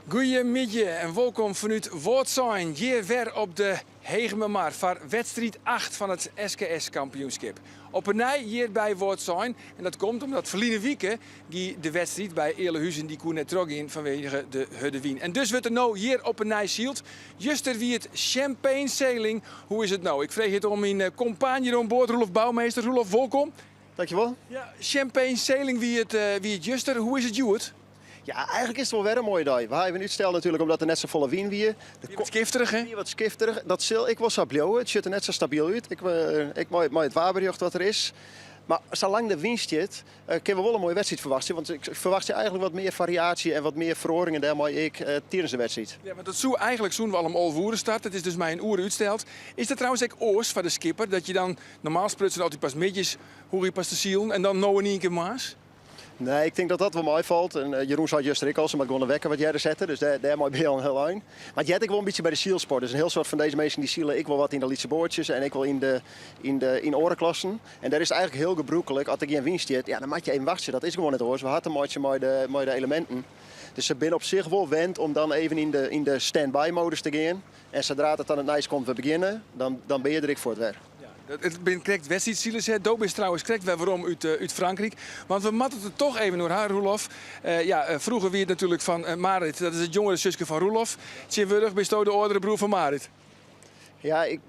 Goedemiddag en welkom vanuit Woordzijn. Hier weer op de Hegemermarkt voor wedstrijd 8 van het SKS-kampioenschap. Op een nij hier bij Woordzijn. En dat komt omdat verleden weekend de wedstrijd bij Eerlehuizen die kon net terug in vanwege de Huddewien. En dus wordt er nou hier op een nij zield. Juster wie het champagne sailing. Hoe is het nou? Ik vreeg het om mijn compagnon aan boord, Roelof Bouwmeester. Roelof, welkom. Dankjewel. Ja, champagne sailing wie het juster. Hoe is het Juwet? Ja, eigenlijk is het wel weer een mooie dag. We hebben nu stel natuurlijk omdat er net zo volle wien weer. Wat skifterig, hè? Wat skifterig. Dat zil ik wel sabio. Het ziet er net zo stabiel uit. Ik mooi het waberjocht wat er is. Maar zolang de winst zit, kunnen we wel een mooie wedstrijd verwachten. Want ik verwacht je eigenlijk wat meer variatie en wat meer verhoringen daarmee tijdens de wedstrijd. Ja, maar dat zou eigenlijk zoen we al om Olvoeren start. Het is dus maar een uur uitsteld. Is dat trouwens ook oors van de skipper? Dat je dan normaal sprutsen altijd pas midjes, hoe je pas te zielen en dan nou in één keer maas? Nee, ik denk dat dat wel mooi valt. En Jeroen zei juist ik al, ze maar gewoon een wekker wat jij er zetten. Dus daar mooi ben je al heel lang. Maar jij ik wel een beetje bij de zielsport. Dus een heel soort van deze mensen die zielen ik wel wat in de lietse boordjes en ik wel in orenklassen. En daar is het eigenlijk heel gebroekelijk. Als ik geen winst zit, ja, dan moet je even wachten. Dat is gewoon het oors. We hadden mooi de elementen. Dus ze zijn op zich wel wend om dan even in de stand-by-modus te gaan. En zodra het dan het nice komt, we beginnen, dan ben je er voor het werk. Het ben correct wedstrijdzielen. Doop is trouwens correct waarom uit Frankrijk. Want we matten het toch even door haar, Roelof. Vroeger wie het natuurlijk van Marit. Dat is het jongere zusje van Roelof. Tjewurg bestoot de oudere broer van Marit. Ja, ik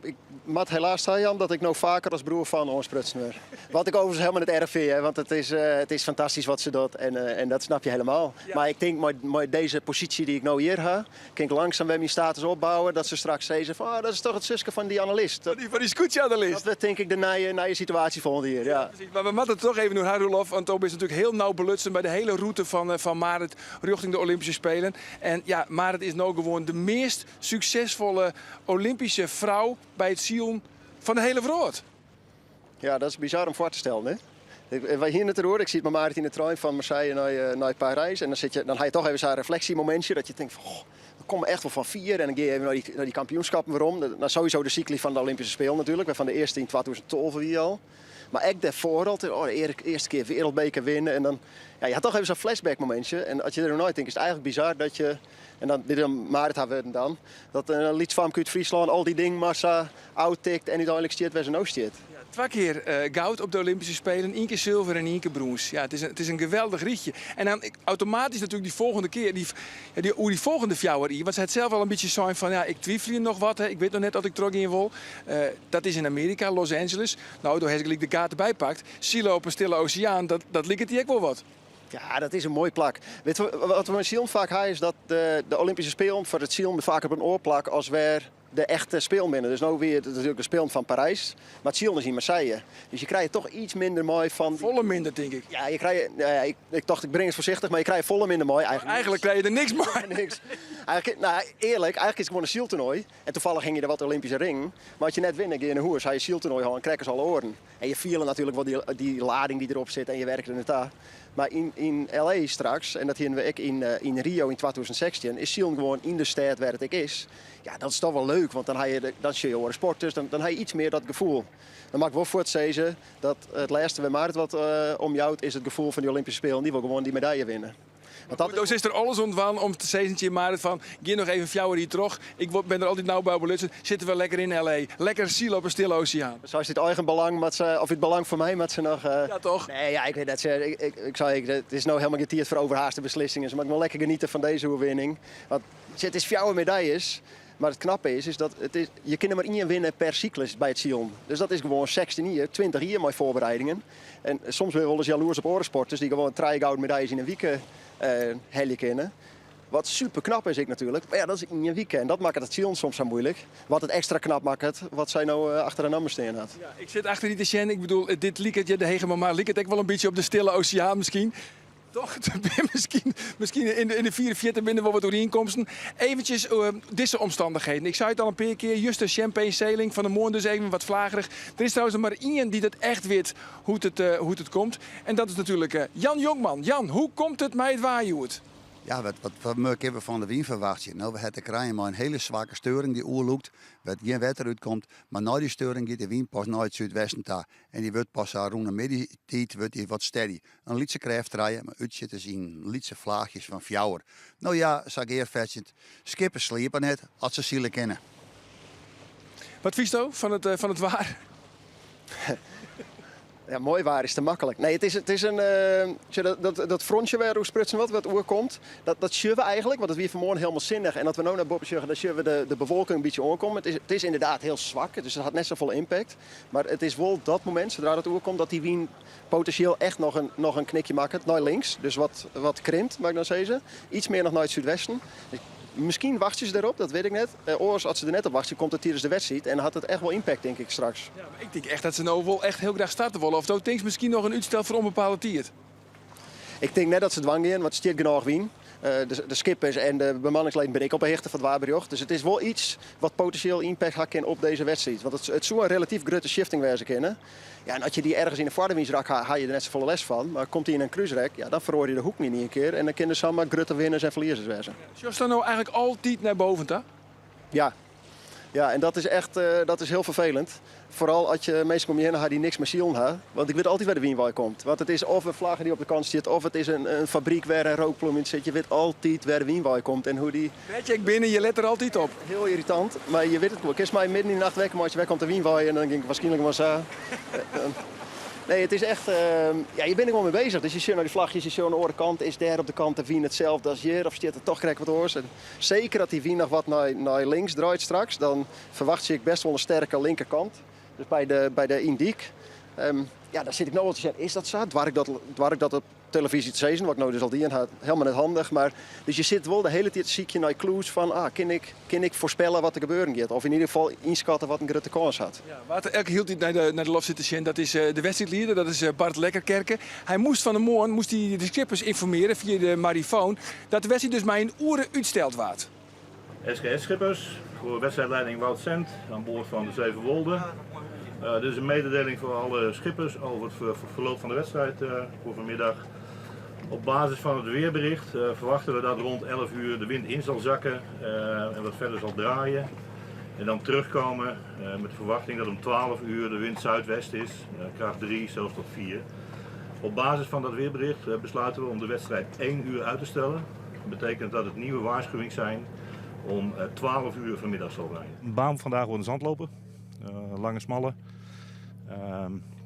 mat helaas zeggen, Jan, dat ik nou vaker als broer van ons prutsen word. Wat ik overigens helemaal niet erg vind, hè, want het is fantastisch wat ze doet en dat snap je helemaal. Ja. Maar ik denk met deze positie die ik nou hier heb, kan ik langzaam weer mijn status opbouwen. Dat ze straks zeggen van, dat is toch het zusje van die analist. Van die scootje-analist. Dat denk ik de nieuwe situatie volgende hier. Ja. Ja, maar we matten het toch even door haar, Roelof. Want Tobi is natuurlijk heel nauw belutsen bij de hele route van Marit richting de Olympische Spelen. En ja, Marit is nou gewoon de meest succesvolle Olympische vrouw bij het zielen van de hele wereld. Ja, dat is bizar om voor te stellen, hè? Wij hier net horen, ik zie het met Marit in de trein van Marseille naar Parijs. En dan ga je toch even zo'n reflectiemomentje dat je denkt van, we komen echt wel van 4 en dan ga je even naar die kampioenschappen weer om. Nou, sowieso de cycli van de Olympische Spelen natuurlijk, van de eerste in 2012 wie al. Maar ik daarvoor altijd, de eerste keer wereldbeker winnen. En dan, ja, je had toch even zo'n flashback momentje. En als je er nooit denkt, is het eigenlijk bizar dat je... En dan, dit Marit hebben we dan. Dat een lietsvarm uit Friesland, al die dingen, massa, oud-tikt en uiteindelijk stiert waar ze nou stiert. Ja, 2 keer goud op de Olympische Spelen, 1 keer zilver en 1 keer brons. Ja, het is een geweldig rietje. En dan automatisch natuurlijk die volgende keer, die volgende fjouwer. Want ze had zelf al een beetje zijn van, ja, ik twijfel hier nog wat. Hè. Ik weet nog net dat ik terug in wil. Dat is in Amerika, Los Angeles. Nou, door heb ik de kaarten bijpakt. Silo op een stille oceaan, dat ligt het hier ook wel wat. Ja, dat is een mooi plak. Weet je, wat we met Zielen vaak hebben is dat de Olympische Spelen voor het Zielen vaak op een oorplak als weer de echte speelminnen. Dus nu weer natuurlijk de Spelen van Parijs, maar het Zielen is in Marseille. Dus je krijgt toch iets minder mooi van... Volle minder, denk ik. Ja, je krijgt, ik dacht ik breng het voorzichtig, maar je krijgt volle minder mooi. Eigenlijk krijg je er niks mooi. Niks. Eigenlijk is het gewoon een zieltoernooi. En toevallig ging je er wat Olympische ring. Maar als je net wint, ga je in een hoers, ga je zieltoernooi halen en krijgen ze alle oren. En je vielen natuurlijk wel die lading die erop zit en je werkt er net aan. Maar in LA straks, en dat hier we in Rio in 2016, is Zielen gewoon in de stad waar het is. Ja, dat is toch wel leuk, want dan zie je horen sporters, dan heb je iets meer dat gevoel. Dan mag ik wel voortzezen dat het laatste bij Marit wat omjouwt is het gevoel van die Olympische Spelen. Die wil gewoon die medaille winnen. Dus is er alles ontwaan om te zeggen Marit van, ga nog even fjouwer hier terug. Ik ben er altijd nauw bij belutsen. Zitten we lekker in L.A. Lekker ziel op een stille oceaan. Zo is het eigen belang, of het belang voor mij, met ze nog... Ja, toch? Nee, ja, ik weet dat ze... Ik zei, het is nou helemaal getierd voor overhaaste beslissingen. Dus mag ik wel lekker genieten van deze overwinning. Want het is fjouwer medailles. Maar het knappe is dat je kunt er maar 1 winnen per cyclus bij het Zielen. Dus dat is gewoon 16 hier, 20 hier met voorbereidingen. En soms ben je wel eens jaloers op orensporters die gewoon 3 gouden medailles in een week helje kennen. Wat super knap is natuurlijk. Maar ja, dat is in een weekend. Dat maakt het Zielen soms zo moeilijk. Wat het extra knap maakt, wat zij nou achter een nummer staan had. Ja, ik zit achter die Tessien. Ik bedoel, dit lieketje, de Hegemermarkt, liek het ook wel een beetje op de stille oceaan misschien. Toch? Misschien in de 44 binnen wel wat doorheenkomsten. Eventjes deze omstandigheden. Ik zei het al een paar keer, juist de champagne sailing van de morgen dus even wat vlagerig. Er is trouwens maar 1 die het echt weet hoe het komt. En dat is natuurlijk Jan Jonkman. Jan, hoe komt het met het waaien? Ja, wat meer hebben we van de wien verwacht je? Nou, we hebben te krijgen maar een hele zwakke steuring die oerloopt, wat geen wetter uitkomt. Maar na die steuring gaat de wien pas naar het zuidwesten toe. En die wordt pas rond de middentijd wordt die wat steady. Een lietse kracht rijden, maar uitzitten zien lietse vlaagjes van fjouwer. Nou ja, zeg ik eerst skippen sliepen net, als ze zielen kennen. Wat vies van het waar? Ja, mooi waar is te makkelijk. Nee, het is een... dat frontje waar hoe sprutsen wat oorkomt, dat zien we eigenlijk. Want het weer vanmorgen helemaal zinnig. En dat we nu naar boven zeggen, dan zien we de bewolking een beetje oorkomen. Het is inderdaad heel zwak, dus het had net zoveel impact. Maar het is wel dat moment, zodra het oorkomt, dat die wien potentieel echt nog een knikje maakt. Naar links, dus wat krimpt, mag ik dan zeggen. Iets meer nog naar het zuidwesten. Misschien wachten ze erop, dat weet ik net. Oors, als ze er net op wachten, komt het tijdens de wedstrijd. En dan had het echt wel impact, denk ik, straks. Ja, maar ik denk echt dat ze nou wel echt heel graag starten willen. Of dat denk misschien nog een uitstel voor onbepaalde tijd. Ik denk net dat ze dwang gaan, want het stiert genoeg wien. De skippers en de bemanningsleden ben ik op een hechte van het waarberjocht. Dus het is wel iets wat potentieel impact gaat kunnen op deze wedstrijd. Want het zou een relatief grote shifting wezen kunnen. Ja, en als je die ergens in de voordewiensrak haal je er net zoveel les van. Maar komt hij in een cruiserek, ja, dan verhoor je de hoek niet een keer. En dan kunnen ze allemaal grote winners en verliezers wezen. Jos dan nou eigenlijk altijd naar boven, toch? Ja. Ja, en dat is echt dat is heel vervelend. Vooral als je mensen om je heen die niks met zielen hebben. Want ik weet altijd waar de wienwaai komt. Want het is of een vlag die op de kant zit, of het is een fabriek waar een rookploem in zit. Je weet altijd waar de wienwaai komt en hoe die... Weet je, ik binnen, je let er altijd op. Heel irritant, maar je weet het wel. Ik is mij midden in de nacht wekken, maar als je weg komt de wienwaai en dan denk ik waarschijnlijk maar zo. Nee, het is echt... ja, je bent er gewoon mee bezig. Dus je ziet naar die vlagjes, je ziet aan de andere kant, is daar op de kant de wien hetzelfde als hier? Of stiert er toch krijg wat oors? Zeker dat die wien nog wat naar links draait straks, dan verwacht ik best wel een sterke linkerkant. Dus bij de Indiek. Ja, daar zit ik nou wel te zeggen, is dat zo? Dwar ik dat op televisie te zien, wat ik nou dus al die had, helemaal niet handig. Maar, dus je zit wel de hele tijd ziek je naar clues van, kan ik voorspellen wat er gebeuren gaat? Of in ieder geval inschatten wat een grote kans had. Ja, wat elke hield naar de lof zitten zien, dat is de wedstrijdleider, dat is Bart Lekkerkerke. Hij moest van de morgen de skippers informeren via de marifoon dat de wedstrijd dus maar een uren uitsteld werd. SKS-schippers voor wedstrijdleiding Wout Cent aan boord van de Zevenwolde. Dit is een mededeling voor alle schippers over het verloop van de wedstrijd voor vanmiddag. Op basis van het weerbericht verwachten we dat rond 11 uur de wind in zal zakken en wat verder zal draaien. En dan terugkomen met de verwachting dat om 12 uur de wind zuidwest is, kracht 3, zelfs tot 4. Op basis van dat weerbericht besluiten we om de wedstrijd 1 uur uit te stellen. Dat betekent dat het nieuwe waarschuwing zijn om 12 uur vanmiddag zal zijn. De baan vandaag wordt een zandlopen. Lange, smalle.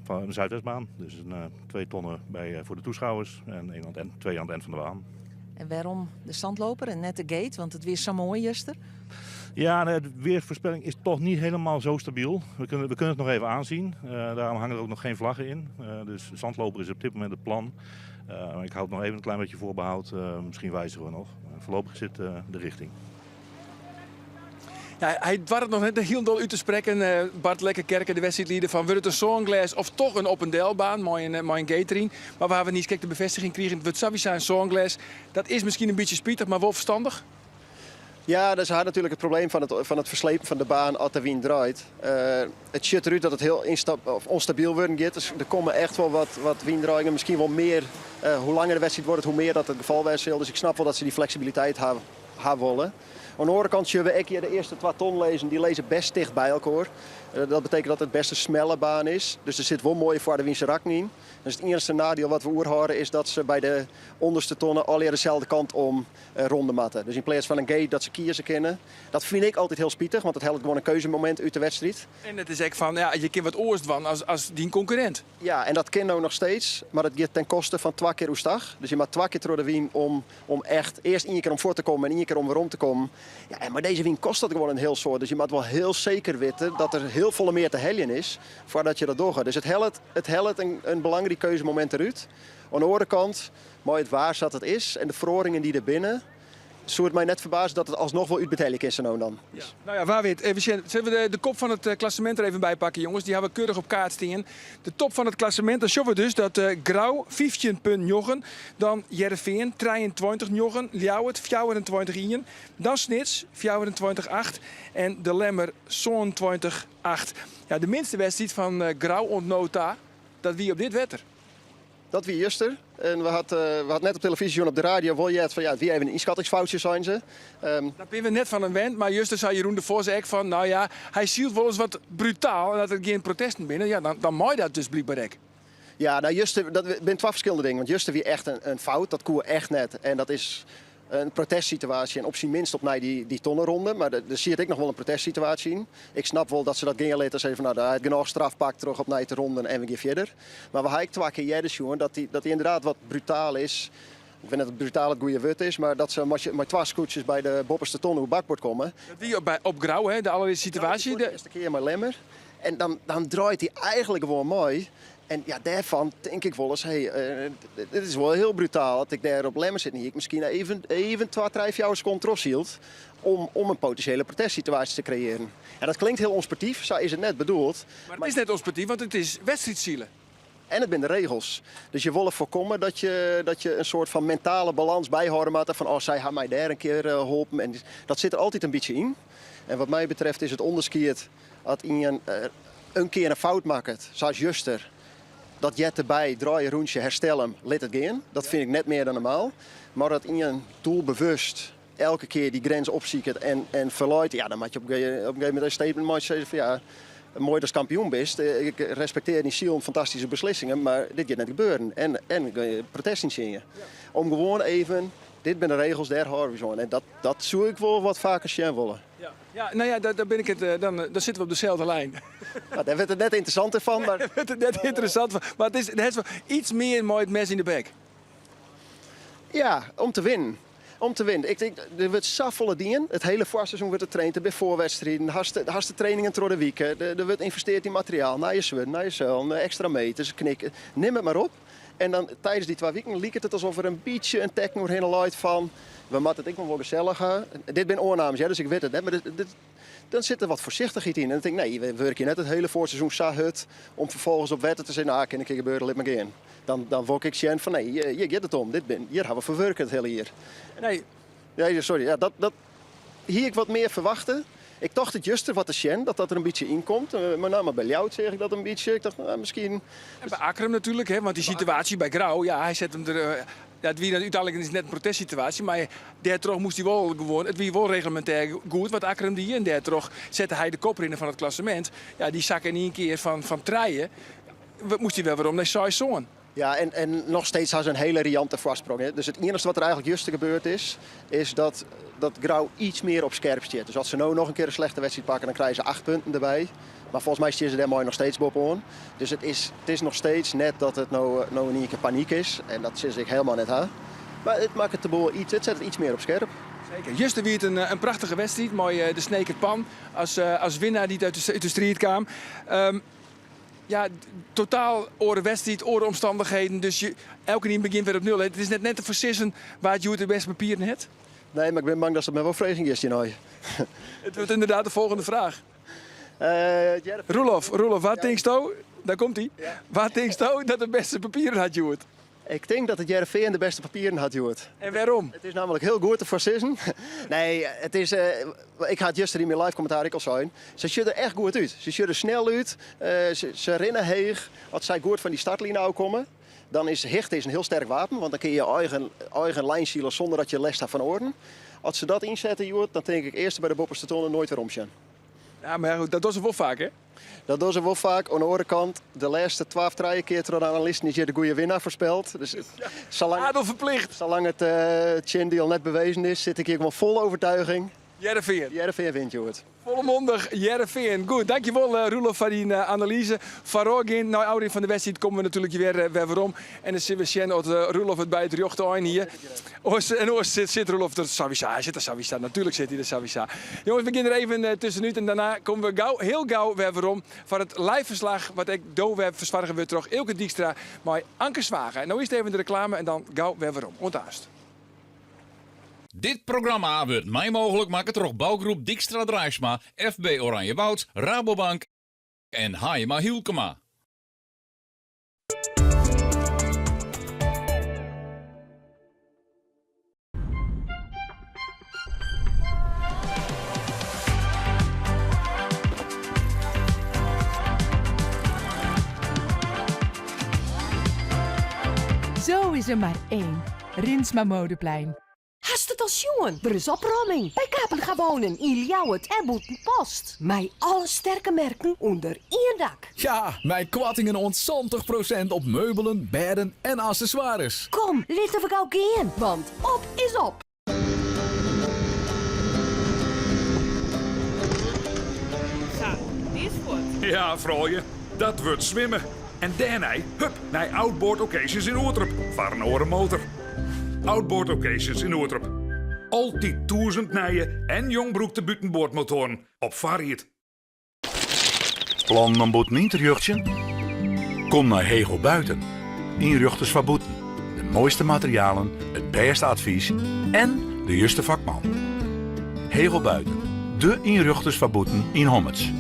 Van een zuidwestbaan. Dus 2 tonnen voor de toeschouwers en 2 aan het eind van de baan. En waarom de zandloper en net de gate? Want het weer zo mooi gisteren. Ja, de weervoorspelling is toch niet helemaal zo stabiel. We kunnen het nog even aanzien. Daarom hangen er ook nog geen vlaggen in. Dus zandloper is op dit moment het plan. Ik houd nog even een klein beetje voorbehoud. Misschien wijzigen we nog. Voorlopig zit de richting. Ja, hij was het nog net heel uit te spreken, Bart Lekkerkerke, de wedstrijdleider, van wordt het een Songlass of toch een op-en-delbaan, mooi een gaterin. Maar waar we niet de bevestiging kregen, het wordt sowieso een Songlass. Dat is misschien een beetje spietig, maar wel verstandig. Ja, dus had natuurlijk het probleem van het verslepen van de baan als de wind draait. Het ziet eruit dat het heel onstabiel worden gaat. Dus er komen echt wel wat winddraaiingen. Misschien wel meer, hoe langer de wedstrijd wordt, hoe meer dat het geval is. Dus ik snap wel dat ze die flexibiliteit hebben willen. Aan de andere kant zullen we de eerste 2 ton lezen. Die lezen best dicht bij elkaar. Dat betekent dat het best een snelle baan is. Dus er zit wel mooi voor de Wiense rak in. Dus het enige nadeel wat we horen is dat ze bij de onderste tonnen al dezelfde kant om ronden matten. Dus in plaats van een gate dat ze kiezen kunnen. Dat vind ik altijd heel spietig, want het helpt gewoon een keuzemoment uit de wedstrijd. En het is echt van, ja, je kunt wat oorst van als die concurrent. Ja, en dat kan nou nog steeds, maar dat gaat ten koste van 2 keer oestag. Dus je moet 2 keer door de wien om echt eerst 1 keer om voor te komen en 1 keer om weer om te komen. Ja, maar deze wien kost dat gewoon een heel soort. Dus je moet wel heel zeker weten dat er heel veel meer te heljen is voordat je dat doorgaat. Dus het helpt een belangrijk keuzemoment eruit. Aan de andere kant, mooi het waar zat het is en de verhoringen die er binnen. Zou het mij net verbazen dat het alsnog wel uitbetalen is nou dan. Ja. Nou ja, waar weet. Zullen we de kop van het klassement er even bij pakken, jongens? Die hebben we keurig op kaart staan. De top van het klassement, dan zien we dus dat Grauw 15,9, dan Jereveen 23,9, Ljouwert 24,1, dan Snits 24,8 en de Lemmer 27,8. Ja, de minste wedstrijd van Grauw ontnota, dat wie op dit wetter. Dat wie juster. En we hadden net op televisie en op de radio wel van ja, wie even een inschattingsfoutje zijn ze. Daar ben we net van een wend, maar juist zei Jeroen de Vos ook van, nou ja, hij ziet wel eens wat brutaal en dat er geen protesten binnen. Ja, dan mag je dat dus blijkbaar ook. Ja, nou juster, dat zijn twee verschillende dingen. Want juster wie echt een fout, dat koe echt net. En dat is een protestsituatie en op zijn minst op naar die tonnenronde. Maar daar zie ik nog wel een protestsituatie in. Ik snap wel dat ze dat gingen laten zeggen van nou, daar heeft genoeg strafpak terug op naar de ronde en we gaan verder. Maar we hebben twee keer jaren zien dat die inderdaad wat brutaal is. Ik weet niet dat het brutaal het goede woord is, maar dat ze met twee scootjes bij de bopperste tonnen op bakbord komen. Die op Grauw, hè, de allereerste situatie. De eerste keer met Lemmer. En dan draait hij eigenlijk gewoon mooi. En ja, daarvan denk ik wel eens, dit is wel heel brutaal dat ik daar op Lemmer zit. Niet. Ik misschien even 2-3 seconden terughield om een potentiële protestsituatie te creëren. En dat klinkt heel onsportief, zo is het net bedoeld. Maar het is net onsportief, want het is wedstrijdzielen. En het zijn de regels. Dus je wil voorkomen dat je een soort van mentale balans bijhouden moet. Van, oh, zij gaan mij daar een keer geholpen. En dat zit er altijd een beetje in. En wat mij betreft is het onderscheid dat iemand een keer een fout maakt, zoals juster. Dat jet erbij, draai een rondje, herstel hem, let het gaan. Dat vind ik net meer dan normaal. Maar dat iemand doelbewust elke keer die grens opziekt en verluidt. Ja, dan moet je op een gegeven moment een statement zeggen van ja, mooi dat je kampioen bent. Ik respecteer die ziel fantastische beslissingen, maar dit gaat net gebeuren. En protest in je. Om gewoon even, dit zijn de regels, daar houden we zo. En dat zou ik wel wat vaker zien willen. Ja, nou ja, daar ben ik het, dan zitten we op dezelfde lijn. Nou, daar werd het net interessanter van. Maar Daar werd het net interessant van. Maar het is wel iets meer mooi het mes in de bek. ja, om te winnen. Om te winnen. Ik denk, er wordt zoveel dingen. Het hele voorseizoen wordt getraind bij voorwedstrijden. Hartstikke trainingen door de week. Er wordt geïnvesteerd in materiaal. Naar je zwem, naar je zuil, extra meters, knikken. Neem het maar op. En dan tijdens die 2 weken liep het alsof er een beetje een techno heen luidt van. We moeten het ook nog wel gezellig gaan. Dit zijn oornames, ja, dus ik weet het. Hè, maar dan zit er wat voorzichtigheid in. En dan denk ik, nee, we werken net het hele voorseizoen zahut om vervolgens op wetten te zeggen, nou, kan ik hier gebeuren, let maar gaan. Dan word ik zien van, nee, je gaat het om. Hier gaan we verwerken het hele hier. Nee. Ja, sorry, ja, dat hier ik wat meer verwachten. Ik dacht het juster wat te zien, dat er een beetje in komt. Maar bij jou zeg ik dat een beetje. Ik dacht, nou, misschien. En bij Akram natuurlijk, hè, want die situatie bij Grauw, ja, hij zet hem er. Ja, het wie uiteindelijk is net een protestsituatie, maar daardoor moest hij wel gewoon, het wie wel reglementair goed, wat Akram die en daardoor zette hij de koprinner van het klassement. Ja, die zak in één keer van treien. Moest hij wel weer om naar Saison. Ja, en nog steeds had ze een hele riante voorsprong. Hè. Dus het enige wat er eigenlijk juist gebeurd is dat Grauw iets meer op scherp zit. Dus als ze nou nog een keer een slechte wedstrijd pakken, dan krijgen ze 8 punten erbij. Maar volgens mij zitten ze daar mooi nog steeds bovenaan. Dus het is nog steeds net dat het nou in één keer paniek is. En dat zit ik helemaal net aan. Maar het maakt het het zet het iets meer op scherp. Zeker. Juster wie het een prachtige wedstrijd. Mooi de Sneker Pan als winnaar die uit de strijd kwam. Ja, totaal oren wedstrijd, oren omstandigheden. Dus elke keer begint weer op nul. Het is net te versissen waar het Joet de beste papieren heeft. Nee, maar ik ben bang dat het met wel vrezing is. Het wordt inderdaad de volgende vraag. Roelof, wat denkt u? Daar komt hij. Ja. Wat denkt u dat de beste papieren had Joet? Ik denk dat het JRV de beste papieren had, Joet. En waarom? Het is namelijk heel goed te voorzien. Nee, het is. Ik had juist in mijn live commentaar al zijn. Ze zien er echt goed uit. Ze zien er snel uit. Ze rennen heeg. Als zij goed van die startlijn nou komen, dan is hecht een heel sterk wapen. Want dan kun je eigen lijn zielen zonder dat je les hebt van orde. Als ze dat inzetten, Joet, dan denk ik eerst bij de bopperste tonnen nooit weer omstaan. Ja, maar goed, dat doen ze wel vaak, hè? Dat doen ze wel vaak. Aan de andere kant, de laatste 12 keer door de analisten is je de goede winnaar voorspeld. Dus adel verplicht. Zolang het Chin-deal net bewezen is, zit ik hier gewoon vol overtuiging. Jereveen wint, Joert. Volmondig Jereveen. Goed, dankjewel Roelof voor die analyse. Van Rogin, nou ouder van de wedstrijd, komen we natuurlijk weer om. En dan zien we zien dat Roelof het bij het jochte hier. En Oors zit Roelof er Savisa. Hij zit er Savisa, natuurlijk zit hij er Savisa. Jongens, we beginnen er even tussenuit en daarna komen we heel gauw weer om. Voor het live verslag wat ik doorweb verzorgen we terug. Elke Dijkstra, maar Anke Zwager. En nou is het even de reclame en dan gauw weer om. Onthaast. Dit programma wordt mij mogelijk maken door bouwgroep Dijkstra Drijfsma, FB Oranjewoud, Rabobank en Haima Hielkema. Nou is er maar één. Rinsma Modeplein. Hast het al sjoen? Er is opruiming. Bij Kapel gaan wonen in Ljouwert en Boetenpost. Met alle sterke merken onder één dak. Ja, mijn kwattingen ont 20% op meubelen, bedden en accessoires. Kom, laten we gauw gaan, want op is op. Ja, vrouwje, dat wordt zwemmen. En daarna, hup, naar Outboard Occasions in Oortrup. Voor een oren motor. Outboard Occasions in Oortrup. Altijd 1000 nijen en jongbroek te buitenboordmotoren. Op variët. Plan om boeten interjeugdje? Kom naar Hegel Buiten. Inruchters van boeten. De mooiste materialen, het beste advies en de juiste vakman. Hegel Buiten. De inruchters van boeten in Hommets.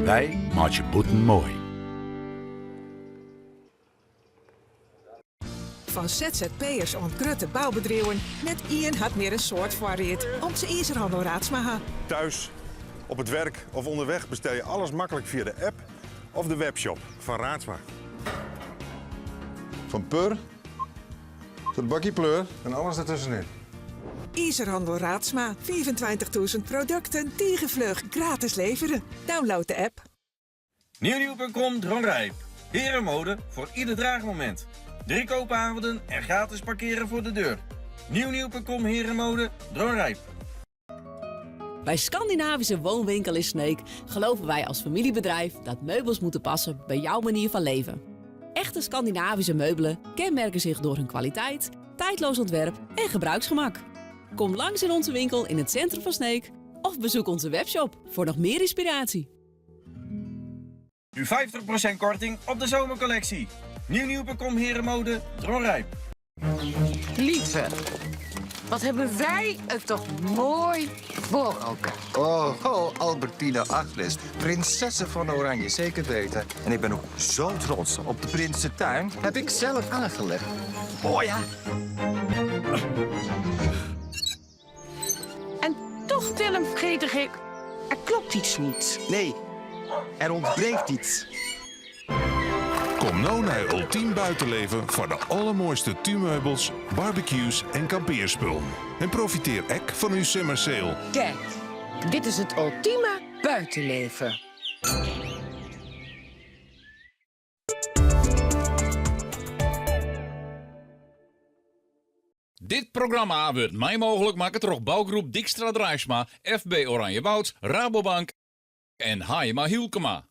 Wij maken je boeten mooi. Van ZZP'ers en grote bouwbedrijven, net Ian had meer een soort variëteit om zijn IJzerhandel Raadsma. Thuis, op het werk of onderweg bestel je alles makkelijk via de app of de webshop van Raadsma. Van pur tot bakkie pleur en alles ertussenin. IJzerhandel Raadsma, 25.000 producten, tegenvlug, gratis leveren. Download de app. Nieuwnieuw.com Droomrijp. Herenmode voor ieder draagmoment. 3 koopavonden en gratis parkeren voor de deur. Nieuwnieuw.com Herenmode Droomrijp. Bij Scandinavische Woonwinkel in Sneek geloven wij als familiebedrijf dat meubels moeten passen bij jouw manier van leven. Echte Scandinavische meubelen kenmerken zich door hun kwaliteit, tijdloos ontwerp en gebruiksgemak. Kom langs in onze winkel in het centrum van Sneek of bezoek onze webshop voor nog meer inspiratie. Nu 50% korting op de zomercollectie. Nieuwnieuw.com Herenmode Droomrijp. Lieve, wat hebben wij het toch mooi voor elkaar. Oh, Albertina Agnes, prinsessen van Oranje, zeker weten. En ik ben ook zo trots op de Prinsentuin. Heb ik zelf aangelegd. Oh ja. En toch, Willem, vergeet ik, er klopt iets niet. Nee, er ontbreekt iets. Kom nou naar Ultiem Buitenleven voor de allermooiste tuinmeubels, barbecues en kampeerspullen. En profiteer ook van uw summer sale. Kijk, dit is het ultieme buitenleven. Dit programma wordt mij mogelijk maken door bouwgroep Dijkstra Drijfsma, FB Oranje Woud, Rabobank en Hayema Hielkema.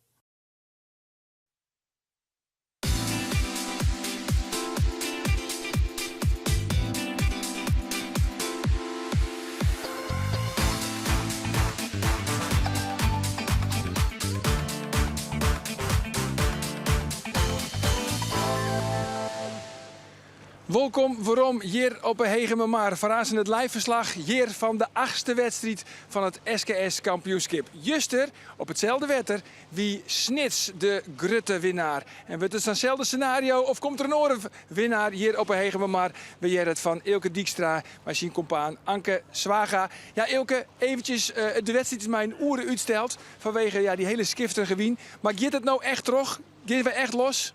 Welkom waarom hier op een Hegememaar. Verrassend het liveverslag hier van de 8e wedstrijd van het SKS kampioenschap. Juster op hetzelfde wetter wie Snits de grutte winnaar. En wordt het hetzelfde scenario of komt er een andere winnaar hier op een Hegememaar? We hier het van Ilke Dijkstra, machine-compaan Anke Zwaga. Ja, Ilke, eventjes, de wedstrijd is mij een uren uitsteld vanwege die hele skiftige wien. Maar gaat het nou echt terug? Gaan we echt los?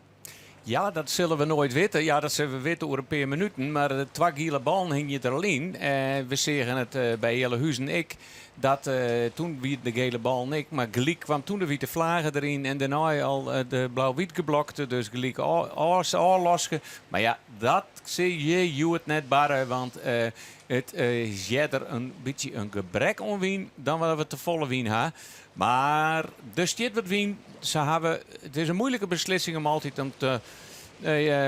Ja, dat zullen we nooit weten. Ja, dat zullen we weten over een paar minuten. Maar de 2 gele ballen hing je er al in. We zeggen het bij hele huis en ik. Dat toen wie de gele bal ik, maar gelijk kwam toen de vlaggen erin. En daarna al de blauw-wit geblokte. Dus gelijk al losge. Maar ja, dat zie je het net barren. Want het is er een beetje een gebrek aan wien. Dan willen we te volle wien hebben. Maar dus dit wat wien. Het is een moeilijke beslissing om altijd om te,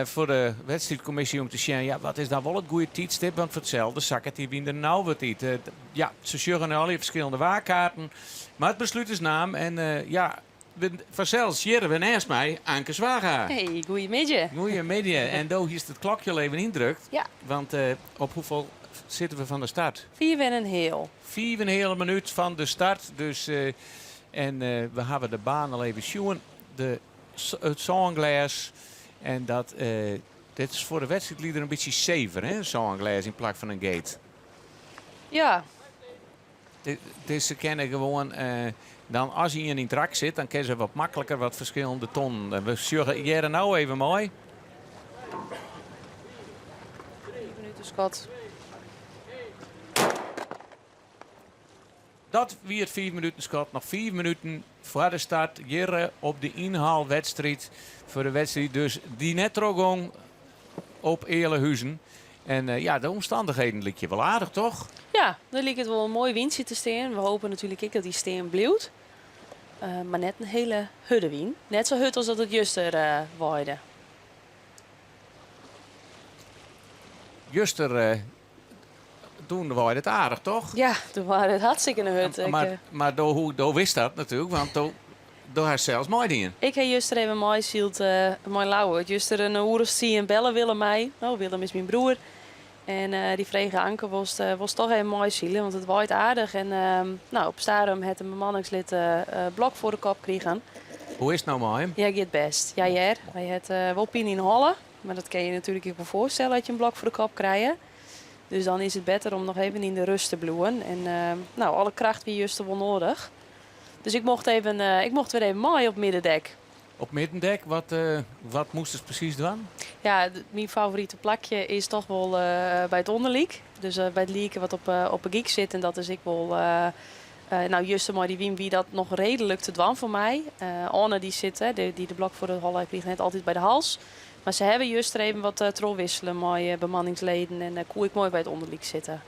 voor de wedstrijdcommissie om te zien. Ja, wat is dan wel het goede tijdstip? Want voor hetzelfde zakken die wien er nou wat niet. Ja, ze sjuggen al die verschillende waarkaarten. Maar het besluit is naam. En vanzelfs jaren we naast mij Anke Zwaga. Hey, goeiemiddag. Goeiemiddag. En daar is het klokje al even indrukt. Ja. Want op hoeveel zitten we van de start? 4 en een heel. 4 en een hele minuut van de start. Dus... En we hebben de baan al even zien, het zonglas. En dit is voor de wedstrijdlieder een beetje safer, hè? Een zonglas in plaats van een gate. Ja. Dus ze kennen gewoon, dan als je in een trak zit, dan kennen ze wat makkelijker wat verschillende tonnen. We zorgen hier nou even mooi. minuten schot. Dat wie het 4 minuten schot. Nog 4 minuten voor de start. Hier op de inhaalwedstrijd. Voor de wedstrijd dus die net trogong op Eerlehuizen. En de omstandigheden liep je wel aardig, toch? Ja, dan liep het wel een mooi windje te staan. We hopen natuurlijk ook dat die steen blijft. Maar net een hele huddewien. Net zo hut als dat het juster waaide. Juster, toen waaide het aardig, toch? Ja, toen waren het hartstikke een hut. Maar hoe wist dat natuurlijk? Want door haar zelfs mooi dingen. Ik heb juster even mooi zield, mijn lauwe. Juster een uur of 10 bellen Willem mij. Oh, Willem is mijn broer. En die vregen Anke was toch even mooi zielen, want het waait aardig. En op Starum had een bemanningslid blok voor de kop gekregen. Hoe is het nou met hem? Ja, gaat best. Ja, jij. Wij hebben wel pijn in Holle. Maar dat kan je natuurlijk ook wel voorstellen dat je een blok voor de kop krijgt. Dus dan is het beter om nog even in de rust te bloeien. En alle kracht wie juist wel nodig. Dus ik mocht weer even mooi op middendek. Op middendek, wat moest het precies doen? Ja, mijn favoriete plakje is toch wel bij het onderliek. Dus bij het lieken wat op een giek zit. En dat is ik wel... juist maar die Wien wie dat nog redelijk te doen voor mij. Anne die zit, die de blok voor de Holle kreeg net altijd bij de hals. Maar ze hebben juist er even wat trolwisselen, mooie bemanningsleden. En koe ik mooi bij het onderliek zitten.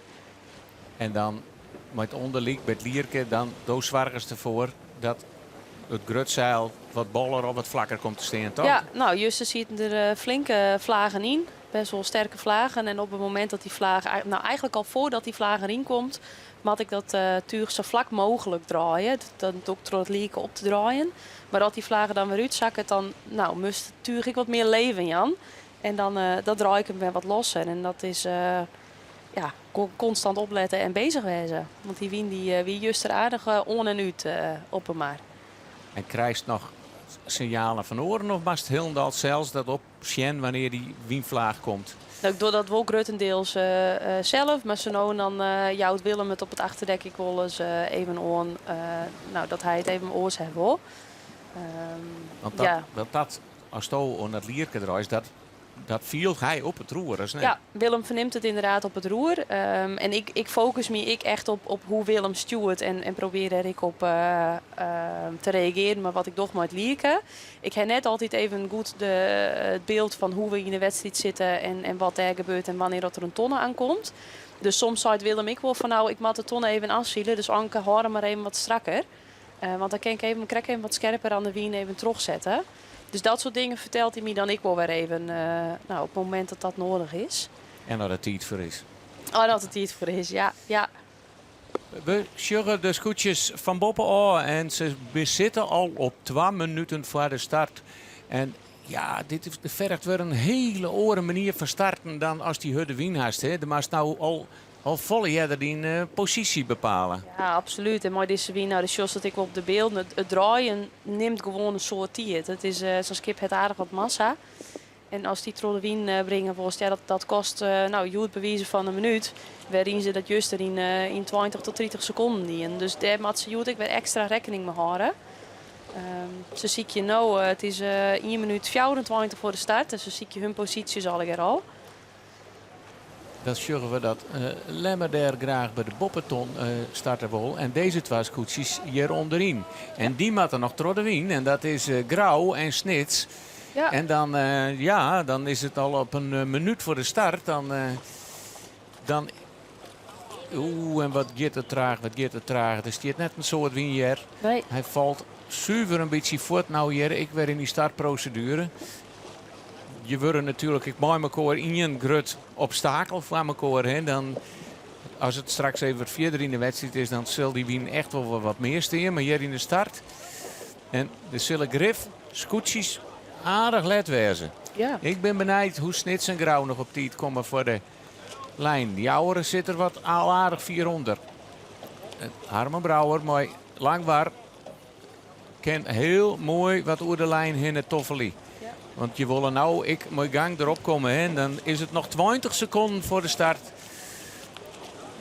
En dan met het onderliek, bij het lierke, dan doos zwargers ervoor dat het grutzeil wat boller of wat vlakker komt te staan, toch? Ja, juist zitten er flinke vlagen in. Best wel sterke vlagen. En op het moment dat die vlagen, eigenlijk al voordat die vlagen erin komt, moet ik dat tuig zo vlak mogelijk draaien. Dan ook door het lieken op te draaien. Maar als die vlagen dan weer uitzakken, dan moest het tuig ik wat meer leven, Jan. En dan dat draai ik hem weer wat losser. En dat is constant opletten en bezig wezen. Want die wien wie juist er aardig on en uit op hem maar. En krijgt nog signalen van oren of was het helemaal zelfs dat op Sjen wanneer die wienvlaag komt? Ik doe dat wel grotendeels zelf, maar zo dan jouwt Willem het op het achterdek ik wel eens even on, dat hij het even oors heeft hoor. Want dat als je aan het lierke draait, dat viel hij op het roer. Dus nee. Ja, Willem verneemt het inderdaad op het roer. En ik focus me echt op hoe Willem stuurt en probeer er ik op te reageren. Maar wat ik toch maar het lieken. Ik heb net altijd even goed het beeld van hoe we in de wedstrijd zitten en wat er gebeurt en wanneer er een tonne aankomt. Dus soms zei Willem ik wel van ik moet de tonne even afzielen. Dus Anke, hoor maar even wat strakker. Want dan kan ik even wat scherper aan de wien even terugzetten. Dus dat soort dingen vertelt hij me dan ik wel weer even op het moment dat dat nodig is. En dat het tijd voor is. Oh, dat het tijd voor is, ja. We sjuggen de scootjes van Boppen aan en ze zitten al op 2 minuten voor de start. En ja, dit vergt weer een hele andere manier van starten dan als die hudde wien haast. De maast nou al volle jaren die positie bepalen. Ja, absoluut. En mooi deze wien, de shows dat ik op de beelden. Het draaien neemt gewoon een soort tijd. Het is zo'n skip het aardig wat massa. En als die trolle wien brengen, dat kost je bewijzen van een minuut. Waarin ze dat juist er in 20 tot 30 seconden dienen. Dus daar moet ze ik weer extra rekening mee houden. Zo zie je nou, het is 1 minuut 24 voor de start. Dus zo zie je hun posities al. Dan zorgen we dat Lemmer daar graag bij de Boppeton starten wil. En deze 2 scootjes hier onderin. En die moeten nog trotden wien. En dat is Grauw en Snits. Ja. En dan is het al op een minuut voor de start. En wat gaat het traag. Er staat net een soort wien hier. Nee. Hij valt zuiver een beetje voort nou hier. Ik weer in die startprocedure. Je wordt natuurlijk ik bij elkaar in een groot obstakel voor elkaar heen. Dan, als het straks even wat verder in de wedstrijd is, dan zal die wien echt wel wat meer staan. Maar hier in de start. En de zullen grif, scootjes, aardig let wezen. Ja. Ik ben benieuwd hoe Snits en Grauw nog op tijd komen voor de lijn. Die ouderen zit er wat al aardig 400. Harmen Brouwer, mooi lang waar. Ken heel mooi wat over de lijn heen het toffelie. Want je wil nou, ik mooi gang erop komen. Hè? Dan is het nog 20 seconden voor de start.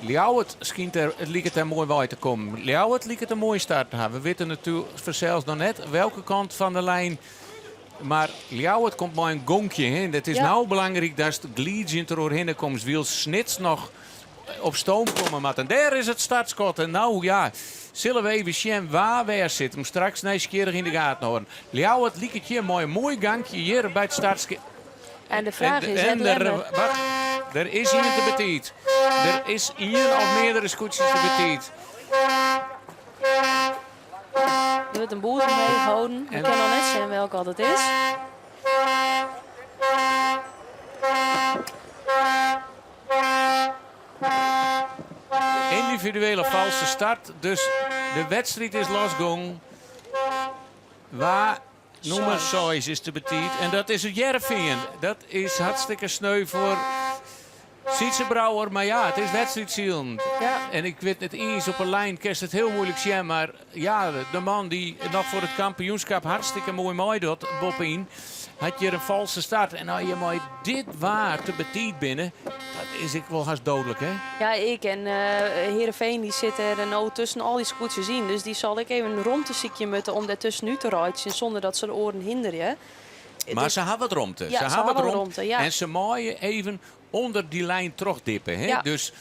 Ljouwert schijnt het liep er mooi bij te komen. Ljouwert liep het een mooie start te hebben. We weten natuurlijk zelfs nog net welke kant van de lijn Maar Ljouwert komt bij een gonkje. Hè. Het is nou belangrijk dat de gliedje er doorheen komt. Wil Snits nog op stoom komen. Maar en daar is het startschot. En nou ja, zullen we even zien waar we zitten. Om straks nieuwsgierig in de gaten houden. Ljouwert liep het hier mooi gangje hier bij het startschot. En de vraag is, er is hier te betiet. Er is hier of meerdere scootjes te betiet. Er wordt een boer mee gehouden. We kunnen nog net zien welke wat het is. Individuele valse start. Dus de wedstrijd is losgegaan. Waar nummer 6 is te betiet. En dat is het Jereveen. Dat is hartstikke sneu voor Sietse Brouwer. Maar ja, het is wedstrijdzielend. Ja. En ik weet het eens op een lijn kerst het heel moeilijk zien. Maar ja, de man die nog voor het kampioenschap hartstikke mooi doet, Bob in, had je een valse start. En nou je mooi dit waar te betiet binnen. Dat is ik wel haast dodelijk, hè? Ja, ik en Heerenveen die zitten er nou tussen al die scootjes in. Dus die zal ik even een rondteziekje moeten om daartussen nu te rijden. Zonder dat ze de oren hinderen. Maar ze hebben het romte. Ja, ze hebben het romte, ja. En ze mooien even onder die lijn terugdippen. Hè? Ja. Dus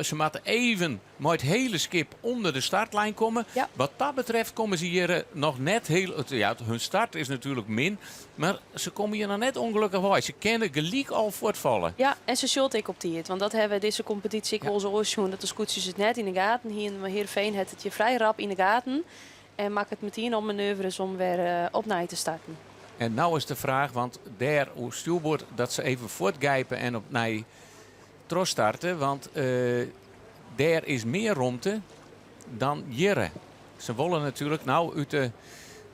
ze moeten even met het hele skip onder de startlijn komen. Ja. Wat dat betreft komen ze hier nog net heel... Ja, hun start is natuurlijk min. Maar ze komen hier nog net ongelukkig uit. Ze kennen gelijk al voortvallen. Ja, en ze zult ik op die het. Want dat hebben we deze competitie ik wel zo oorsjoen. Dat de scootjes het net in de gaten. Hier in Heerenveen heeft het je vrij rap in de gaten. En maakt het meteen al manoeuvres om weer opnieuw te starten. En nou is de vraag, want daar hoe stuurboord dat ze even voortgrijpen en op naar tros starten. Want daar is meer romte dan Jirre. Ze willen natuurlijk nou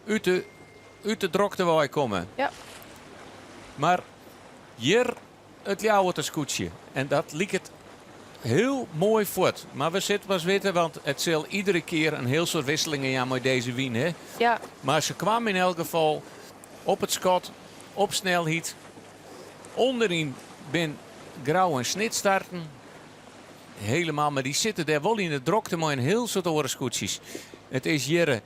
uit de drokte waar komen. Ja. Maar hier het Ljouwert scootje. En dat liep het heel mooi voort. Maar we zitten pas weten, want het zal iedere keer een heel soort wisselingen ja, met deze wien. Hè? Ja. Maar ze kwam in elk geval op het schot, op snelheid. Onderin ben Grauw en Snit starten. Helemaal, maar die zitten daar wel in de drokte, maar een heel soort oorenscootjes. Het is hier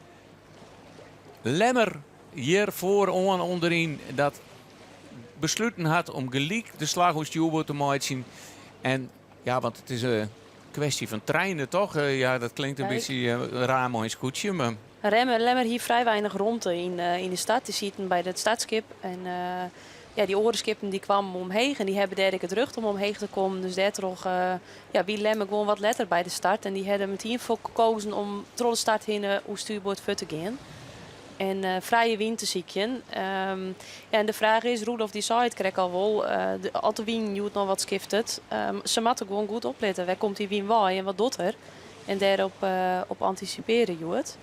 Lemmer hier voor onderin dat besloten had om gelijk de slag hoe stuurboot te maken. En ja, want het is een kwestie van treinen toch? Ja, dat klinkt een beetje raar mooi scootje, maar... Lemmer hier vrij weinig rondte in de stad. Die zitten bij het startskip. En ja, die orenskippen die kwamen omheen. En die hebben daar het rug om omheen te komen. Dus daar toch wie Lemmer gewoon wat letter bij de start. En die hebben meteen voor gekozen om door de start heen hoe stuurboord voor te gaan. En vrije wind te zieken. En de vraag is, Rudolf die zei het krijg al wel. Als de wind nu nog wat skiftet. Ze moeten gewoon goed opletten. Waar komt die wind waaien en wat doet er? En daarop op anticiperen, Joet.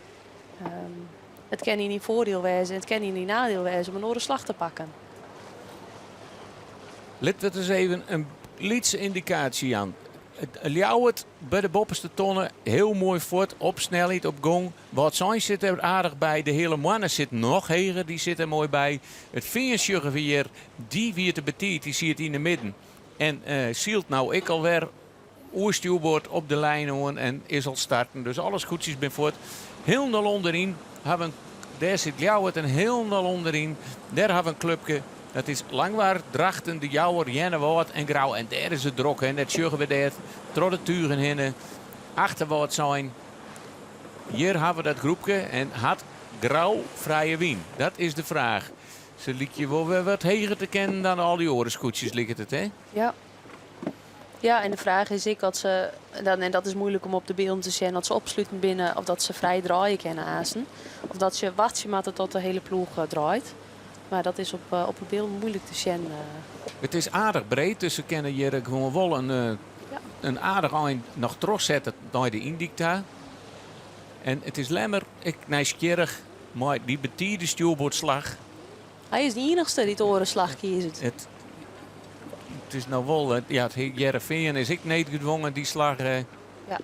Het kan hier niet voordeel wezen, het kan hier niet nadeel wezen om een orenslag te pakken. Laten we eens even een lietse indicatie aan. Ljouwert bij de bopperste tonnen heel mooi voort, op snelheid, op gong. Wat zijn zit er aardig bij. De hele mannen zit nog heren, die zit er mooi bij. Het vingersjuggen weer, die weer te betiet, die ziet in de midden. En zielt nou ik alweer oerstuurboord op de lijn hoor en is al starten. Dus alles goedjes ben voort. Heel onderin hebben daar zit Ljouwert en heel onderin. Daar hebben we een clubje. Dat is Langwaard, Drachten, de Jouwer, Jennewoord en Grauw. En daar is het drok. En dat zorgen we daar. Trots de turen heen. Achterwoord zijn. Hier hebben we dat groepje. En had Grauw vrije wien? Dat is de vraag. Ze liet je wel wat heger te kennen dan al die orenscootjes, ligt het, hè? Ja. Ja, en de vraag is ik dat ze, en dat is moeilijk om op de beelden te zien, dat ze opsluiten binnen of dat ze vrij draaien kunnen aasen. Of dat ze wachten maar tot de hele ploeg draait. Maar dat is op het beeld moeilijk te zien. Het is aardig breed, dus ze kunnen hier gewoon wel een aardig eind nog terugzetten naar de Indicta. En het is lemmer, ik nieuwsgierig, maar die betierde stuurboordslag. Hij is de enigste die het orenslag kiest. Het is nou wel, ja, het Jereveen is ik niet gedwongen die slag. Ja.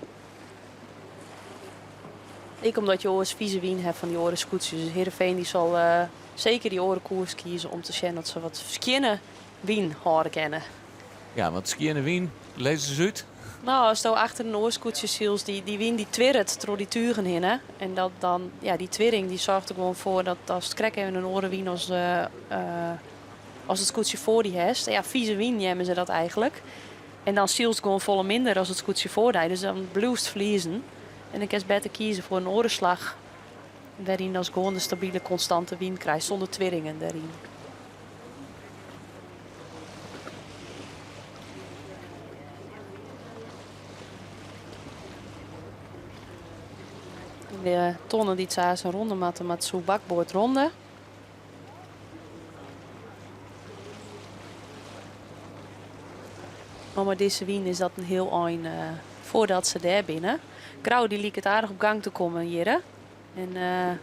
Ik omdat je oors vieze wien hebt van die orenscootjes. Dus Heerenveen die zal zeker die orenkoers kiezen om te zien dat ze wat skinnen wien horen kennen. Ja, want skinnen wien, lezen ze uit. Nou, als je achter een oorskoetsje ziet, die wien die twirret door die tugen heen. Hè? En dat dan, ja, die twirring die zorgt er gewoon voor dat als het krek even een oren wien als het scootje voor die heeft. Ja, vieze wien nemen ze dat eigenlijk. En dan zielt het gewoon volle minder als het scootje voor die. Dus dan bloest verliezen. En dan kan je beter kiezen voor een orenslag. Waarin als gewoon de stabiele, constante wien krijgt zonder twirringen daarin. De tonnen die het zijn ronde matten met zo'n bakboord ronde. Maar met deze wien is dat een heel eind voordat ze daar binnen. Grauw die liep het aardig op gang te komen hier. Hè? En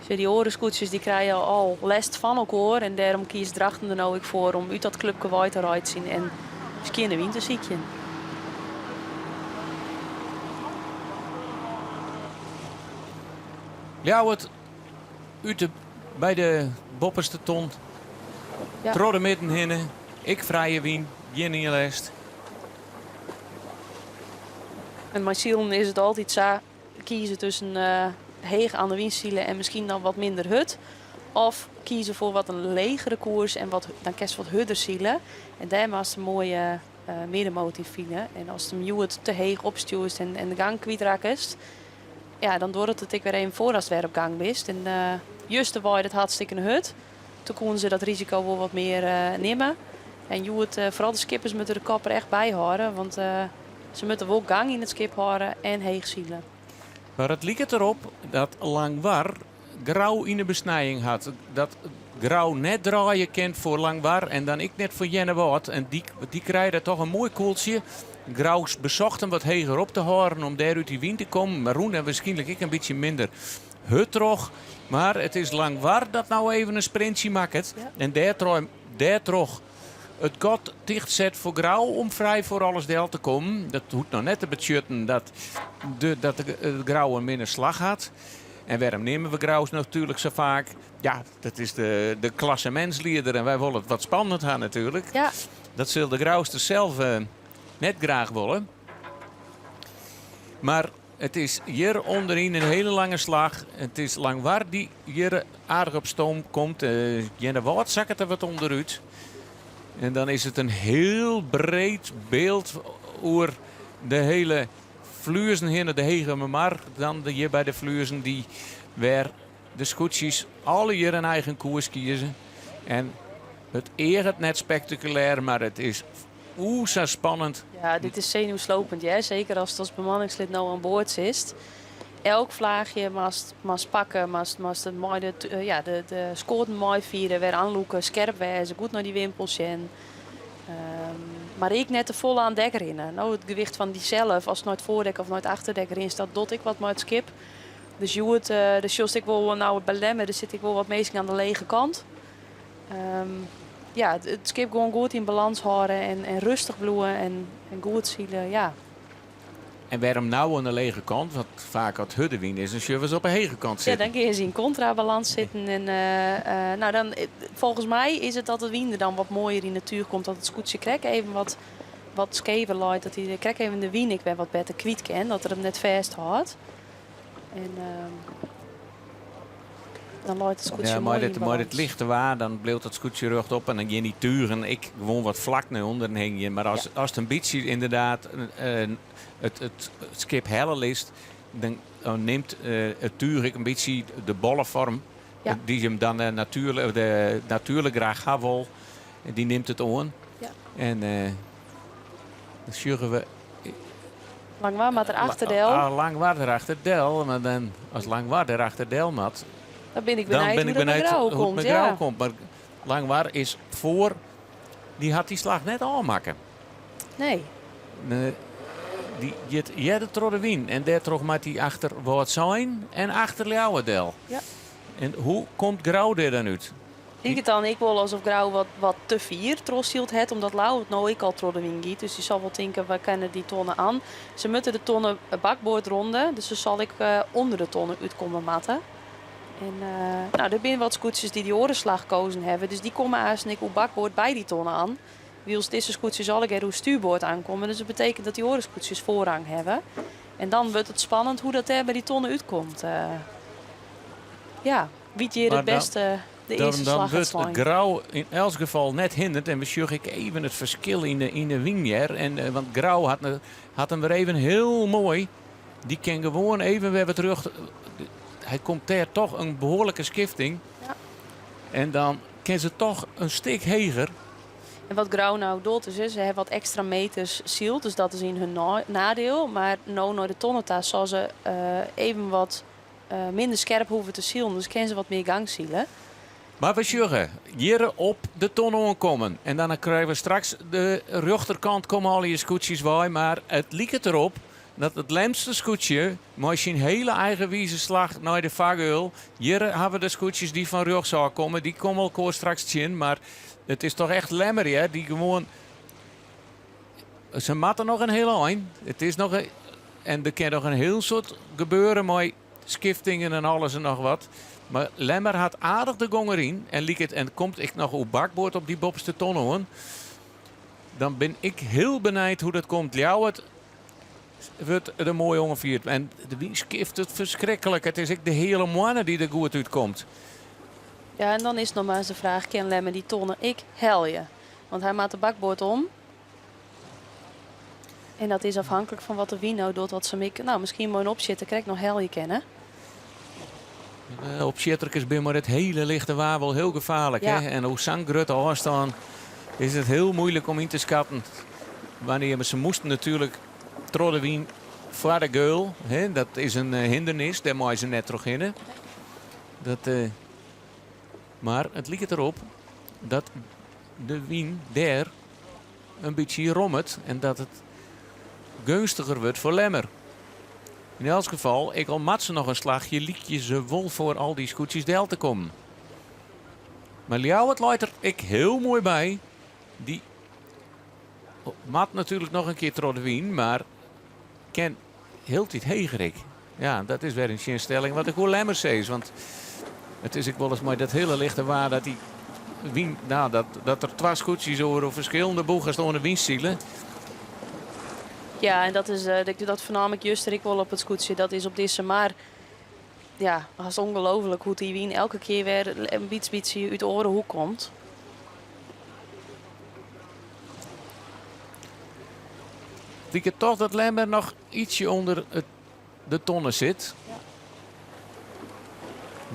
die orenskoetsjes die krijgen al last van elkaar. En daarom kiest Drachten er nou ook voor om uit dat clubje wijd eruit te zien. En misschien een winterziekje. Ljouwert uit bij de bopperste ton. Ja. Trodde midden hinnen. Ik vrije wien. Geen in je lest. En mijn zielen is het altijd zo kiezen tussen heeg aan de windzielen en misschien dan wat minder hut. Of kiezen voor wat een legere koers en dan kerst wat hudder zielen. En daar was een mooie middenmotief vinden. En als de Mewet te heeg opstuurt en de gang kwijtraakt, ja, dan doordat het ik weer even voor als het weer op gang is. En juist de waai het hartstikke een hut. Toen konden ze dat risico wel wat meer nemen. En vooral de skippers moeten de kop er echt bij houden. Want ze moeten wel gang in het skip houden en heeg zielen. Maar het liep erop dat Langwar Grauw in de besnijing had. Dat Grauw net draaien kent voor Langwar en dan ik net voor Jennewoord. En die krijgen toch een mooi koeltje. Grauw bezocht hem wat heger op te houden om daar uit die wind te komen. Maroen en waarschijnlijk ik een beetje minder hutrog. Maar het is Langwar dat nou even een sprintje maakt. Ja. En daar trog het god dicht zet voor Grauw om vrij voor alles deel te komen. Dat hoeft nou net te betjutten dat de Grauw een minder slag had. En waarom nemen we Grauws natuurlijk zo vaak? Ja, dat is de klassementsleider en wij willen het wat spannend gaan natuurlijk. Ja. Dat zullen de Grauws er zelf net graag willen. Maar het is hier onderin een hele lange slag. Het is Langwar die hier aardig op stoom komt. Jennewoord zakken er wat onderuit. En dan is het een heel breed beeld over de hele Vluurzen hier de Hegememar. Dan hier bij de Vluurzen die waar de scootjes alle hier een eigen koers kiezen. En het eert net spectaculair, maar het is zo spannend. Ja, dit is zenuwslopend, ja? Zeker als het als bemanningslid nou aan boord zit. Elk vlaagje mast pakken, de scoren mooi vieren, weer aanloeken, scherp wezen, goed naar die wimpels en. Maar ik net de volle aan dek erin. Nou, het gewicht van die zelf, als het nooit voordek of nooit achterdek erin staat, dot ik wat met het skip. Dus just ik wil nou belemmen, dus zit ik wel wat meestal aan de lege kant. Ja, het skip gewoon goed in balans houden en rustig bloeien en goed zielen, ja. En waarom nou aan de lege kant? Want vaak wat huddewien is, dus je was op een hege kant zitten. Ja, dan kun je in contrabalans zitten. En, nou dan, volgens mij is het dat het wien er dan wat mooier in de natuur komt. Dat het scootje krek even wat schever loopt. Dat hij de krek even de wien ik weer wat beter kwijt kan. Dat er hem net vasthoudt. En dan loopt het scootje mooi in balans. Maar het lichte waar, dan bleef het scootje rug op en dan ging die turen. Ik gewoon wat vlak naar onder hing je. Maar als het een beetje inderdaad het skip heller is, dan neemt het tuur een beetje de bollenvorm. Ja. Die hem dan natuurlijk graag gaat wil. Die neemt het aan. Ja. En dan zuren we. Langwaar maar erachterdeel. Langwaar erachterdeel. Maar dan, als Langwaar erachterdeel mat, dan ben ik benieuwd hoe het met Grauw komt. Maar Langwaar is voor, die had die slag net aanmaken. Nee. Die de trode wien en daar trok met die achter wat zijn en achter Ljouwerdel. Ja. En hoe komt Grauw er dan uit? Ik wil alsof Grauw wat te vier troshield het, omdat Lau het nou ik al trode wien giet. Dus die zal wel denken, we kennen die tonnen aan. Ze moeten de tonnen bakboord ronden, dus dan zal ik onder de tonnen uitkomen matten. En nou, er zijn wat scootjes die orenslag gekozen hebben, dus die komen eerst en ik op bakboord bij die tonnen aan. Wiels deze scootjes alle keer hoe stuurboord aankomen. Dus dat betekent dat die oorenscootjes voorrang hebben. En dan wordt het spannend hoe dat er bij die tonnen uitkomt. Wie hier het beste de eerste dan slag gaat wordt slaan. Grauw in elk geval net hinderd. En we zien ik even het verschil in de wingjer. Want Grauw had hem weer even heel mooi. Die kan gewoon even weer terug. Hij komt daar toch een behoorlijke skifting. Ja. En dan kan ze toch een stuk heger. En wat Grauw nou doet is, ze hebben wat extra meters ziel. Dus dat is in hun nadeel. Maar nou naar de tonnentas zal ze even wat minder scherp hoeven te zielen. Dus kunnen ze wat meer gang zielen. Maar we zeggen, hier op de tonnen komen. En dan krijgen we straks de rechterkant komen al je scootjes bij. Maar het lijkt erop dat het lemste scootje met zijn hele eigenwijze slag naar de vageul. Hier hebben we de scootjes die van rechts komen. Die komen elkaar straks in. Maar het is toch echt lemmer, hè? Die gewoon... Ze matten nog een hele eind. Het is nog en er kan nog een heel soort gebeuren met skiftingen en alles en nog wat. Maar Lemmer had aardig de gong erin. En komt ik nog op bakboord op die bobste tonnen. Dan ben ik heel benijd hoe dat komt. Ljouwert wordt er mooi ongeveer. En de wie skift het verschrikkelijk. Het is ook de hele moanne die er goed uitkomt. Ja, en dan is nog maar eens de vraag, kan Lemmer die tonnen ik helje? Want hij maakt de bakboord om. En dat is afhankelijk van wat de wie nou doet. Wat ze misschien mooi opzitten, krijg ik nog helje kennen. Op Sjetterkes ben maar het hele lichte wabel heel gevaarlijk. Ja. Hè? En hoe Sangrut afstaan is het heel moeilijk om in te schatten. Wanneer ze moesten natuurlijk Troddewien voor de geul. Hè? Dat is een hindernis, daar moet ze net terug in. Maar het lijkt erop dat de wien daar een beetje rommelt. En dat het gunstiger wordt voor Lemmer. In elk geval, ik al mat ze nog een slagje, liet je ze wol voor al die scootjes deel te komen. Maar Ljouwert leidt er ik heel mooi bij. Die mat natuurlijk nog een keer Troddewien, maar ken heel tijd hegerik. Ja, dat is weer een stelling wat ik hoor Lemmer zei. Want het is ik wel eens maar dat hele lichte waar dat die wien, dat er 2 scootjes over verschillende boegen staan de winstzielen. Ja, en dat is dat voornamelijk juster ik wel op het scootje. Dat is op deze maar. Ja, het is ongelooflijk hoe die wien elke keer weer een beetje uit de orenhoek komt. Ik denk toch dat Lemmer nog ietsje onder de tonnen zit. Ja.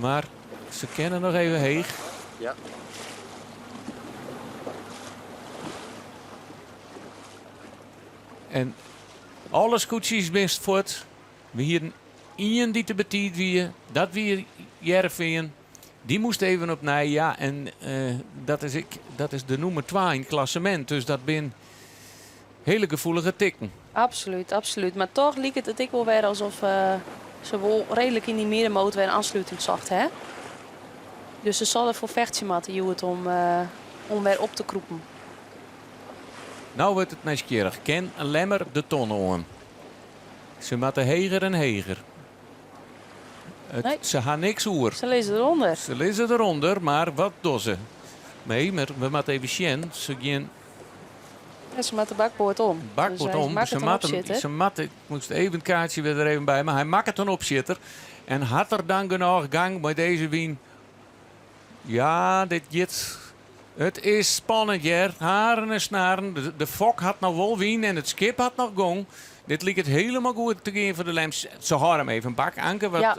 Maar ze kennen nog even heeg. Ja. En alle scootjes best voort. We hier een die te betiet wie, dat weer Jervin. Die moest even op nee, ja. En dat is de nummer 2 in het klassement. Dus dat zijn hele gevoelige tikken. Absoluut, absoluut. Maar toch lijkt het ik wel weer alsof ze wel redelijk in die middenmoot weer een aansluiting zocht, hè? Dus ze zal er voor vechtje moeten om weer op te kroepen. Nou wordt het nieuwsgierig. Ken Lemmer de tonnen aan. Ze moeten heger en heger. Nee. Ze gaan niks oer. Ze lezen eronder. Ze lezen eronder, maar wat doen ze? Nee, maar we moeten even zien. Ze gaan Ja, ze maakt de bakboord om. bakboord Dus om. Ze matten, ik moest even het kaartje weer er even bij, maar hij maakt het een opzitter. En had er dan genoeg gang bij deze wien? Ja, dit gaat. Het is spannend, ja. Haren en snaren. De fok had nog wel wien en het skip had nog gong. Dit liep het helemaal goed te gaan voor de Lems. Ze hadden hem even een bak. Anke, wat... Ja.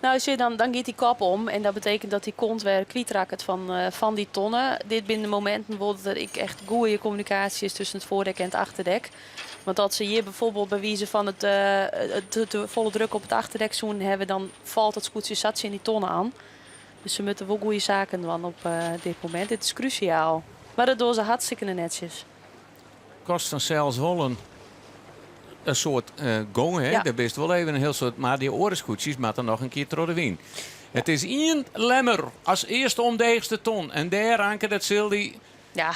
Nou, dan gaat die kop om en dat betekent dat die kont weer kwijtraakt van die tonnen. Dit zijn de momenten waar er echt goede communicatie is tussen het voordek en het achterdek. Want als ze hier bijvoorbeeld bij wijze van het volle druk op het achterdek zoen hebben, dan valt het scootje zat in die tonnen aan. Dus ze moeten wel goede zaken doen op dit moment. Dit is cruciaal. Maar dat doen ze hartstikke netjes. Kost dan zelfs wel een soort gong, hè? Ja. Dat is wel even een heel soort. Maar die oorenscootjes moeten nog een keer door de wien. Het is Ian Lemmer als eerste om de eerste ton. En daar Anke dat Sildi. Ja.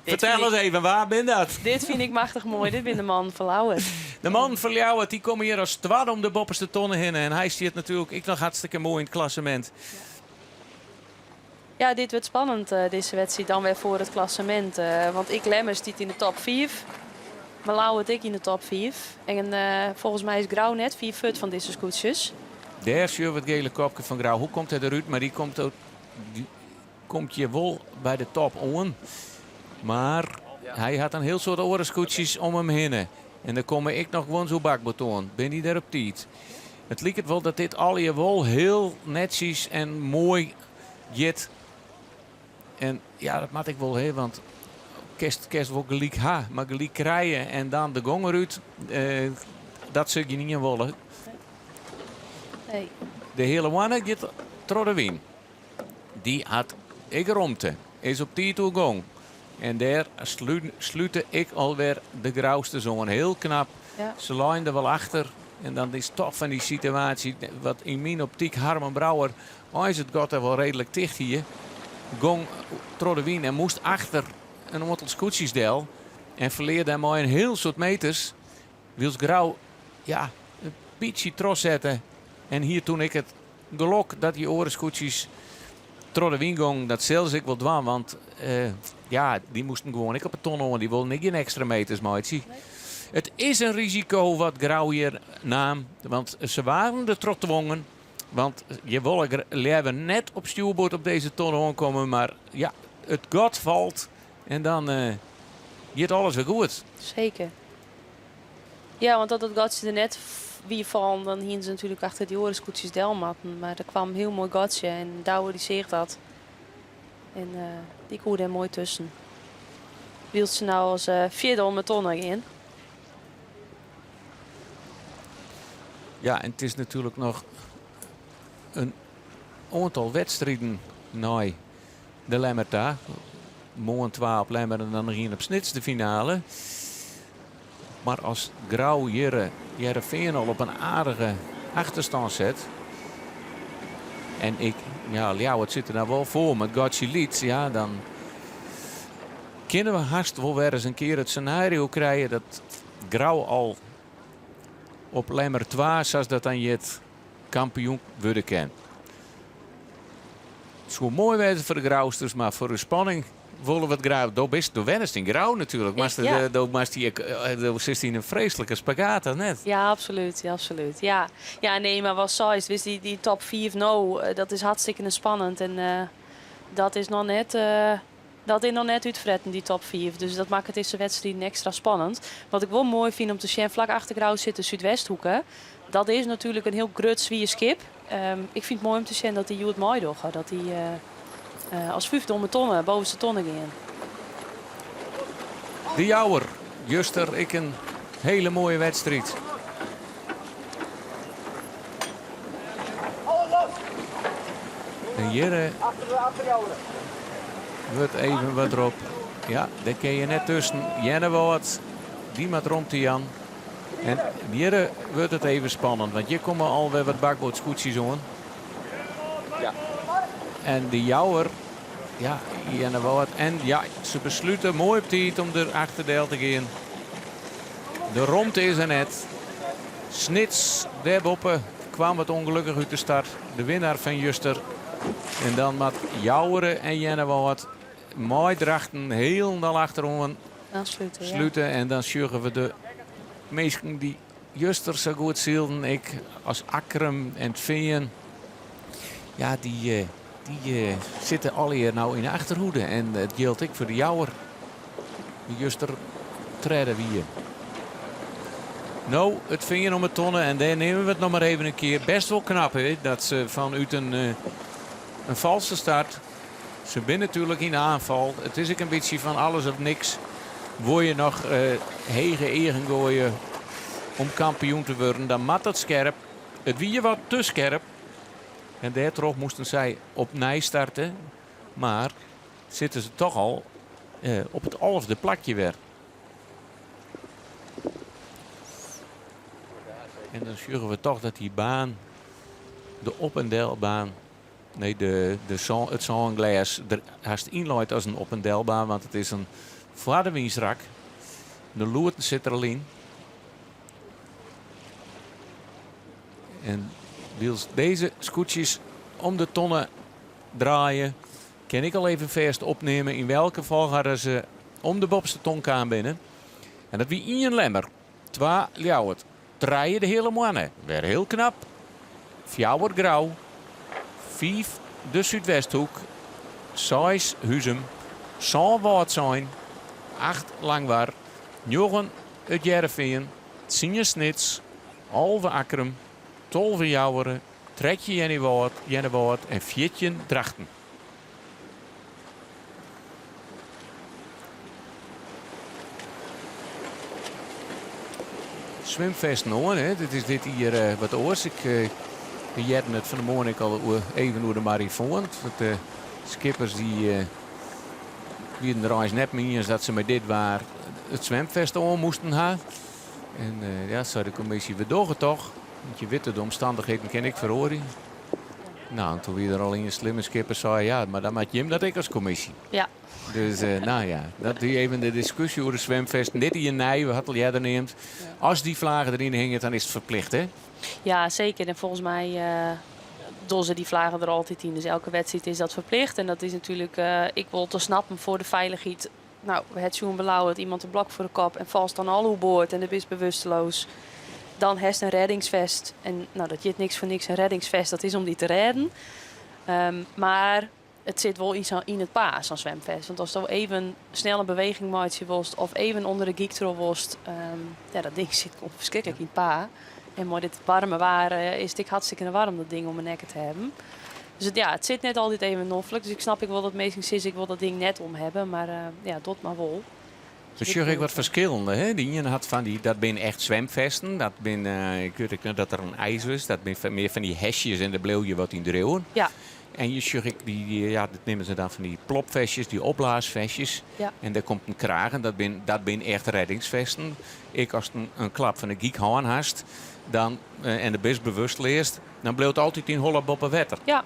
Vertel eens even, waar ben dat? Dit vind ik machtig mooi. Dit ben de man van Lauwert. De man van Ljouwert, die komen hier als tweede om de bopperste tonnen heen. En hij zit natuurlijk ik nog hartstikke mooi in het klassement. Ja, dit wordt spannend, deze wedstrijd, dan weer voor het klassement. Want ik Lemmers stiet in de top 5. Maar Lauwert ik in de top 5. En volgens mij is Grauw net 4 fut van deze scootjes. Daar zie je het gele kopje van Grauw. Hoe komt hij eruit? Maar die komt je wel bij de top on. Maar hij had een heel soort oorenscootjes om hem heen. En dan kom ik nog gewoon zo bakbetoon. Ben die daar op tijd? Het lijkt het wel dat dit al je wel heel netjes en mooi jit. En ja, dat maak ik wel heel, want kerst wel gelijk ha, maar gelijk krijgen en dan de gong eruit. Dat zul je niet in willen. Nee. De hele wanne gaat door wien. Die had ik romte. Is op die toe gong. En daar sluitte ik alweer de grauwste zongen. Heel knap. Ja. Ze lijnen er wel achter. En dan is toch van die situatie. Wat in mijn optiek Harman Brouwer. Is het god er wel redelijk dicht hier. Gong door de wien en moest achter een aantal scootjesdel. En verleerde hem maar een heel soort meters. Wils Grauw ja, een beetje tros zetten. En hier toen ik het gelok dat die oorenscootjes door de wien gong. Dat zelfs ik wel dwaan. Want ja, die moesten gewoon ik op het ton houden. Die wilden niet geen extra meters maken. Het is een risico wat Grauw hier nam. Want ze waren er trot dwongen. Want je wil leven net op stuurboord op deze ton komen. Maar ja, het god valt. En dan gaat alles weer goed. Zeker. Ja, want dat het gatje er net wie vallen, dan hingen ze natuurlijk achter die oorenscootjes delmatten. Maar er kwam een heel mooi gatje en Douwe die zegt dat. En die koerde er mooi tussen. Wielt ze nou als vierde om het ton in. Ja, en het is natuurlijk nog een aantal wedstrijden naar de Lemmerta. Morgen 12 Lemmer en dan nog hier op Snits de finale. Maar als Grauw Heerenveen al op een aardige achterstand zet. En het zit er nou wel voor met Gatje Lied. Ja, dan kunnen we haast wel weer eens een keer het scenario krijgen dat Grauw al op Lemmer 2, zoals dat dan je het kampioen worden kan. Het is gewoon mooi wezen voor de Grauwsters, maar voor de spanning willen we het Grauw. Door wenst in Grauw natuurlijk. Maar door zit hij een vreselijke spagaat, net. Ja, absoluut. Ja, absoluut. Ja, nee, maar wat size, wist die top 4 nou, dat is hartstikke spannend. En dat is nog net... Dat is nog net uitfretten, die top 4. Dus dat maakt het deze wedstrijd extra spannend. Wat ik wel mooi vind om te zien, vlak achter Grauw zit de Zuidwesthoeken. Dat is natuurlijk een heel grut zwier skip. Ik vind het mooi om te zien dat hij het mooi doet. Dat hij als 5 tonnen, bovenste tonnen gaan. De Jouwer, Juster, ik een hele mooie wedstrijd. En hier wordt even wat erop. Ja, daar kun je net tussen. Jennewoord, die met rond Jan. En hier wordt het even spannend. Want hier komen alweer wat bakbootscootjes aan. Ja. En de Jouwer, ja, Jennewoord. En ja, ze besluiten mooi op tijd om er achterdeel te gaan. De rond is er net. Snits, daarboven kwam het ongelukkig uit de start. De winnaar van Juster. En dan met Jouweren en Jennewoord. Mooi drachten, heel naar achterom sluiten. En dan zorgen we de meesten die Juster zo goed zielden. Ik als Akkerem en Veen. Ja, die zitten al hier nou in de achterhoede. En het geldt ik voor de Jouwer. De Juster treden wie. Nou, het Veen om het tonnen. En daar nemen we het nog maar even een keer. Best wel knap, hè, dat ze vanuit een valse start. Ze zijn natuurlijk in de aanval. Het is ook een beetje van alles of niks. Wil je nog hege egen gooien om kampioen te worden, dan mat het scherp. Het wie je wat te scherp. En daardoor moesten zij op nij starten. Maar zitten ze toch al op het 11e plakje weer. En dan zorgen we toch dat die baan, de op- en delbaan. Nee, het Zandglas haast inloopt als een op- en delbaan, want het is een vaderwiensrak. De loerten zit er al in. En wils deze scootjes om de tonnen draaien, kan ik al even vast opnemen in welke volgorde ze om de bobste tonkaan binnen. En dat wie Ian Lemmer, 2 Ljouwert, 3 de hele mannen, weer heel knap. 4 Grauw, 5 de Zuidwesthoek, 6 Huzum, 7 Waardsijn, 8 Langwaar, 9 het Jereveen, 10 Snits, 11 Akkerum, 12 Jouweren, 13 Jennewoord en 14 Drachten. Zwemfest nou, hè. Dit hier wat oors. We hadden het van de morgen al even door de marifoon. De skippers die er reis net mee eens dat ze met dit waar het zwemfest aan moesten gaan. En ja, zou de commissie weer doorgetocht. Want je weet de omstandigheden ken ik verhoren. Nou, en toen weer er al een slimme skipper zei, ja, maar dan maakt Jim dat ik als commissie. Ja. Dus nou ja, dat die even de discussie over de zwemfest. Net hier nee, we hadden jij er neemt. Als die vlagen erin hingen, dan is het verplicht, hè? Ja, zeker. En volgens mij doen ze die vlagen er altijd in. Dus elke wedstrijd is dat verplicht. En dat is natuurlijk, ik wil te snappen voor de veiligheid. Nou, het zo'n belouw dat iemand een blok voor de kop en vast dan al hoe boord en de is bewusteloos. Dan heeft een reddingsvest. En nou, dat je niks voor niks een reddingsvest, dat is om die te redden. Maar het zit wel in het paas, zo'n zwemvest. Want als je even snel een beweging maakt of even onder de geektrol worst, ja, dat ding zit verschrikkelijk in het pa. En maar dit warme waar is het hartstikke warm, dat ding om mijn nek te hebben. Dus het zit net altijd even noffelijk. Dus ik snap wel dat meestal is, ik wil dat ding net om hebben. Maar ja, dat maar wel. Dus je hebt wat verschillende, hè? Die ene had van dat zijn echt zwemvesten. Dat ben, ik weet dat er een ijs is. Dat ben meer van die hesjes en de bleef je wat in de reeuwen. Ja. En je zag dat nemen ze dan van die plopvestjes, die opblaasvestjes. Ja. En daar komt een kraag en dat ben echt reddingsvesten. Ik als een klap van de geek haan hast, dan en de best bewust leest, dan bleef het altijd in holle boppen wetter. Ja.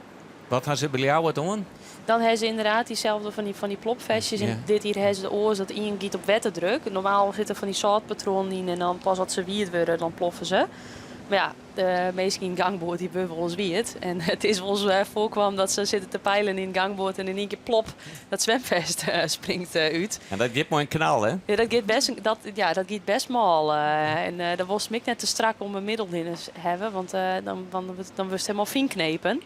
Wat gaan ze bij jou doen? Dan hebben ze inderdaad diezelfde van die plopvestjes. Ja. En dit hier hebben ze de oors dat in giet op wetterdruk. Normaal zitten van die zoutpatronen in en dan pas als ze wierd worden, dan ploffen ze. Maar ja, de meesten in gangboord die bubbelen ons wierd. En het is wel zo voorkwam dat ze zitten te peilen in gangboord en in één keer plop, dat zwemvest springt uit. En dat geeft mooi een knal, hè? Ja, dat gaat best mal. En dat was ik net te strak om een middel in te hebben, want dan was het helemaal fijn knepen.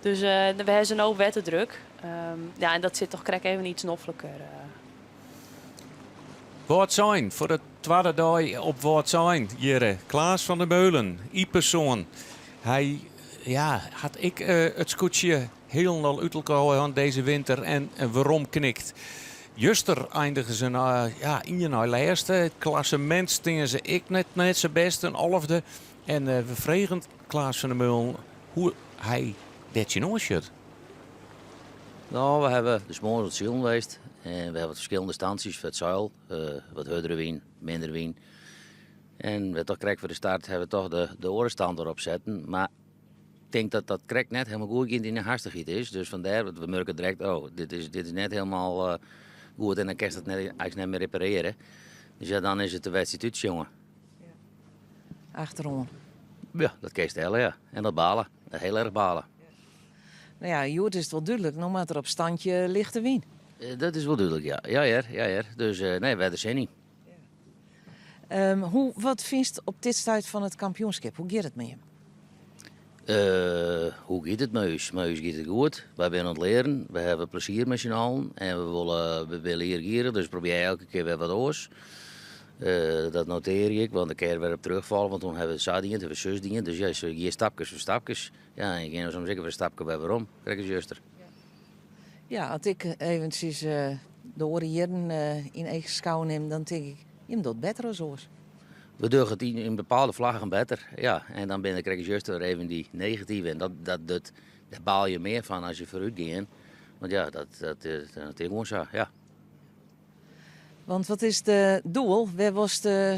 Dus we hebben een hoop wetterdruk. Ja, en dat zit toch krijg even iets noffelijker. Waardsijn, voor de tweede dag op Waardsijn. Hier, Klaas van der Meulen, Ipersoon. Hij had ik het scootje helemaal uit elkaar deze winter en waarom knikt. Juster eindigen ze in je lijst. Het klassement stingen ze ik net zijn best, een olfde. En we vregen Klaas van der Meulen hoe hij dit je nog zit. Nou, we hebben dus morgen het zeilen geweest. En we hebben verschillende stanties voor het zeil. Wat hardere wien, minder wien. En we toch krijgen voor de start hebben we toch de orenstand erop zetten. Maar ik denk dat dat krijgt net helemaal goed in de hastigheid is. Dus vandaar dat we merken direct, dit is net helemaal goed. En dan kan je het eigenlijk niet meer repareren. Dus ja, dan is het de wedstrijd uit, jongen. Achterom. Ja, dat kan je stellen, ja. En dat balen. Heel erg balen. Nou ja, Joert is het wel duidelijk. Nog maar er op standje lichte wien. Dat is wel duidelijk, ja. Ja. Dus nee, we hebben er zin in. Wat vind je op dit stuit van het kampioenschap? Hoe gaat het met je? Hoe gaat het met ons? Met ons gaat het goed. We zijn aan het leren. We hebben plezier met z'n allen. En we willen hier gieren. Dus probeer elke keer weer wat oors. Dat noteer ik, want een keer weer op terugvallen. Want toen hebben we zadingen, hebben we zusdingen. Dus ja, zo je stapjes voor stapjes. Ja, en je gaat soms zeker voor een stapje bij waarom. Kijk eens, juster. Ja, als ik eventjes de oren hier in eigen schouw neem, dan denk ik, je doet beter als ons. We doen het in bepaalde vlaggen beter, ja. En dan ben ik juist weer even die negatieve. En daar baal je meer van als je vooruit gaat. Want ja, dat is gewoon zo, ja. Want wat is het doel? Waar was de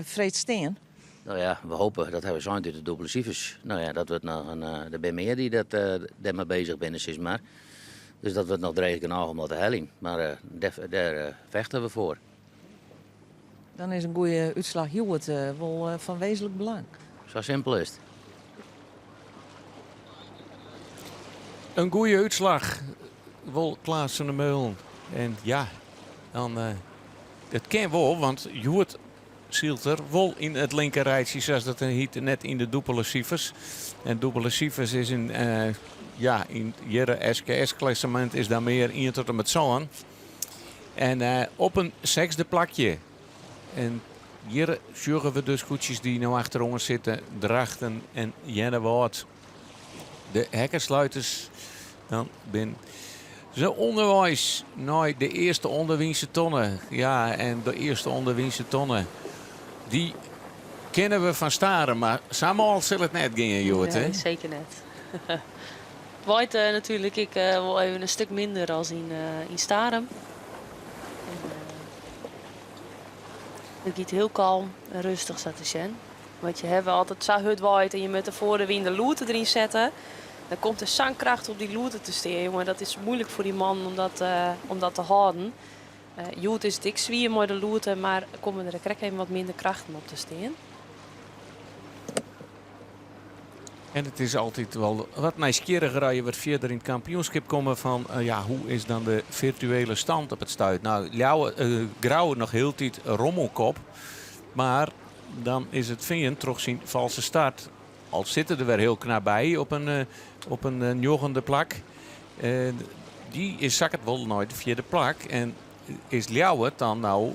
vreed steen? Nou ja, we hopen dat we zijn uit de dubbele cijfers. Nou ja, dat wordt nog er zijn meer die daarmee bezig zijn, zeg maar. Dus dat wordt nog dreigen kanaal om te helling. Maar daar vechten we voor. Dan is een goede uitslag Hewitt wel van wezenlijk belang. Zo simpel is het. Een goede uitslag. wel Klaas van der Meulen. En ja, dan... het kan wel, want Joert zielt er wel in het linker rijtje, zoals dat heet, net in de dubbele cijfers. En dubbele cijfers is in jere SKS-klassement is daar meer 1 tot en met zo'n. En op een 6e plakje. En hier zorgen we dus koetsjes die nou achter ons zitten, Drachten en Jennewoord. De hekkersluiters dan ben ze onderwijs naar de eerste onderwiense tonnen. Ja, en de eerste onderwiense tonnen, die kennen we van Staren, maar samen zal het net gaan, Joert, hè? Nee, zeker net. Het waait natuurlijk wel even een stuk minder als in Staren. Het gaat heel kalm en rustig staat te zijn. Want je hebt altijd zo hut waait en je moet er voor de wind de loerte erin zetten. Dan komt er zangkracht op die loerte te staan, jongen. Dat is moeilijk voor die man om dat te houden. Joet is dik zwier met de loerte, maar komen er even wat minder krachten op te staan. En het is altijd wel wat nieuwsgieriger als je wat verder in het kampioenschap komen van hoe is dan de virtuele stand op het stuit. Nou, Grauwe nog heel tijd rommelkop, maar dan is het Veen toch zien valse start. Al zitten er weer heel knap bij op een joggende plak. Die is zak het wel nooit de 4e plak. En is Ljouwert dan nou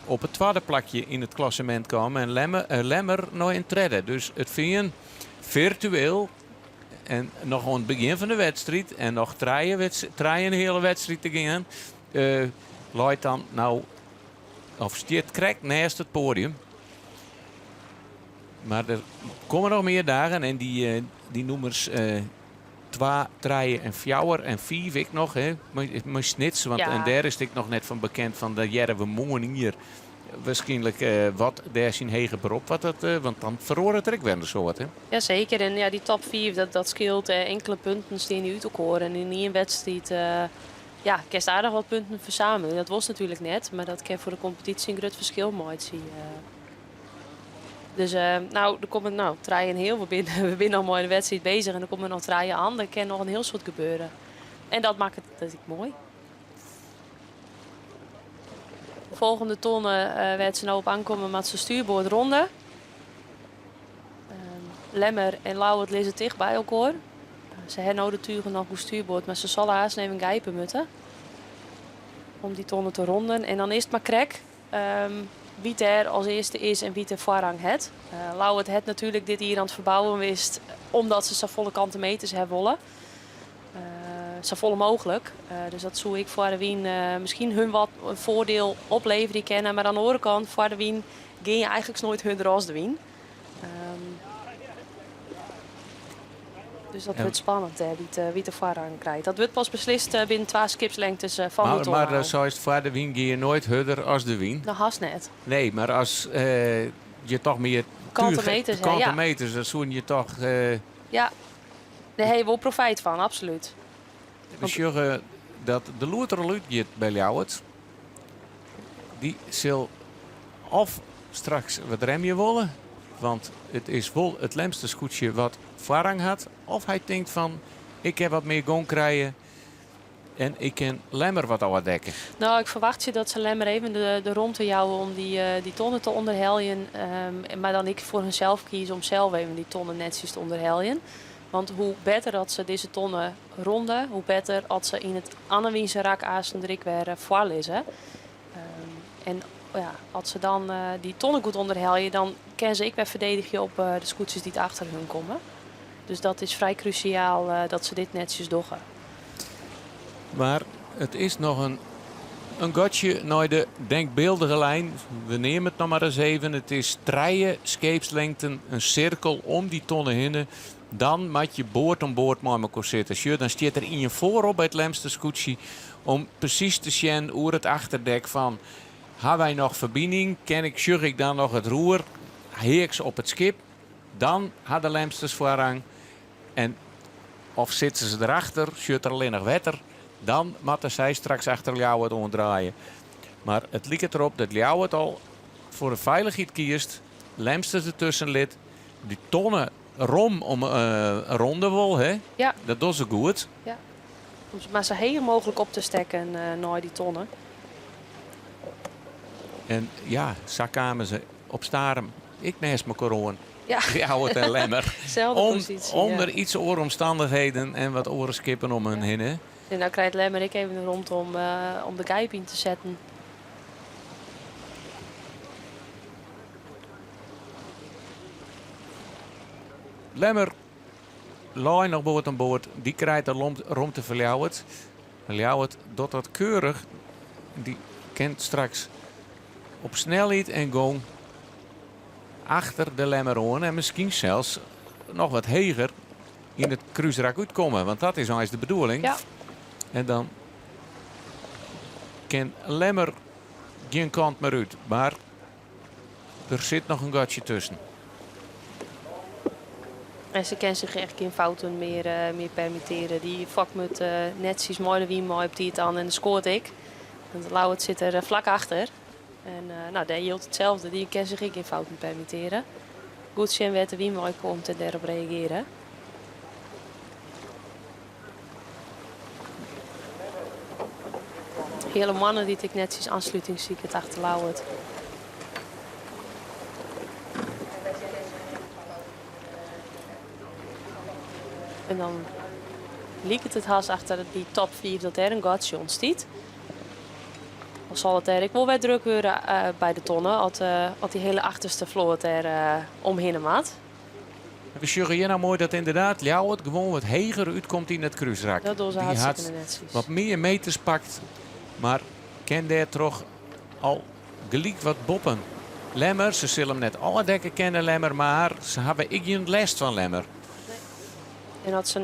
op het 2e plakje in het klassement komen en Lemmer nog in treden. Dus het Veen virtueel en nog aan het begin van de wedstrijd en nog draaien de hele wedstrijd te gaan. Luidt dan nou of stiert krek naast het podium. Maar er komen nog meer dagen en die nummers 2, 3 en 4 en 5 ik nog, hè. Maar snits, want en daar is ik nog net van bekend van de jaren we mogen hier waarschijnlijk wat daar zijn hege beroep, want dan verhoren het er ook weer zo wat, hè. Jazeker, en ja, die top 4 dat scheelt enkele punten staan die uit elkaar en in één wedstrijd kerst aardig wat punten verzamelen. Dat was natuurlijk net, maar dat kan voor de competitie een groot verschil maken zien. Dus er komen draaien heel veel binnen. We zijn al mooi de wedstrijd bezig en er komen nog draaien aan. Er kan nog een heel soort gebeuren. En dat maakt het mooi. De volgende tonnen werd ze nou op aankomen met zijn stuurboord ronde. Lemmer en Lauwert lezen dicht bij elkaar. Ze hebben nou de turen nog op stuurboord, maar ze zullen haast even gijpen moeten. Om die tonnen te ronden. En dan is het maar krek. Wie er als eerste is en wie er voorrang het. Lauwert het natuurlijk dit hier aan het verbouwen wist, omdat ze zo volle kanten meters hebben willen. Zo volle mogelijk. Dus dat zou ik voor de wien misschien hun wat een voordeel opleveren die kennen. Maar aan de andere kant, voor de wien ging je eigenlijk nooit hun als de wien. Dus dat wordt spannend, hè, wie de voorrang krijgt. Dat wordt pas beslist binnen 2 skipslengtes van de toren. Maar zoals voor de wien ga je nooit harder als de wien. Dat haast net. Nee, maar als je toch meer kantenmeters, dan zoen je toch... Ja, daar heb je wel profijt van, absoluut. We zeggen dat de loertere luid bij Ljouwert, die zal of straks wat remje willen, want het is wel het lemste scootje wat voorrang had, of hij denkt van ik heb wat meer gong krijgen en ik kan Lemmer wat aan dekken. Nou, ik verwacht je dat ze Lemmer even de ronde jouwen om die tonnen te onderheljen, maar dan ik voor hunzelf kies om zelf even die tonnen netjes te onderheljen. Want hoe beter dat ze deze tonnen ronden, hoe beter dat ze in het Annewiense rak aanstendrik weer voorlezen. En als ze dan die tonnen goed onderheljen, dan kunnen ze ik weer verdedigen op de scootjes die achter hun komen. Dus dat is vrij cruciaal dat ze dit netjes doen. Maar het is nog een gotje naar de denkbeeldige lijn. We nemen het nog maar eens even. Het is 3 scheepslengten, een cirkel om die tonnen heen. Dan moet je boord om boord met elkaar zitten. Dan staat er in je voorop bij het lemste scootje om precies te zien hoe het achterdek van... Hebben wij nog verbinding? Zorg ik dan nog het roer? Heeks op het schip? Dan had de lemsters voorrang. En of zitten ze erachter? Zit er alleen nog wetter? Dan moeten zij straks achter Ljouwert omdraaien. Maar het lijkt erop dat Ljouwert al voor de veiligheid kiest. Lemsters ertussen lid. Die tonnen rom om een ronde wil, hè? Ja. Dat doen ze goed. Ja. Om ze maar zo heel mogelijk op te stekken naar die tonnen. En ja, zo kwamen ze op Starem. Ik naast mijn corona. Ja. Ljouwert en Lemmer. Zelfde positie, Onder ja. iets ooromstandigheden en wat orenskippen om hen heen. Hè? En nou krijgt Lemmer ik even rond om de kijp in te zetten. Lemmer, laai nog boord aan boord. Die krijgt de romte van Ljouwert. Ljouwert doet dat keurig. Die kent straks op snelheid en gong achter de Lemmer aan. En misschien zelfs nog wat heger in het kruisrak uitkomen. Want dat is eigenlijk de bedoeling. Ja. En dan kan Lemmer geen kant meer uit. Maar er zit nog een gatje tussen. En ze kan zich echt geen fouten meer permitteren. Die vak moet netjes mooi de wien mooi op die het aan en dan scoort ik. Want Lauwert zit er vlak achter. En nou, die hield hetzelfde. Die kan zich geen fouten permitteren. Goed zien waar de wien mooi komt en daarop reageren. Hele mannen die ik netjes aansluiting zie ik het achter Lauwert. En dan liep het haast achter die top 4 dat er een gatje ontstiet. Dan zal het er ik wel weer druk worden bij de tonnen als die hele achterste vloot er omheen maat. We zeggen hier nou mooi dat inderdaad Ljouwert gewoon wat heger uitkomt in het kruisrak. Dat doen ze Die hartstikke had netjes. wat meer meters pakt, maar kan daar toch al gelijk wat boppen. Lemmer, ze zullen hem net alle dekken kennen Lemmer, maar ze hebben ik geen last van Lemmer. En als ze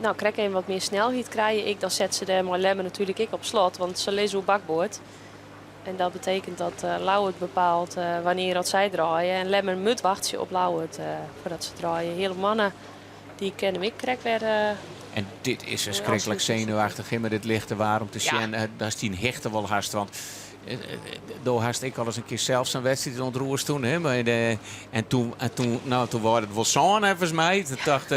nou krijg je wat meer snelheid krijgen, dan zet ze er maar Lemmer natuurlijk ik op slot, want ze lezen op bakboord. En dat betekent dat Lauwert bepaalt wanneer dat zij draaien. En Lemmer moet wachten op Lauwert voordat ze draaien. Hele mannen die kennen ik krijg weer. En dit is verschrikkelijk zenuwachtig in met dit lichte waarom te zien. Daar is die een hechte wel haast. Want door haast ik al eens een keer zelf zijn wedstrijd ontroers toen. Hè, en toen was het wel zo'n even mij. Toen dacht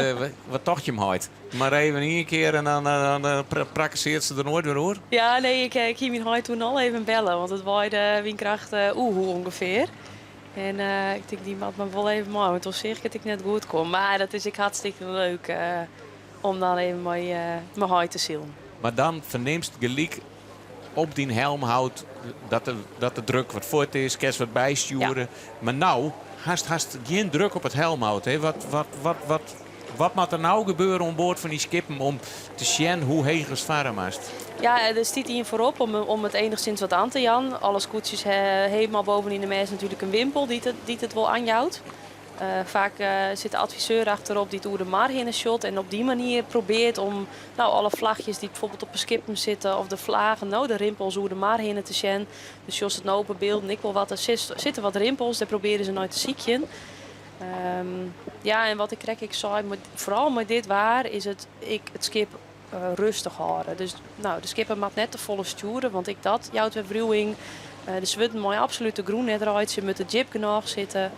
wat dacht je hem uit? Maar even een keer en dan praktiseert ze er nooit weer hoor. Ja, nee, ik ging mijn huid toen al even bellen. Want het waaide windkracht hoe ongeveer. En ik denk, die maakt me wel even mooi. Want toen zeg ik dat ik net goed kom. Maar dat is ik hartstikke leuk om dan even mijn huid te zien. Maar dan verneemst gelijk op die helm houdt dat de druk wat voort is, kerst wat bijsturen. Ja. Maar nou, haast geen druk op het helm houdt. Hè? Wat moet er nou gebeuren om boord van die skippen om te zien hoe heeg het varen mast? Ja, er staat hier voorop om het enigszins wat aan te jan. Alle scootjes helemaal bovenin de mes natuurlijk een wimpel die het wel aanjouwt. Vaak zit de adviseur achterop die het oer de maar heen shot en op die manier probeert om alle vlagjes die bijvoorbeeld op een skippen zitten of de vlagen, de rimpels oer de maar heen te zien. Dus als het nou open beeld en ik wil wat, er zitten wat rimpels, daar proberen ze nooit te ziekjen. Ja, en wat ik zei, vooral met dit waar is het skip rustig houden. Dus de skipper mag net te volle sturen, want ik dat jouwt weer verruwing. De zwitten mooi absoluut de groen net eruit, ze met de jib genoeg zitten.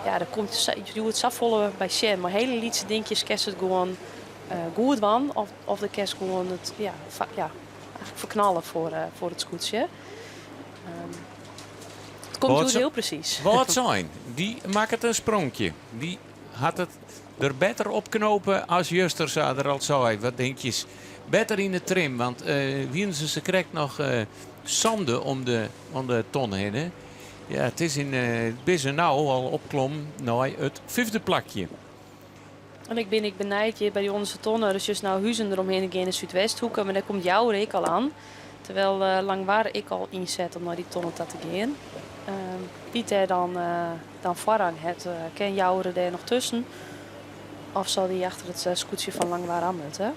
Ja, dan komt je doet het safvolle bij Shen, maar hele lietse dingetjes kerst het gewoon goed van of de kerst gewoon het eigenlijk verknallen voor het scootje. Het komt goed heel precies. Wat zijn? Die maakt het een sprongje. Die had het er beter opknopen als Juster zou er al zei. Wat denk je? Beter in de trim, want ze krijgt nog zanden om de ton heen. Hè? Ja, het is in binnen nou al opklom naar het 5e plakje. En ik ben benijd je bij onze tonnen. Dus juist nou huizen eromheen in de Zuidwesthoeken. Maar daar komt jouw reek al aan. Terwijl lang waar ik al inzet om naar die tonnen te gaan. Pieter dan voorrang het. Ken jouw er nog tussen? Of zal die achter het scootje van lang waar aan moeten?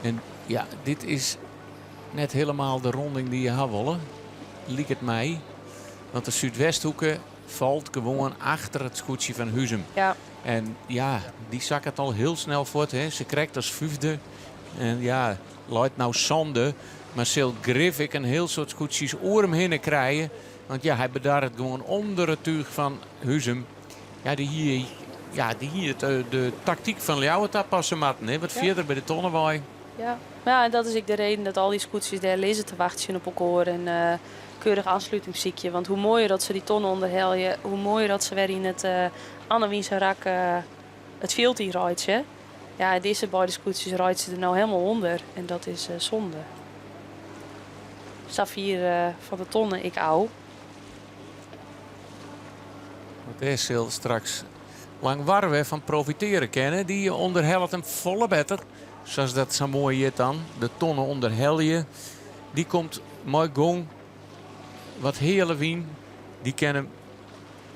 En ja, dit is net helemaal de ronding die je had willen. Liek het mij. Want de Zuidwesthoeken valt gewoon achter het scootje van Huzum. Ja. En ja, die zak het al heel snel voort. Hè. Ze krijgt als 5e. En ja, luidt nou zonde. Maar zal Griffik een heel soort scootjes oor hem heen krijgen. Want ja, hij bedaart het gewoon onder het tuig van Huzum. Ja, die hier ja, die hier de tactiek van Ljouwert aanpassen matten. Hè? Wat verder bij de tonnenwaai. Ja, en dat is ook de reden dat al die scootjes daar lezen te wachten op elkaar. En keurig aansluitingsziekje. Want hoe mooier dat ze die tonnen onderhelden, hoe mooier dat ze weer in het Annewiense rak het veld in rijden. Ja, deze beide scootjes rijden ze er nou helemaal onder. En dat is zonde. Safir van de tonnen, ik ouw. Daar zal straks lang warm van profiteren kennen. Die onderhelt hem volle beter. Zoals dat zo mooi is dan. De tonnen onderhelje. Die komt mooi gong. Wat hele wien. Die kan hem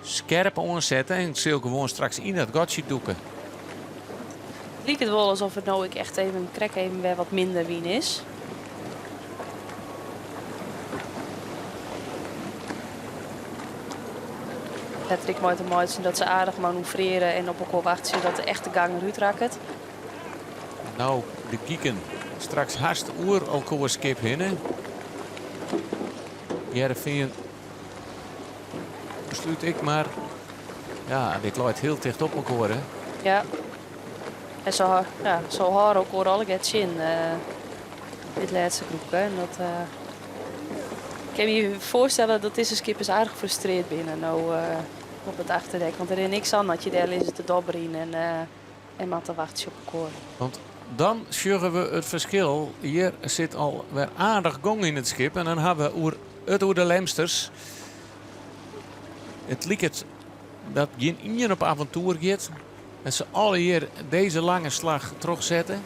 scherp onzetten. En zal gewoon straks in dat gatje doeken. Het lijkt het wel alsof het nou echt even krek even weer wat minder wien is. Patrick maakt het mooi dat ze aardig manoeuvreren en op elkaar wachten zodat de echte gang eruit raakt. Nou, de kieken. Straks haast oer elkaar skip hinnen. Heerenveen besluit ik maar. Ja, dit loopt heel dicht op elkaar. Hè? Ja. En zo haar ook al het zin. Dit laatste groepje. En dat, ik kan je voorstellen dat deze skippers aardig frustreerd binnen nou, op het achterdek. Want er is niks aan dat je daar is te dobberen en maar te wachten op elkaar. Want dan zorgen we het verschil. Hier zit al weer aardig gong in het schip. En dan hebben we het oer de lemsters. Het lijkt dat geen ien op avontuur gaat. Dat ze alle hier deze lange slag terugzetten.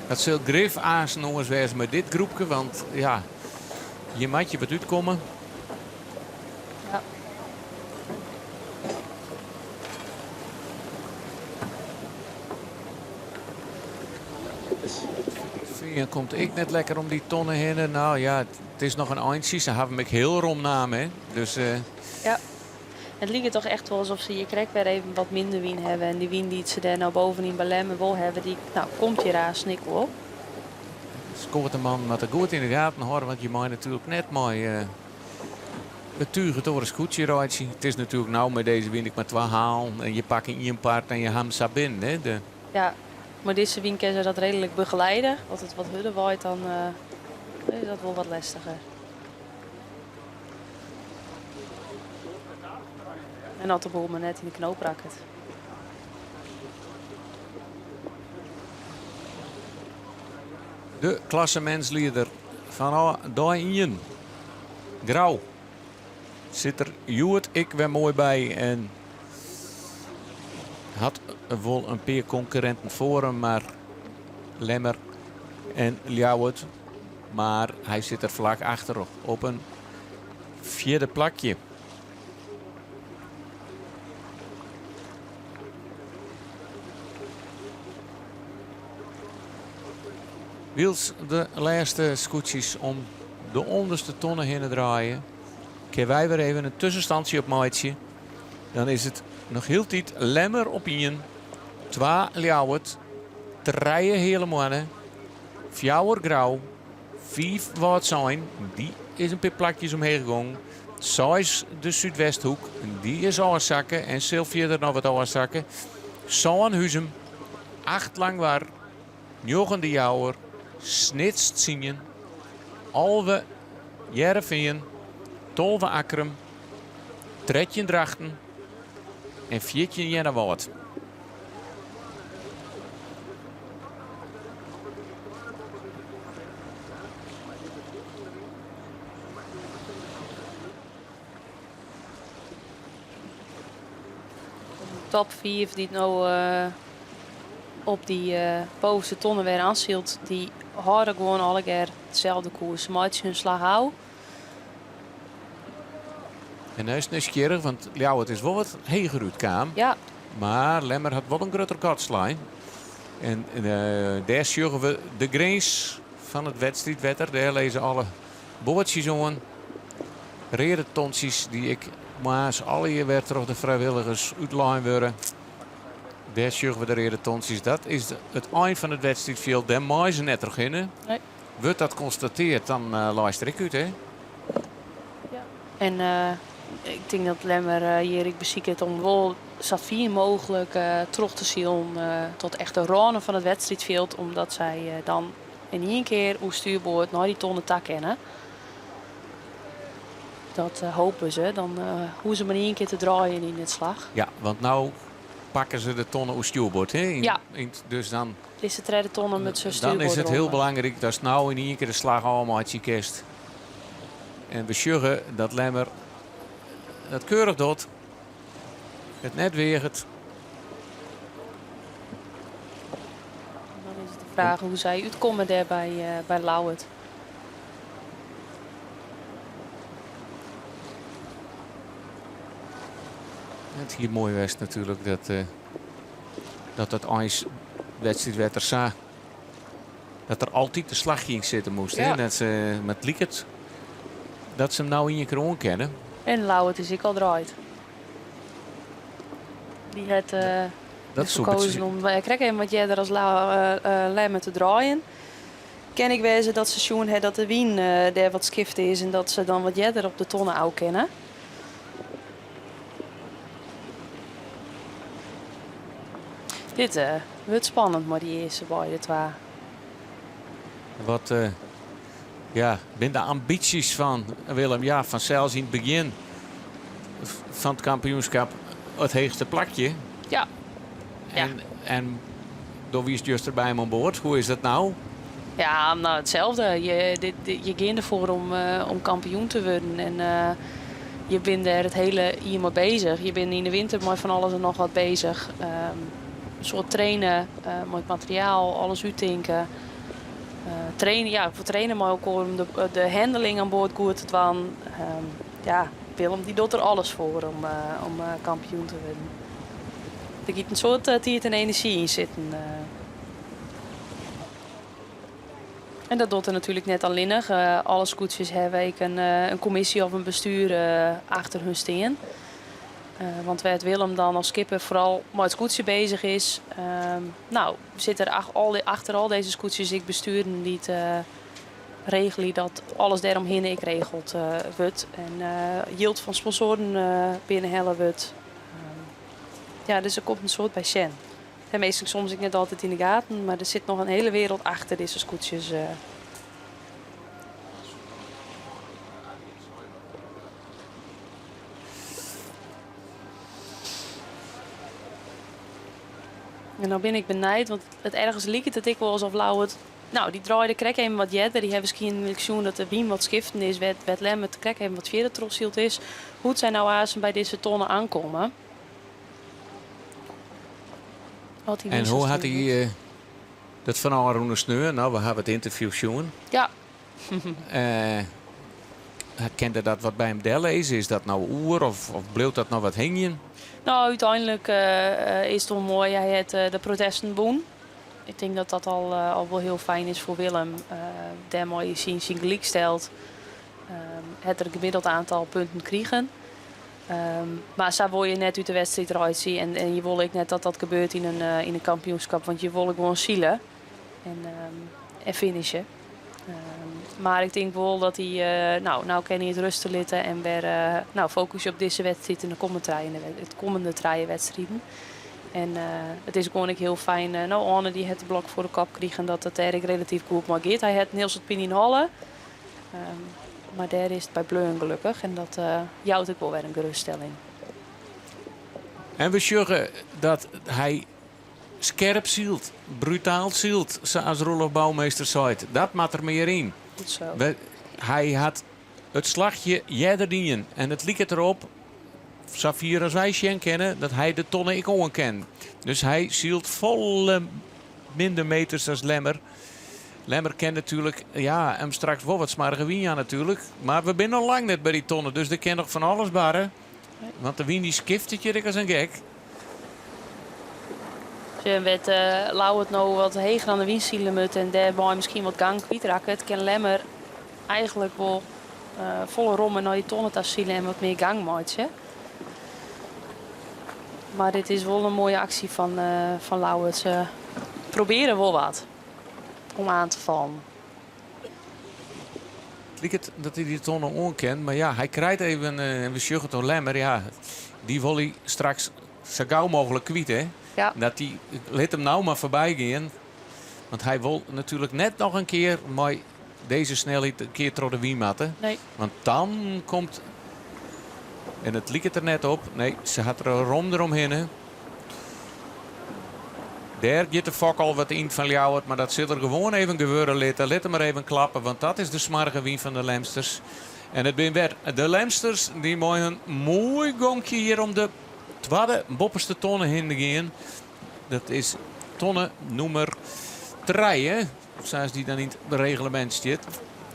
Dat zal grif aansnongens nog eens wezen met dit groepje. Want ja, je moet je wat uitkomen. Ja. Veen komt ik net lekker om die tonnen heen. Nou ja, het is nog een eindje. Ze hebben me heel romnamen. Hè? Dus, ja. Het lijkt toch echt wel alsof ze hier krek weer even wat minder wien hebben. En die wien die ze daar nou bovenin bij Lemmen wil hebben, die komt hier aan snikkel op. Scoort de man met de goed in de gaten houden. Want je mag natuurlijk net mooi het tuigen door een scootje rijden. Het is natuurlijk nou met deze win ik maar 2 haal. En je pakt in je paard en je ham sabin. Hè? Ja, maar deze wien kunnen ze dat redelijk begeleiden. Als het wat hudden waait, dan is dat wel wat lastiger. En dat de boel maar net in de knoop raakt. De klassementsleider van Dain. Grauw. Zit er Joert ik weer mooi bij. En had wel een paar concurrenten voor hem. Maar Lemmer en Ljouwert. Maar hij zit er vlak achter op een 4e plakje. Wils de laatste scootjes om de onderste tonnen heen te draaien. Kunnen wij weer even een tussenstandje op maatje. Dan is het nog heel tijd Lemmer op 1. 2 Ljouwert. 3 hele mannen. 4 Grauw. 5 wat zijn. Die is een paar plakjes omheen gegaan. 6 de Zuidwesthoek. Die is aanzakken. En Sylvia er nog wat aanzakken. 7 Huzem. 8 Langwaar. 9 de Jouwer. Snitst Zien, Alve Heerenveen, 12 Akkerum, 13 Drachten en 14 Jennewoud. Top 5 die het nou op die bovenste tonnen weer aanzielt, die houden gewoon alle keer hetzelfde koers. Maatje hun slag hou. En hij is nieuwsgierig, want het is wel wat heger uit kwam. Ja. Maar Lemmer had wel een groter katslijn. En daar zorgen we de grens van het wedstrijdwetter. Daar lezen alle boordjes aan. Redentonsjes die ik maar alle hier weer terug de vrijwilligers uitlijn worden. Daar zorgen we de redentonsjes. Dat is het eind van het wedstrijdveld. Daar mag ze net terug in. Nee. Wordt dat constateerd, dan luister ik uit. Hè? Ja. En ik denk dat Lemmer hier ik beziek het om wel zoveel mogelijk terug te zien tot echt de ronen van het wedstrijdveld. Omdat zij dan in één keer hoe stuurboord naar die tonnen tak kennen. Dat hopen ze. Dan hoe ze maar één keer te draaien in het slag. Ja, want nou pakken ze de tonnen op stuurbord. Hè? Ja. Dus dan... Is de tweede tonnen met zijn stuurboord Dan is het heel eronder. belangrijk dat nou in één keer de slag allemaal uit je kist. En we zorgen dat Lemmer dat keurig doet. Het net weegt. Dan is het de vraag hoe zij uitkomen daar bij Lauwert. Het hier mooi was natuurlijk dat het ijswedstrijd werd er zo. Dat er altijd de slag ging zitten moest. Ja. Hè? Dat ze met Liekert. Dat ze hem nou in je kroon kennen. En Lauwert is ik al draait. Die had Dat gekozen om... Ik krijg even wat jij er als Lemmer te draaien. Ken ik wezen dat ze zien dat de wien daar wat skift is. En dat ze dan wat jij er op de tonnen ook kennen. Dit wordt spannend, maar die eerste beide twee. Wat ben de ambities van Willem? Ja, van zelfs in het begin van het kampioenschap het hoogste plakje. Ja. En door wie is het juist erbij aan boord? Hoe is dat nou? Ja, nou hetzelfde. Je gaat ervoor om kampioen te worden. En je bent er het hele jaar mee bezig. Je bent in de winter met van alles en nog wat bezig. Een soort trainen, met materiaal, alles uitdenken. Trainen, ja, voor trainen, maar ook om de handeling aan boord goed te doen. Ja, Willem die doet er alles voor om kampioen te worden. Er gaat een soort tijd en energie in zitten. En dat doet er natuurlijk net alleen. Alle scootjes hebben ik een commissie of een bestuur achter hun staan. Want waar het Willem dan als skipper vooral met het scootje bezig is. Zit er achter al deze scootjes ik besturen die het regelen dat alles daaromheen ik regeld wordt. En yield van sponsoren binnenhellen wordt. Dus er komt een soort bij Shen. En meestal soms ik net altijd in de gaten, maar er zit nog een hele wereld achter deze scootjes. En nou ben ik benijd, want het ergens liep het ik wel alsof Lauwert... Nou, die draaide krek even wat jetter. Die hebben misschien gezien dat de wien wat schiften is. Werd Lemmer te krek even wat verder troshield is. Hoe het zijn nou als bij deze tonnen aankomen? En hoe had hij dat van Aroene Sneur? Nou, we hebben het interview zien. Ja. Kende dat wat bij hem delen is? Is dat nou oer of bleef dat nou wat hingen? Nou, uiteindelijk is het wel mooi. Hij heeft de protesten boen. Ik denk dat dat al wel heel fijn is voor Willem. Daarmee zien gelijk stelt. Het er een gemiddeld aantal punten krijgen. Maar zo wil je net uit de wedstrijd eruit zien. En je wil ik net dat dat gebeurt in een kampioenschap. Want je wil gewoon zielen. En finishen. Maar ik denk wel dat hij... nou kan hij het rusten litten. En weer focus je op deze wedstrijd. En het komende wedstrijden. En het is gewoon heel fijn. Anne die het blok voor de kop kreeg. En dat het eigenlijk relatief goed maar gaat. Hij had een heel soort pin in Halle. Maar daar is het bij Bleun gelukkig. En dat jouwt ook wel weer een geruststelling. En we zeggen dat hij scherp zielt, brutaal zielt, zoals Rolf Bouwmeester zei. Dat maakt er meer in. Goed zo. Hij had het slagje jerderdien en het liep erop, Safir als wij Sjen kennen, dat hij de tonnen ik ook ken. Dus hij zielt volle minder meters als Lemmer. Lemmer kent natuurlijk, hem straks wel wat smarige wien aan natuurlijk. Maar we zijn nog lang net bij die tonnen, dus er kan nog van alles barren. Want de wien die skift het je als een gek. Je werd Lauwert nou wat heger aan de windzielen moet en daarbij misschien wat gang kwijtraken. Het kan Lemmer eigenlijk wel volle rommen naar die tonnen zielen en wat meer gang maken. Maar dit is wel een mooie actie van Lauwert. Ze proberen wel wat om aan te vallen. Het lijkt dat hij die tonnen onkent. Maar ja, hij krijgt even we sjuggen toch lemmer. Ja, die wil hij straks zo gauw mogelijk kwijt. Hè? Ja. Dat hij, let hem nou maar voorbij gaan. Want hij wil natuurlijk net nog een keer maar deze snelheid een keer door de wiematten. Nee. Want dan komt... En het liep er net op. Nee, ze had er een rom eromheen. Hè. Daar gaat de fok al wat in van Ljouwert. Maar dat zit er gewoon even gebeuren. Let hem maar even klappen. Want dat is de smarge wien van de Lemsters. En het zijn weer de Lemsters die mooi een mooi gonkje hier om de tweede bopperste tonnen heen te gaan. Dat is tonnen nummer 3. Hè. Zoals die dan in het reglement staat.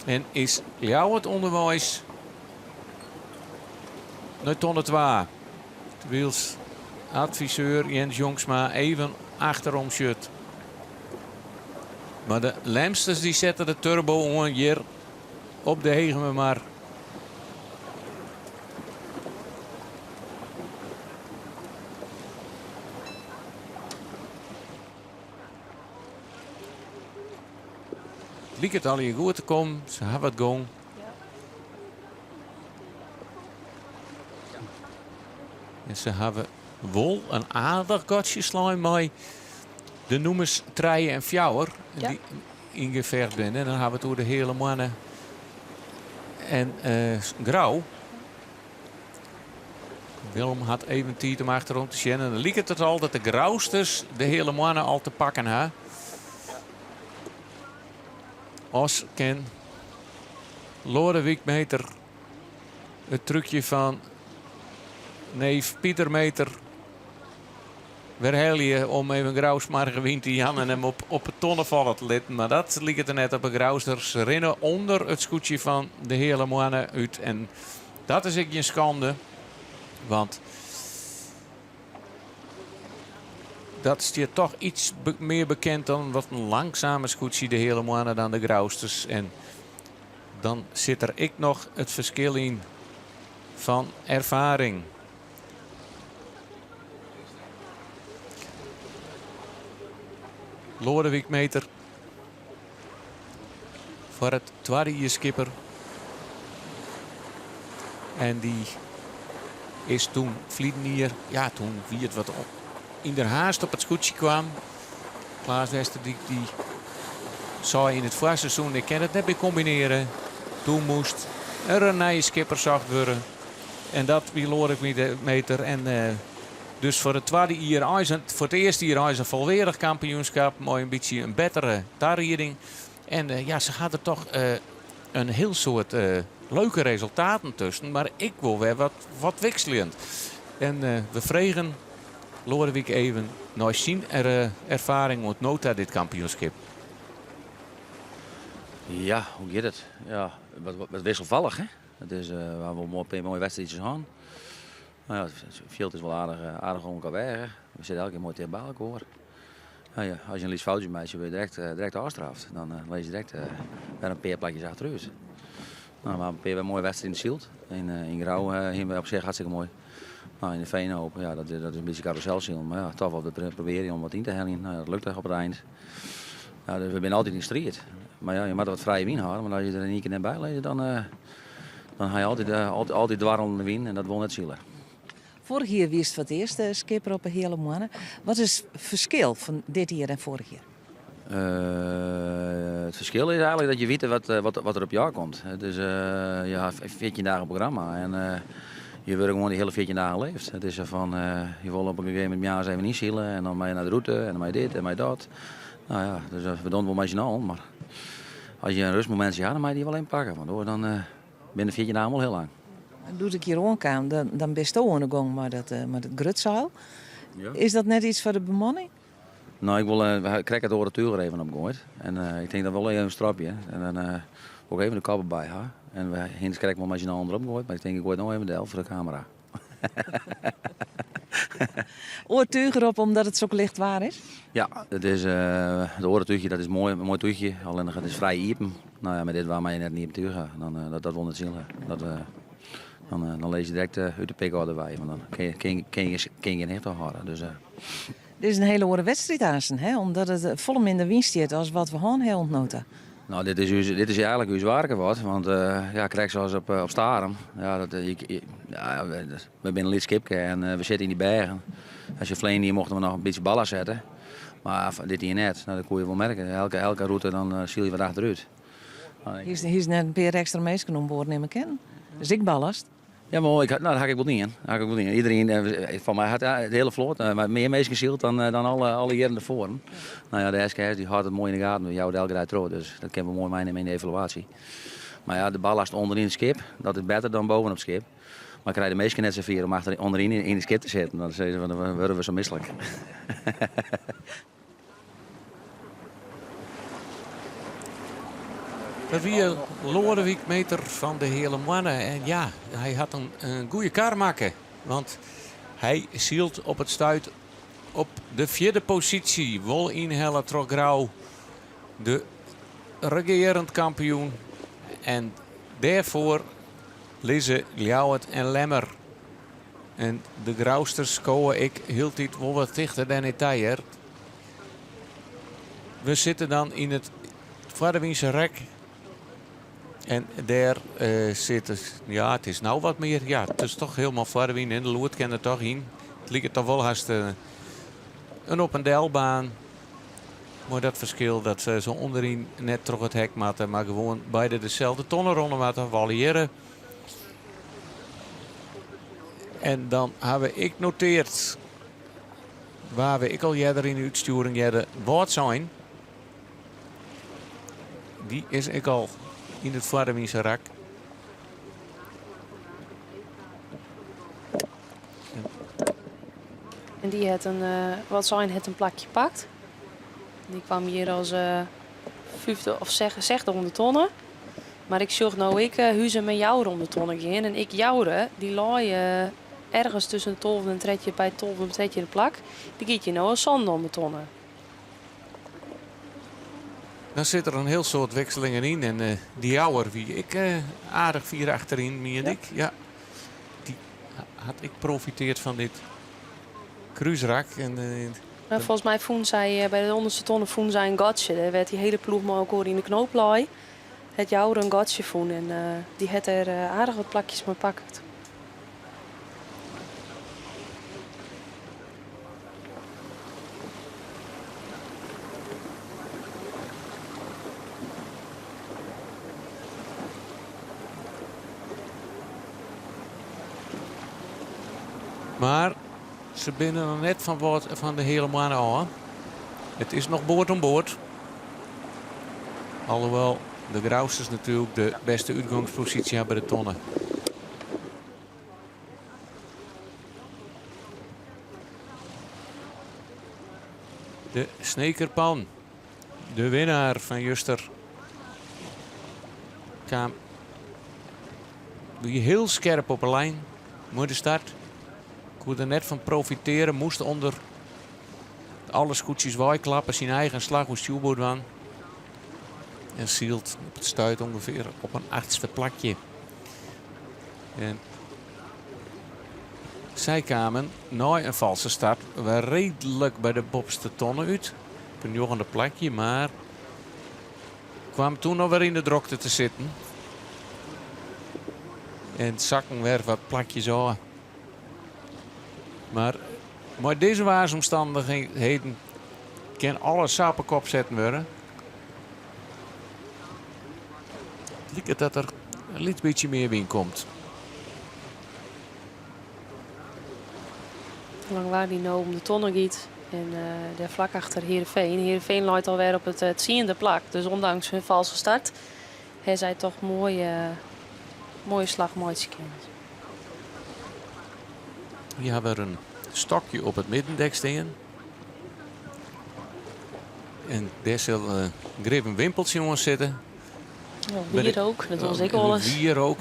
En is Ljouwert onderwijs... naar tonnen 2. Terwijl adviseur Jens Jongsma even achterom zit. Maar de Lemsters die zetten de turbo aan hier op de Hegemermaar. Het lijkt het al hier goed te komen. Ze hebben het gong. En ze hebben wel een aardig gotje slaan met de noemers 3 en 4 die ingeveerd zijn. En dan hebben we het over de hele mannen en Grauw. Willem had even tijd om achterom te zien. En dan lijkt het al dat de Grauwsters de hele mannen al te pakken hebben. Als ken Lodewijkmeter het trucje van neef Pieter Meter weer heel je om even Grauwsmargen wint die Jan en hem op het tonnenvallen te letten. Maar dat lijkt er net op een Grauwsters. Ze rennen onder het scootje van de hele mannen uit. En dat is ik een schande. Want dat is hier toch iets meer bekend dan wat een langzame scootje de hele mannen dan de Grauwsters. En dan zit er ik nog het verschil in van ervaring. Lodewijkmeter voor het tweede skipper. En die is toen Vliedenier, ja toen wie het wat in de haast op het scootje kwam. Klaas Wester die zei in het voorseizoen, ik kan het net meer combineren. Toen moest er een nieuwe skipper zacht worden. En dat wie Lodewijkmeter. En dus voor het tweede jaar, voor het eerste jaar is een volwaardig kampioenschap. Mooi een beetje een betere tarriering. En ja, ze hadden toch een heel soort leuke resultaten tussen. Maar ik wil weer wat wisselend. En we vregen Lodewijk even naar zijn ervaring met nota dit kampioenschap. Ja, hoe gaat het? Ja, wat wisselvallig hè. Het is waar we mooie wedstrijdjes aan. Nou ja, het veld is wel aardig om elkaar weg. We zitten elke keer mooi tegen elkaar hoor. Nou ja, als je een liefst foutje maakt, je direct afstraft. Dan lees je direct weer een paar plakjes achteruit. Nou, we hebben een mooie wedstrijd in de Zielt. In Grauw gingen we op zich hartstikke mooi. Nou, in de Veenhoop, ja, dat is een beetje carouselziel. Maar ja, toch wel proberen om wat in te hellen. Nou, dat lukt op het eind. Ja, dus we zijn altijd in strijd. Maar ja, je moet wat vrije wien houden. Maar als je er een keer net bij leest, dan ga je altijd dwarrelen win. En dat wil net zielen. Vorig jaar was het voor het eerst skipper op een hele mannen. Wat is het verschil van dit jaar en vorig jaar? Het verschil is eigenlijk dat je weet wat er op jou komt. Dus je hebt 14 dagen programma en je wordt gewoon die hele 14 dagen leeft. Het is van, je wil op een gegeven moment jaar even inzielen en dan ben je naar de route en dan ben je dit en dan ben je dat. Nou ja, dus we doen wel machinaal, maar als je een rustmomentje hebt, dan moet je die wel inpakken. Want dan binnen 14 dagen wel heel lang. Doe ik hier aankwam, dan best ook aan de gang met het grutzeil. Ja. Is dat net iets voor de bemanning? Nou, ik krijg het oratuur even opgooid. En ik denk dat wel even een strapje. En dan ook even de kappen bij haar. En we heen krijg ik wel machinaal erop gegooid. Maar ik denk ik gooi nog even de helft voor de camera. Oratuur erop omdat het zo licht waar is? Ja, het is, het oratuurtje dat is mooi, een mooi tuurtje. Alleen het is vrij iepen. Nou ja, met dit waar je net niet op tuur gaat, dat wil niet zien. Dan lees je direct uit de pik erbij. Want dan kun je geen echt houden. Dus, dit is een hele hoge wedstrijd, hè? Omdat het vol in de wind staat als wat we gaan heel ontnoten. Nou, dit is eigenlijk uw zwaarke wat, want ja, krijg zoals op Starum. Ja, we zijn een lid skipje en we zitten in die bergen. Als je vleen hier mochten we nog een beetje ballen zetten. Maar dit hier net, nou, dat kon je wel merken. Elke route dan zie je wat achteruit. Hier is net een paar extra mensen om boord nemen kennen. Dus ik ballast. Ja, maar dat had ik wel niet in. Iedereen, van mij had het hele vloot, meer mensen gezield dan alle jaren ervoor. Nou ja, de SKS die houdt het mooi in de gaten, we houden elke dag trouw, dus dat kunnen we mooi meenemen in de evaluatie. Maar ja, de ballast onderin het schip, dat is beter dan bovenop het schip. Maar krijgen de meesten net zoveel om onderin in het schip te zitten, dan zeggen ze, dan worden we zo misselijk. Dat was Lodewijk meter van de hele mannen. En ja, hij had een goede kar maken. Want hij zielt op het stuit op de 4e positie. Wol inhellen trok Grauw, de regerend kampioen. En daarvoor Lise, Ljouwert en Lemmer. En de Grauwsters komen ik hield dit wel wat dichter dan het tijger. We zitten dan in het Vaderwiense rek. En daar zit het, ja, het is nou wat meer. Ja, het is toch helemaal Vaderwien en de Loert kan er toch in. Het lijkt toch wel haast een op- en delbaan. Maar dat verschil dat ze zo onderin net terug het hek matten, maar gewoon beide dezelfde tonnenronde matten variëren. En dan hebben ik noteerd waar we ik al eerder in de uitsturing hadden wat zijn. Die is ik al in het Vaderwiense rak. En die had een plakje pakt. Die kwam hier als 50 of 600 tonnen. Maar ik zocht nou huizen met jou rond de tonnen gaan. En ik jouwde, die laai ergens tussen het 12e en 13e bij het 12e en 13e de plak. Die giet je nou een zand om de tonnen. Dan zit er een heel soort wisselingen in. En die jouwer, wie ik aardig vier achterin, meer ik. Ja, die had ik profiteerd van dit cruiserak. Volgens mij vonden zij bij de onderste tonnen een gotje. Daar werd die hele ploeg maar ook in de knoop laai. Het jouwer een gotje vonden. En die had er aardig wat plakjes mee pakt. Maar ze binnen er net van de hele mannen al. Het is nog boord om boord. Alhoewel de Grauwsters natuurlijk de beste uitgangspositie hebben bij de tonnen. De Snekerpan, de winnaar van Juster, kwam heel scherp op een lijn. Mooi de start. Kon er net van profiteren. Moest onder alle scootjes klappen. Zijn eigen slag hoe stuurboord van. En zielt op het stuit ongeveer op een 8e plakje. En zij kwamen na een valse start weer redelijk bij de bobste tonnen uit. Op een 9e plakje, maar kwam toen nog weer in de drokte te zitten. En zakken weer wat plakjes aan. Maar deze waarsomstandigheden kan alles op kop zetten worden. Het lijkt dat er een beetje meer wind komt. Hoe lang waar die nou om de tonnen giet. En daar vlak achter Heerenveen. Heerenveen loopt alweer op het 10e plak. Dus ondanks hun valse start. Hij zei toch mooie slag, mooi gekend. Hier hebben we een stokje op het middendek staan. En daar zal een wimpeltje jongens zitten. Ja, bier ook, dat was ik alles. Bier ook.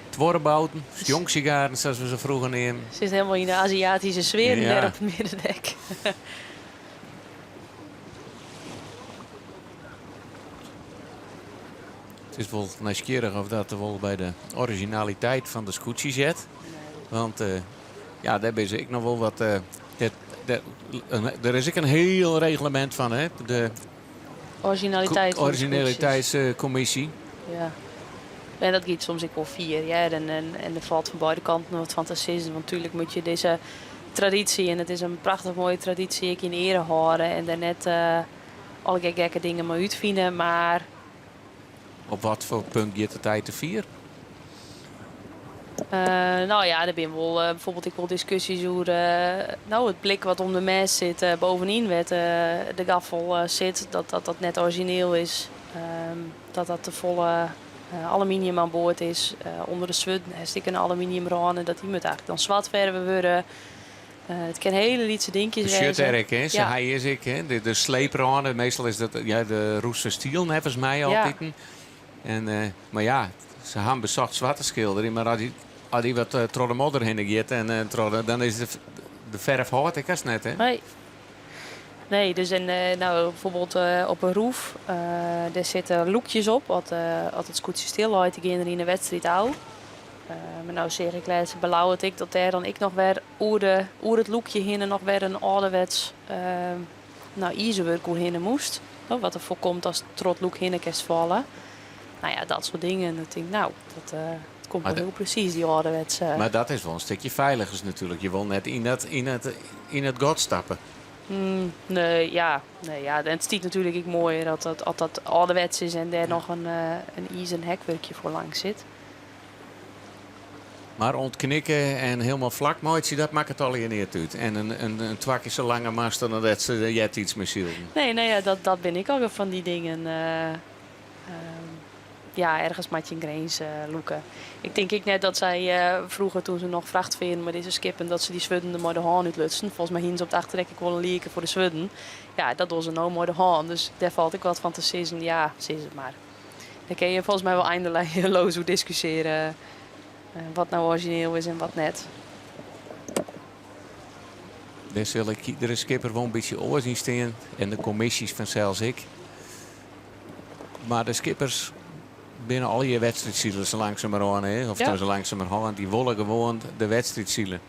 Tworbouten, jonksigaren zoals we ze vroeger nemen. Zit helemaal in de Aziatische sfeer ja. Daar op het middendek. Het is wel nieuwsgierig of dat er wel bij de originaliteit van de scootsie zit. Want ja, daar ben ik nog wel wat. Er is ook een heel reglement van. Hè? originaliteitscommissie. Ja. En dat gaat soms ook wel 4 jaar. En er valt van beide kanten wat fantasisme. Want natuurlijk moet je deze traditie, en het is een prachtig mooie traditie, ik in ere houden. En daar net alle gekke dingen maar uitvinden. Maar Op wat voor punt gaat de tijd te 4? nou ja, er zijn wel bijvoorbeeld ik wil discussies over het blik wat om de mes zit bovenin wat de gaffel zit, dat net origineel is. Dat de volle aluminium aan boord is. Onder de zwut is een aluminium raan en dat die moet eigenlijk dan zwart verven worden. Het kan hele lietse dingetjes De zijn. shirt hè? Ja. Hij is ik, hè? De sleepraden, meestal is dat de roeste stiel, volgens mij altijd. Ja. En, maar ja, ze hebben bezocht zwarte schilderen, maar als die wat trodde modder heen gaat en dan is de verf hard, ik als net, hè? Nee, dus bijvoorbeeld op een roef, daar zitten loekjes op, wat het scootje stil houdt, die gaan er in de wedstrijd uit. Maar nou zeg ik laatst belauwd ik dat er dan ik nog weer oer het loekje heen en nog weer een ouderwets ijzerwerk hoe heen moest. Wat er voorkomt als het trot loek heen kerst vallen. Nou ja, dat soort dingen. En ik denk, het komt wel heel precies, die ouderwets. Maar dat is wel een stukje veiligers natuurlijk. Je wil net in het god stappen. Nee. En het stiet natuurlijk ook mooier dat ouderwets is en daar nog een ijzeren hekwerkje voor langs zit. Maar ontknikken en helemaal vlak mooi, dat maakt het al je neer uit. En een twakje zo lange mast dan dat ze jet iets meer zielen. Nee, dat ben ik ook van die dingen. Ergens matje in grains loeken. Ik denk ik net dat zij vroeger toen ze nog vrachtveren met deze skippen, dat ze die zwudden maar de haan uitlutsen. Volgens mij hingen ze op de achterrek ik wel een lieke voor de zwudden. Ja, dat doen ze nou maar de haan. Dus daar valt ik wat van te zeggen. Ja, zeg het maar. Dan kun je volgens mij wel eindeloos hoe discussiëren. Wat nou origineel is en wat net. Daar zal ik iedere skipper wel een beetje oor zien staan. En de commissies van zelfs ik. Maar de skippers binnen al je wedstrijdzielen zo langzamerhand. Zo langzamerhand. Die willen gewoon de wedstrijdzielen.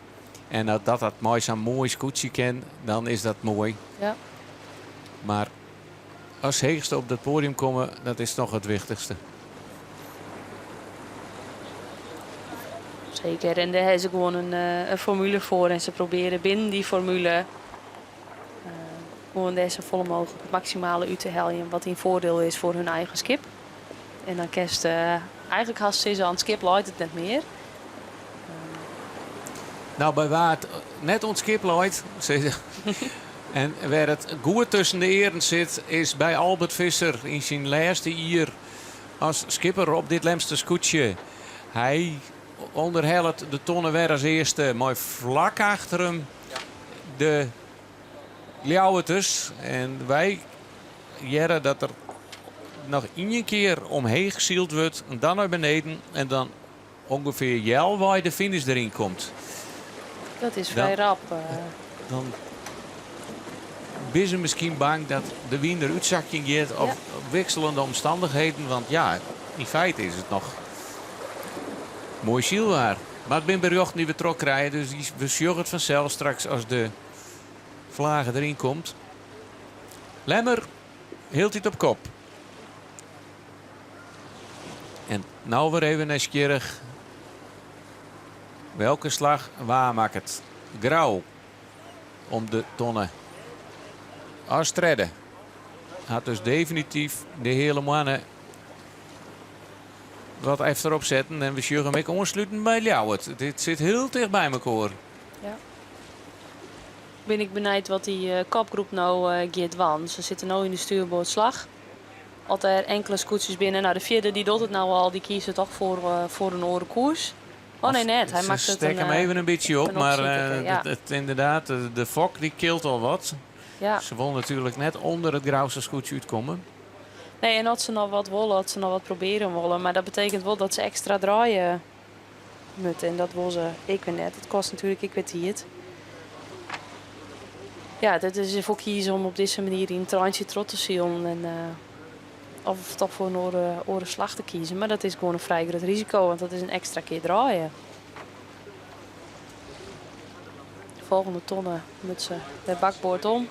En dat mooi zo'n mooi scootje kent, dan is dat mooi. Ja. Maar als heegste op dat podium komen, dat is toch het wichtigste. Zeker, en daar hebben ze gewoon een formule voor. En ze proberen binnen die formule gewoon deze volle mogelijk het maximale uit te halen. Wat een voordeel is voor hun eigen skip. En dan kerst eigenlijk als ze aan het skip luidt het net meer. Nou, bij waar het net ons skip luidt, en waar het goed tussen de eren zit, is bij Albert Visser in zijn laatste jaar als skipper op dit lemste scootje. Hij onderhelt de tonnen weer als eerste, maar vlak achter hem de Ljouwerters. En wij jaren dat er nog één keer omheen gezield wordt en dan naar beneden en dan ongeveer waar de finish erin komt. Dat is vrij rap. Dan ben ze misschien bang dat de wien eruit zakje gaat of wisselende omstandigheden. Want ja, in feite is het nog mooi zielwaar. Maar het ben bericht die we trok krijgen. Dus we zorgen het vanzelf straks als de vlagen erin komt. Lemmer hield het op kop. En nou weer even nieuwsgierig. Welke slag waar maakt het? Grauw om de tonnen. Astredde had dus definitief de hele mannen wat even erop zetten. En we zullen hem ook aansluiten bij Ljouwert. Dit zit heel dicht bij elkaar. Ja. Ben ik benieuwd wat die kopgroep nou gaat wan. Ze zitten nu in de stuurboordslag. Als er enkele scootjes binnen. Nou, de vierde die doet het nou al. Die kiezen toch voor een orenkoers. Oh nee, net. Hij maakt het stek hem even een beetje op. Maar ja. inderdaad, de fok die kilt al wat. Ja. Ze willen natuurlijk net onder het grauwste scootje uitkomen. Nee, en als ze nog wat willen, als ze nog wat proberen willen. Maar dat betekent wel dat ze extra draaien moeten. En dat wil ze, ik weet net. Het kost natuurlijk, ik weet het. Ja, dat is ervoor kiezen om op deze manier in een treintje trot te zien. En, of toch voor een orenslag te kiezen. Maar dat is gewoon een vrij groot risico, want dat is een extra keer draaien. De volgende tonnen moet ze de bakboord om.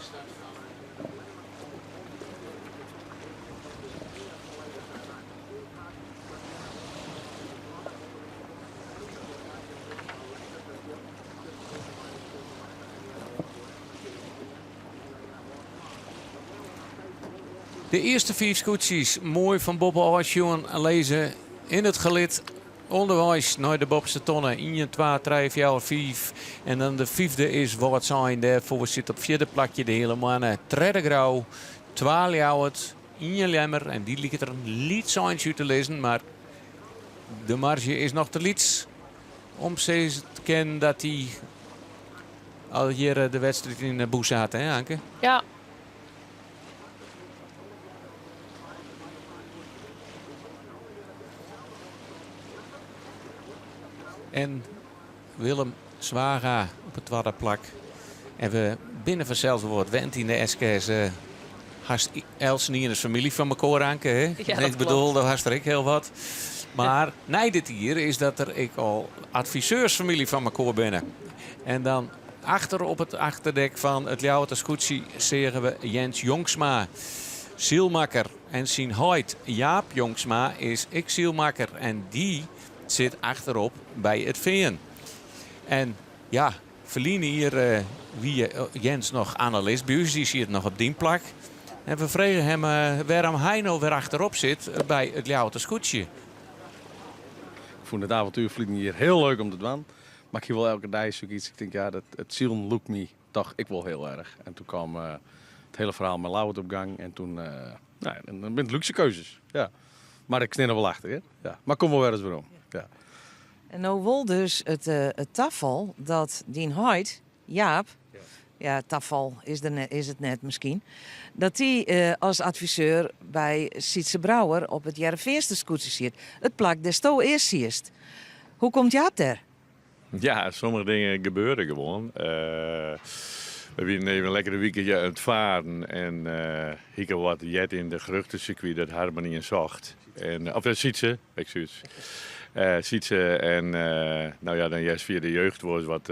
De eerste 5 scootjes, mooi van Bob Oosjoen lezen in het gelid. Onderwijs naar de Bobse tonnen. 1, 2, 3, 4, 5. En dan de 5e is wat zijn. Daarvoor zit op 4e plakje de hele mannen. 3e grauw, 12 jouwt, 1 lemmer. En die ligt er een lied zijn te lezen. Maar de marge is nog te lieds. Om steeds te kennen dat hij al hier de wedstrijd in de boes had, hè Anke? Ja. En Willem Zwaga op het tweede plak. En we binnen vanzelf wordt wend in de SK's. Hast Els niet in de familie van elkaar, Anke, hè? Ja, ik bedoel, daar hast er ik heel wat. Maar nee, dit hier is dat er ik al adviseursfamilie van elkaar binnen. En dan achter op het achterdek van het Ljouwerter Scootsie zeggen we Jens Jongsma, zielmakker. En zijn huid Jaap Jongsma is ik zielmakker. En die zit achterop bij het veen. En ja, verliezen hier wie Jens nog analist bij ons, die zit nog op die plak. En we vregen hem waarom hij nou weer achterop zit bij het Ljouwerter Scootsie. Ik vond het avontuurvliegen hier heel leuk om te doen. Maar ik hier wel elke dag zoiets. Ik denk, ja, het zielen look me toch ik wel heel erg. En toen kwam het hele verhaal met Lauwert op gang. En toen, dan ben het luxe keuzes. Ja. Maar ik snel er wel achter, hè. Ja. Maar kom wel weer eens waarom. Ja. En nou wil dus het tafel dat die huid, Jaap, ja, tafel is het net misschien, dat die als adviseur bij Sietse Brouwer op het Jereveense scootje zit. Het plak des to eerst ziest. Hoe komt Jaap daar? Ja, sommige dingen gebeuren gewoon. We zijn even een lekkere weekendje aan het varen en ik heb wat jet in de geruchtencircuit dat Harmony en zocht. Of Sietse, excuus. Sietse en nou ja, dan juist via de jeugd was wat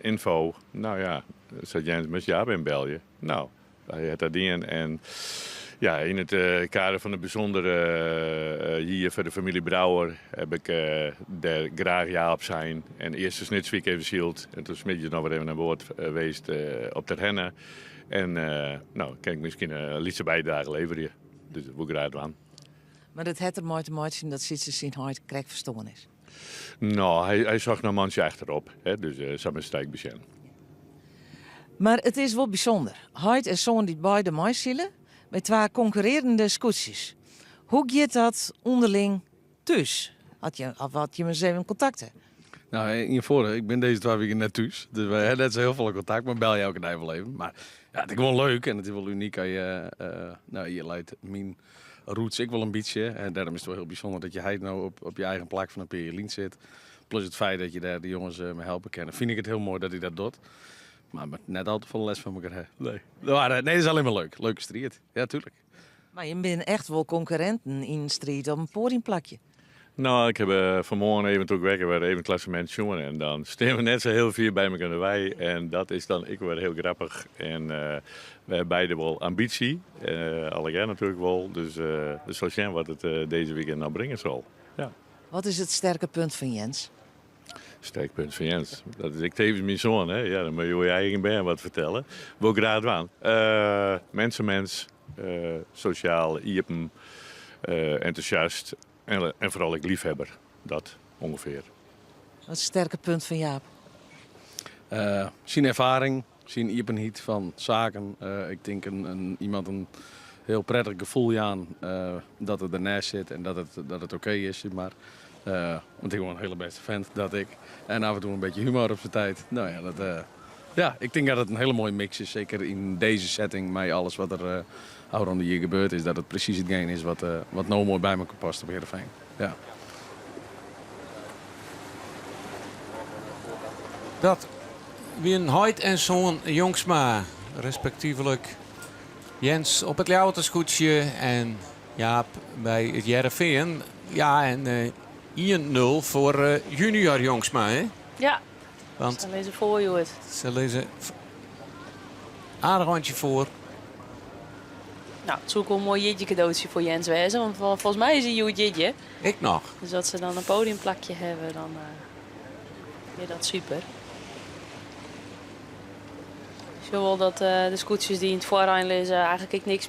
info. Nou ja, zat Jens met Jaap in België. Nou, hij had dat in. En ja, in het kader van de bijzondere hier voor de familie Brouwer heb ik daar graag Jaap zijn. En eerst de snitsweek even zield. En toen smidje nog weer even naar boord geweest op ter Henne. En nou, kan ik misschien een liefste bijdrage leveren. Dus dat moet ik graag doen. Maar dat het er mooi te maken dat Sietse zijn huid correct verstoren is. Nou, hij zag naar mansje achterop. Hè, dus samen strijk bezien. Maar het is wel bijzonder. Huid en zoon die beide meiszielen met 2 concurrerende scootjes. Hoe gaat dat onderling thuis? Had je met ze in contact? Nou, in je voordeel, ik ben deze 2 weken net thuis. Dus we hebben net zo heel veel contact, maar bel je elke dag wel even. Maar ja, het is gewoon leuk en het is wel uniek. Je leidt mijn roots ik wel een beetje. En daarom is het wel heel bijzonder dat je heid nou op je eigen plak van een Perjelien zit. Plus het feit dat je daar de jongens me helpen kennen. Vind ik het heel mooi dat hij dat doet. Maar met net al te veel les van elkaar. Nee, dat is alleen maar leuk. Leuke strijd. Ja, tuurlijk. Maar je bent echt wel concurrenten in de street op een podiumplakje. Nou, ik heb vanmorgen even ook werken waar even een klassement jongen. En dan staan we net zo heel veel bij elkaar wij. En dat is dan ik weer heel grappig. En we hebben beide wel ambitie. Allebei natuurlijk wel. Dus zo zien wat het deze weekend nou brengen zal. Ja. Wat is het sterke punt van Jens? Sterk punt van Jens. Dat is ik tevens mijn zoon. Hè? Ja, dan moet je je eigen band wat vertellen. Wil ik graag aan. Mensenmens. Sociaal. Iepen. Enthousiast. En vooral ik liefhebber. Dat ongeveer. Wat is het sterke punt van Jaap? Zijn ervaring. Zijn iepenheid van zaken. Ik denk iemand een heel prettig gevoel aan dat het ernaast zit en dat het oké is. Maar want ik ben een hele beste vent, dat ik. En af en toe een beetje humor op zijn tijd. Nou ja, ik denk dat het een hele mooie mix is. Zeker in deze setting, met alles wat er rond hier gebeurd is. Dat het precies hetgeen is wat nou mooi bij elkaar past op Heerenveen. Ja. Dat win Huid en zoon Jongsma, respectievelijk Jens op het Ljouwerter Scootje en Jaap bij het Jereveen. Ja, en 1-0 voor junior Jongsma, hè? Ja, want ze lezen voor je het. Ze lezen aardig handje voor. Nou, het is ook wel een mooi jitje cadeautje voor Jens wezen, want volgens mij is hij een jitje. Ik nog. Dus dat ze dan een podiumplakje hebben, dan is dat super. Ik wil wel dat de scootjes die in het voorrein lezen eigenlijk ik niks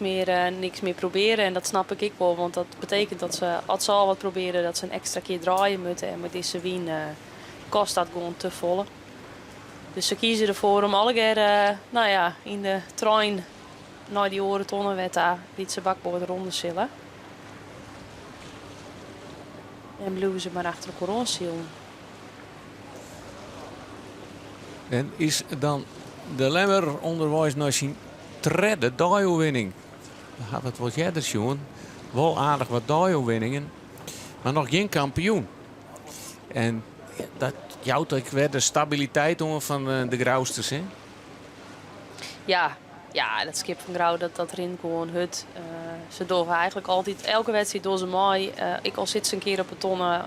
meer proberen. En dat snap ik wel, want dat betekent dat ze, als ze al wat proberen, dat ze een extra keer draaien moeten. En met deze wien kost dat gewoon te volle. Dus ze kiezen ervoor om alle keer in de trein naar die orentonnen werd daar liet ze bakboord rondzillen. En blijven ze maar achter de coronasiel. En is dan de Lemmer onderwijs naar zijn tredde dajoewinning. Het wordt jij dus, jongen. Wel aardig wat dajoewinningen, maar nog geen kampioen. En dat jouwt ook weer de stabiliteit van de Grauwsters, hè? Ja, dat skip van Grauw, dat erin gewoon hut. Ze doen eigenlijk altijd, elke wedstrijd doen ze mooi. Ik al zit ze een keer op een tonnen.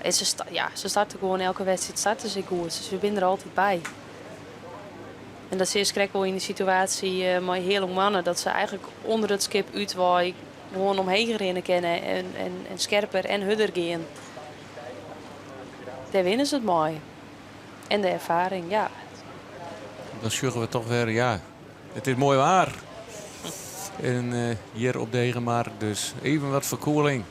En ze starten gewoon elke wedstrijd starten ze goed. Dus we zijn er altijd bij. En dat is eerst wel in de situatie met heel veel mannen. Dat ze eigenlijk onder het skip uitwaaien gewoon omheen rennen kennen. En scherper en hudder gaan. Daar winnen ze het mooi. En de ervaring, ja. Dan zeggen we toch weer, ja, het is mooi waar. En hier op de Hegemarkt, dus even wat verkoeling.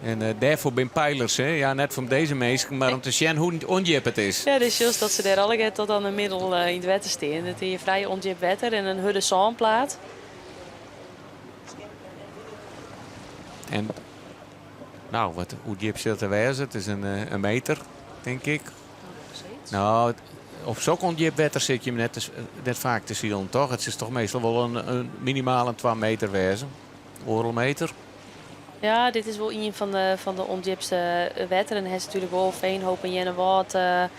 En daarvoor ben pijlers, hè? Ja, net van deze mensen, maar om te zien hoe onjep het is. Ja, dus juist dat ze daar alle tot aan de middel in het wetter staan. Dat je vrij onjep wetter en een hudde zandplaat. En nou, hoe diep zit er wezen? Het is een meter, denk ik. Nou, op zo'n ondiep wetter zit je net vaak te zien, toch? Het is toch meestal wel een minimaal 2 meter wezen. Oorlmeter. Ja, dit is wel een van de ondiepste wetteren. En hij is natuurlijk wel veenhoop en jennewoud, een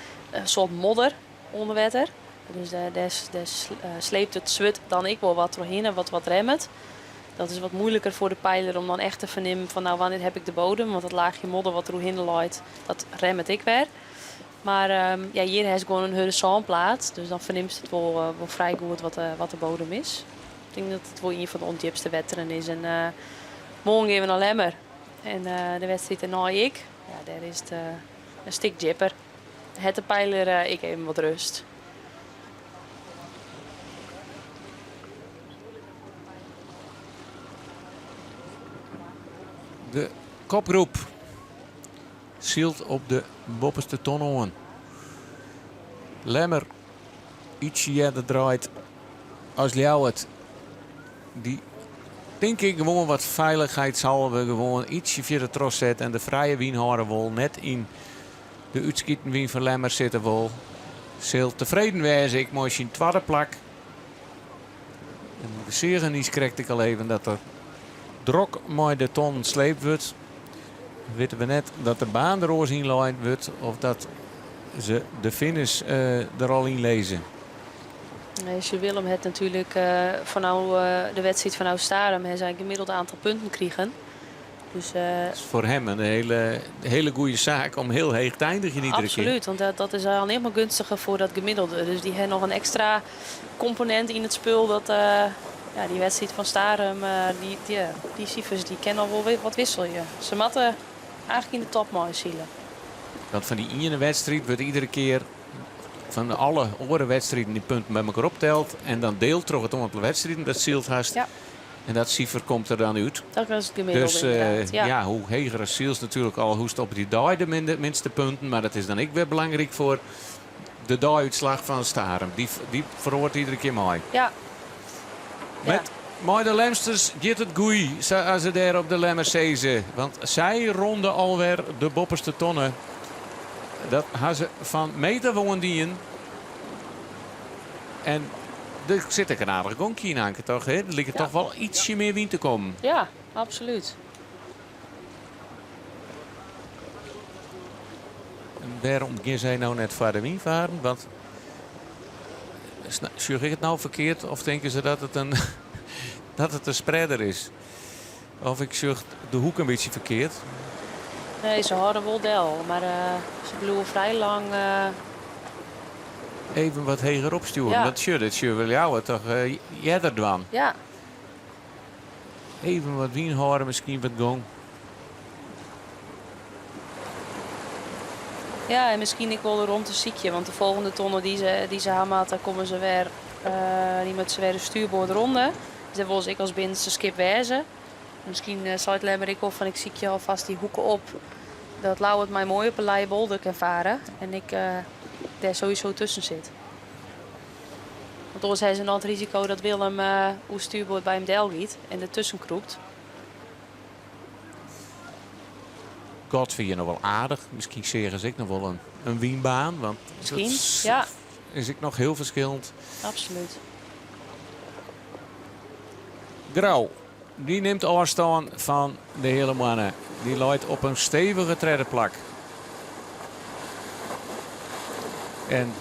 soort modder onder wetter. Dus daar sleept het zwet dan ik wel wat doorheen en wat remmet. Dat is wat moeilijker voor de pijler om dan echt te vernemen van nou wanneer heb ik de bodem. Want dat laagje modder wat doorheen loopt, dat remmet ik weer. Maar hier is gewoon een horizonplaat. Dus dan verneemt het wel vrij goed wat de bodem is. Ik denk dat het wel een van de ondiepste wetteren is. En morgen even naar Lemmer. En de wedstrijd erna ik. Ja, daar is het een stuk jipper. Het de pijler, ik even wat rust. De kopgroep zielt op de bopperste tonnen. Lemmer ietsje eerder draait als Ljouwert. Die denk ik gewoon wat veiligheid zal we gewoon ietsje via de tros zetten. En de vrije wienhouden wil net in de uitschieten wien van Lemmer zitten wil. Zilt tevreden wezen, ik moest in tweede plak. En de Serenis krijg ik al even dat er drok mooi de ton sleept wordt. Weten we net dat de baan er oors in lijn wordt of dat ze de finish er al in lezen. Je Willem het natuurlijk de wedstrijd van Starum hij zijn gemiddeld aantal punten krijgen. Dus, dat is voor hem een hele goede zaak om heel heeg te eindigen iedere absoluut, keer. want dat is al helemaal gunstiger voor dat gemiddelde. Dus die hebben nog een extra component in het spul dat die wedstrijd van Starum, die cijfers die kennen al wel wat wisselje. Ze matten eigenlijk in de top mooi zielen. Want van die ene wedstrijd wordt iedere keer van alle andere wedstrijden die punten bij elkaar optelt. En dan deelt terug het aantal wedstrijden dat zielt haast. Ja. En dat cijfer komt er dan uit. Dat is het gemiddelde dus hoe heger is ziels natuurlijk al hoe op die dag de minste punten. Maar dat is dan ook weer belangrijk voor de daguitslag van Starum. Die verhoort iedere keer mooi. Ja. Met mooi de Lemsters gaat het goeie als ze daar op de Lemmer zezen. Want zij ronden alweer de bopperste tonnen. Dat hebben ze van meter woondien. En er zit een aardige gonkje in Anke, toch? Hè? Er ligt toch wel ietsje meer wind te komen. Ja, absoluut. En waarom gaan zij nou net voor de wien varen? Want zeg ik het nou verkeerd? Of denken ze dat het een spreader is? Of ik zeg de hoek een beetje verkeerd? Nee, ze houden wel del, maar ze blijven vrij lang. Even wat heger opsturen. Ja. Dat wil jou toch jeder doen. Ja. Even wat wien houden, misschien wat gong. Ja, en misschien ik wel rond een ziekje, want de volgende tonnen die ze hebben, dan komen ze weer, die moeten ze weer de stuurboord ronden. Dus dan wil ik als binnenste skip wezen. Misschien zal het lemmer ik of van ik zie je alvast die hoeken op. Dat Lau het mij mooi op een laaie bolder kan varen en ik daar sowieso tussen zit. Want anders heeft ze dan het risico dat Willem hoe stuurboord bij hem deel giet en ertussen kroept. Godfrey je nog wel aardig. Misschien zeggen ze ik nog wel een wienbaan. Want Misschien, dat ja. Is ik nog heel verschillend. Absoluut. Grauw, die neemt afstand van de hele mannen. Die loopt op een stevige treddenplak. En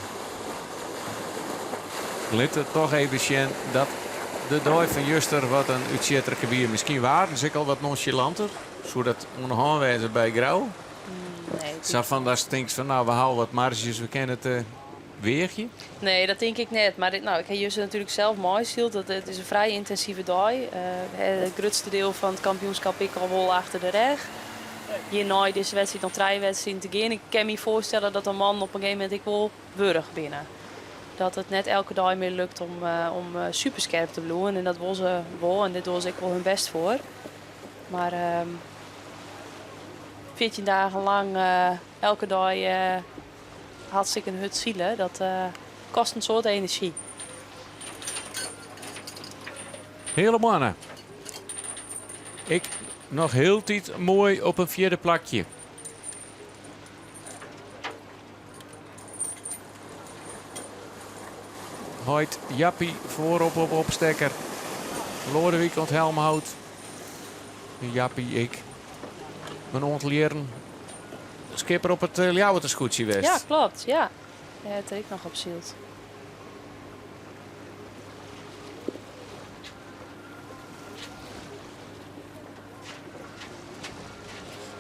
ligt het toch even zien dat de dooi van Juster wat een uitzetterke bier. Misschien waren ze al wat nonchalanter. Zodat onhanwezen bij Grauw. Nee. Zo van dat stinkt van nou we houden wat marges, we kennen het weertje. Nee, dat denk ik net. Maar ik heb Juster natuurlijk zelf mooi stield. Het is een vrij intensieve dag. Het grootste deel van het kampioenschap ik al wel achter de rug. Hier na deze wedstrijd nog 3 wedstrijden te gaan. Ik kan me voorstellen dat een man op een gegeven moment ik wil burg binnen. Dat het net elke dag meer lukt om superscherp te bloeien. En dat wil ze wel en dit doen ze ik wel hun best voor. Maar 14 dagen lang elke dag hartstikke een hut zielen. Dat kost een soort energie. Hele mannen. Ik nog heel tijd mooi op een 4e plakje. Hoyt Jappie voorop op opstekker. Lodewijk ont Helmhout. Jappie, ik. Mijn ontleren. Skipper op het Ljouwertersgoedje west. Ja, klopt. Ja. Het heb ik nog op zielt.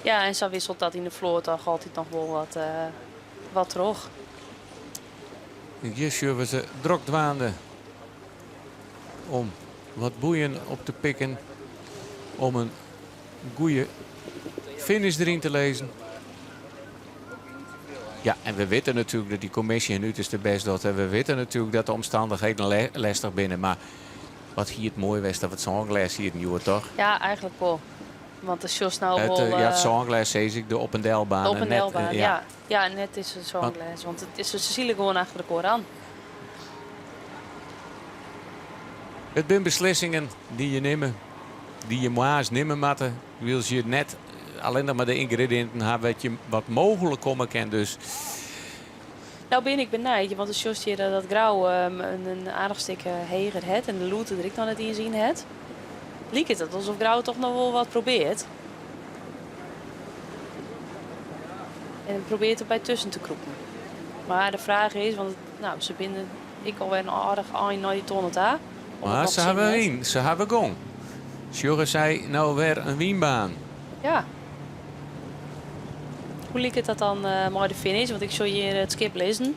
Ja, en zo wisselt dat in de vloerdag altijd nog wel wat terug. Hier zullen ze drok dwaande om wat boeien op te pikken. Om een goede finish erin te lezen. Ja, en we weten natuurlijk dat die commissie en uiterste best doet. En we weten natuurlijk dat de omstandigheden lastig binnen. Maar wat hier het mooi was, dat we het zongles hier nieuwe toch? Ja, eigenlijk wel. Want de shows nou wel... ja, het zongles zie ik de op- en delbaan. De op- en delbaan, ja. Ja, net is het zongles. Want het is, ze zielen gewoon achter de Koran. Het zijn beslissingen die je nemen. Die je maar nemen matten. Wil je net alleen nog maar de ingrediënten hebben wat mogelijk komen kan. Dus. Nou ben ik benijd, want de shows hier dat Grauw een aardig stuk heger het en de loete er ik dan net in zien het. Liek het alsof Grauw toch nog wel wat probeert. En probeert er bij tussen te kroepen. Maar de vraag is, want nou, ze binden ik alweer een aardig aan naar die tonnen daar. Maar ze hebben één, ze hebben gong. Sjorre zei nou weer een wienbaan. Ja. Hoe liep het dat dan maar de finish? Want ik zou hier het skip lezen.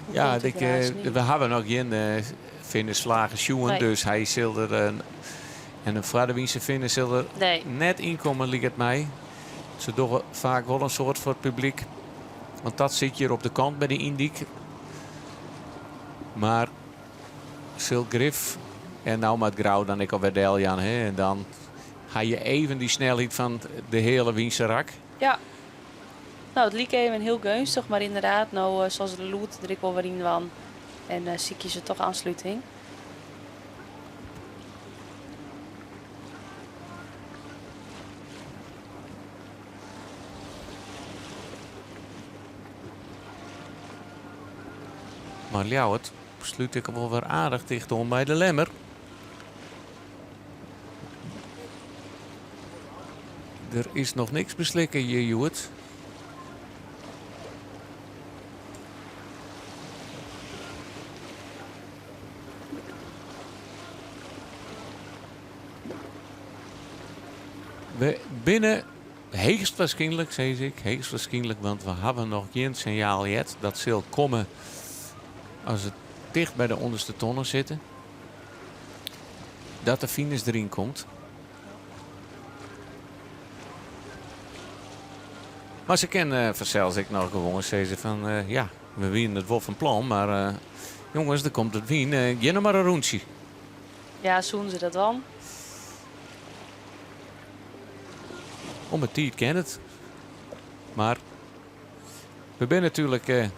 Ja, we hebben nog geen finish slagen schoen, Nee. dus hij zal er en een Fradewiense finish zal er net inkomen, liep het mij. Ze doen vaak wel een soort voor het publiek. Want dat zit hier op de kant bij de Indiek. Maar Sil Griff en nou met Grauw dan ik alweer Deljan. En dan ga je even die snelheid van de hele Wiense rak. Ja. Nou, het liep even heel gunstig, maar inderdaad, nou, zoals de loot, er ik wel weer in van. En zie je ze toch aansluiting. Maar Ljouwert sluit ik wel weer aardig dicht om bij de lemmer. Er is nog niks beslikken hier, Joet. We binnen heegst waarschijnlijk, zei ik, heegst waarschijnlijk, want we hebben nog geen signaal yet dat zal komen als het dicht bij de onderste tonnen zitten. Dat de finish erin komt. Maar ze kennen vanzelfs ik nog gewoon zeggen van ja, we winnen het wel van plan, maar jongens, er komt het wien. Geef nog maar een rondje. Ja, zoen ze dat dan. Om het tijd ken het. Maar we zijn natuurlijk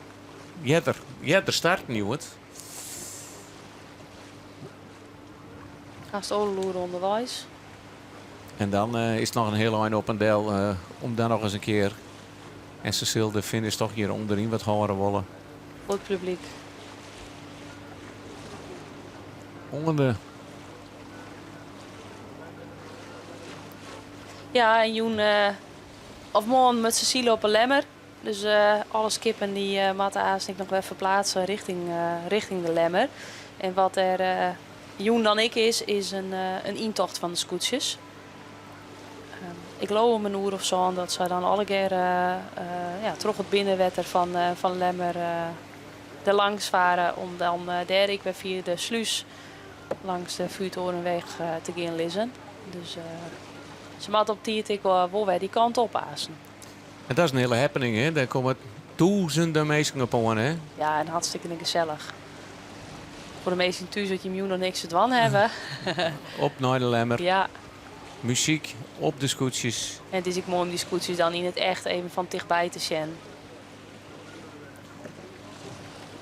jetter start nieuw het. Als het oorloer onderwijs. En dan is het nog een heel eind op en deel om dan nog eens een keer. En ze zullen de finish toch hier onderin wat horen willen. Voor het publiek. Onder de... Ja, en Joen of morgen met Cecile op een lemmer. Dus alle skippen die moeten eigenlijk nog wel verplaatsen richting de lemmer. En wat er Joen dan is een intocht van de scootjes. Ik geloof om een uur of zo dat ze dan alle keer terug het binnenwetter van Lemmer er langs varen. Om dan daar ik weer via de sluis langs de Vuurtorenweg te gaan liggen. Dus ze moeten op die wel weer die kant op azen. En dat is een hele happening, hè? Daar komen duizenden mensen op aan, hè? Ja, en hartstikke gezellig. Voor de meesten thuis dat je nog niks te doen hebben. Op naar de Lemmer. Ja. Muziek op de scootjes. En het is ook mooi om die scootjes dan in het echt even van dichtbij te zien.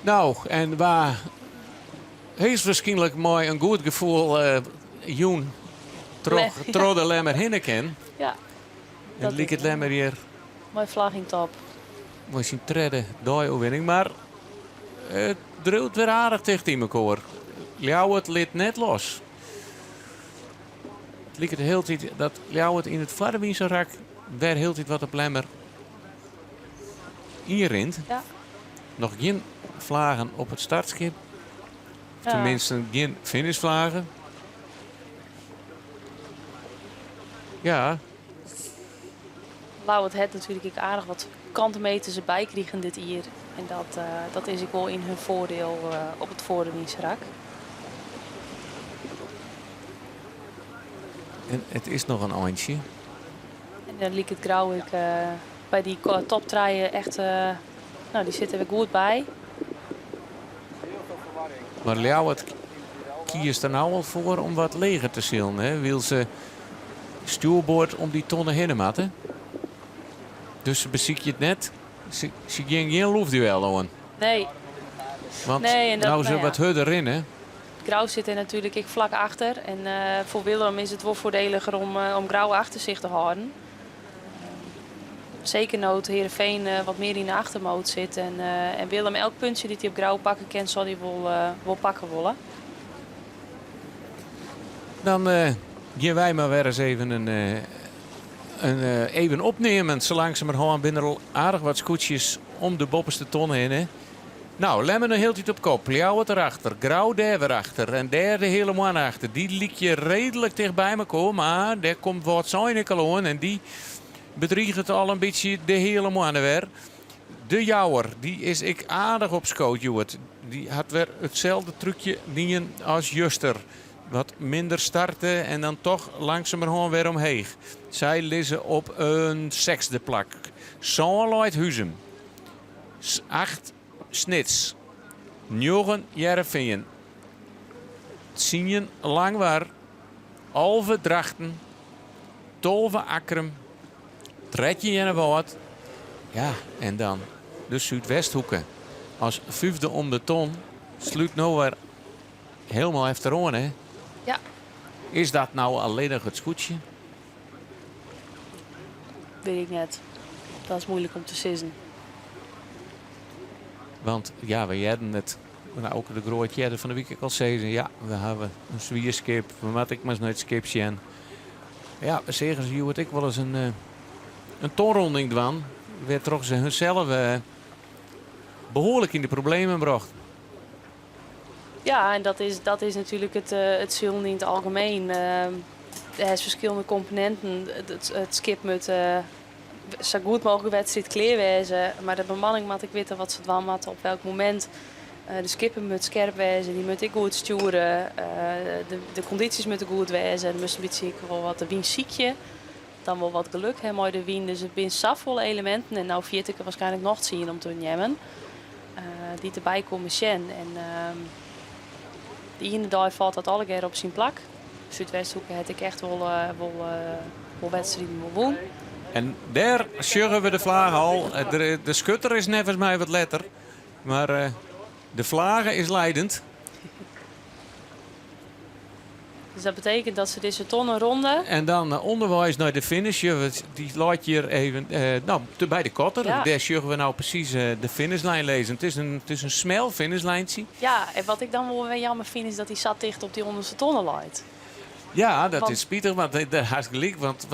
Nou, en waar heeft waarschijnlijk mooi een goed gevoel Joen trouw de Lemmer heen ken. Ja. En liep het Lemmer hier. Mooi vlag in top. Mooi zien treden, overwinning. Maar het drilt weer aardig tegen elkaar. Ljouwert liet net los. Het liep de hele tijd dat Ljouwert in het Vardewiense rak weer heel tijd wat op Lemmer inrint. Ja. Nog geen vlagen op het startschip. Ja. Tenminste geen finishvlagen. Ja. Lauwert het natuurlijk ook aardig wat kantenmeters erbij kregen dit jaar. En dat is ook wel in hun voordeel op het Vorderwiense rak. En het is nog een eindje. En dan liep het grauw ik bij die toptraaien echt, die zitten er goed bij. Maar Ljouwert kiest er nou al voor om wat leger te zullen. Hè? Wil ze stuurboord om die tonnen heen matten. Dus ze beziek je het net. Ze ging geen loefduel aan. Nee. Want nee, en dat, nou ze wat hudder in, hè? Grauw zit er natuurlijk ik vlak achter. En voor Willem is het wel voordeliger om Grauw achter zich te houden. Zeker nood Heerenveen wat meer in de achtermoot zit. En Willem elk puntje die hij op Grauw pakken kan, zal hij wel pakken willen. Dan gaan wij maar weer eens even even opnemen. Zo langzamerhand binnen al aardig wat scootjes om de bopperste tonnen heen. Hè. Nou, Lemmer een heel tijd op kop. Ljouwert erachter. Grauw daar weer achter. En daar de hele man achter. Die liet je redelijk dichtbij elkaar. Maar daar komt wat Zuinikaloon. En die bedriegt het al een beetje de hele man weer. De Jouwer, die is ik aardig op schoot, Joert. Die had weer hetzelfde trucje dingen als Juster. Wat minder starten en dan toch langzamerhand weer omheen. Zij liggen op een 6e plak. Zo'n Huzem. 8 Snits. 9 Jereveen. 10 Langwaar. 11 Drachten. 12 Akrum. 13 Jennewoud. Ja, en dan de Zuidwesthoeken. Als 5e om de ton. Sluit nou weer helemaal efteron, hè? Ja. Is dat nou alleen nog het scootje? Weet ik net. Dat is moeilijk om te sissen. Want ja, we hadden het. Nou, ook de grootje van de week al zeggen. Ja, we hebben een zwierskip. We moeten ik maar eens naar het skip zien. Ja, zeggen ze, Joert, ik wel eens een tonronding doen. Werd toch ze hunzelf behoorlijk in de problemen gebracht. Ja, en dat is natuurlijk het zullen in het algemeen. Er zijn verschillende componenten. Het skip moet zo goed mogelijk wedstrijd kleerwezen. Maar de bemanning moet ik weten wat ze doen moeten, op welk moment. De skippen moet scherp wezen, die moet ik goed sturen. De condities moeten goed wezen. Er moest een beetje wel wat de wienziekje. dan wel wat geluk hebben met de wien. Dus het zijn zoveel elementen en nou viert ik er waarschijnlijk nog zien om te nemen. Die erbij komen zijn. En de ene dag valt dat alle keer op zijn plak. Zuidwesthoeken heb ik echt wel wedstrijden wil doen. En daar sjuggen we de vlaag al. De schutter is nevens mij wat letter. Maar de vlagen is leidend. Dus dat betekent dat ze deze tonnen ronden. En dan onderwijs naar de finish. Die laat je hier even bij de kotter. Ja. Daar sjuggen we nou precies de finishlijn lezen. Het is een smel finishlijntje. Ja, en wat ik dan wel weer jammer vind is dat hij zat dicht op die onderste tonnen leidt. Ja, dat Want- is spietig, want dat is gelijk. Want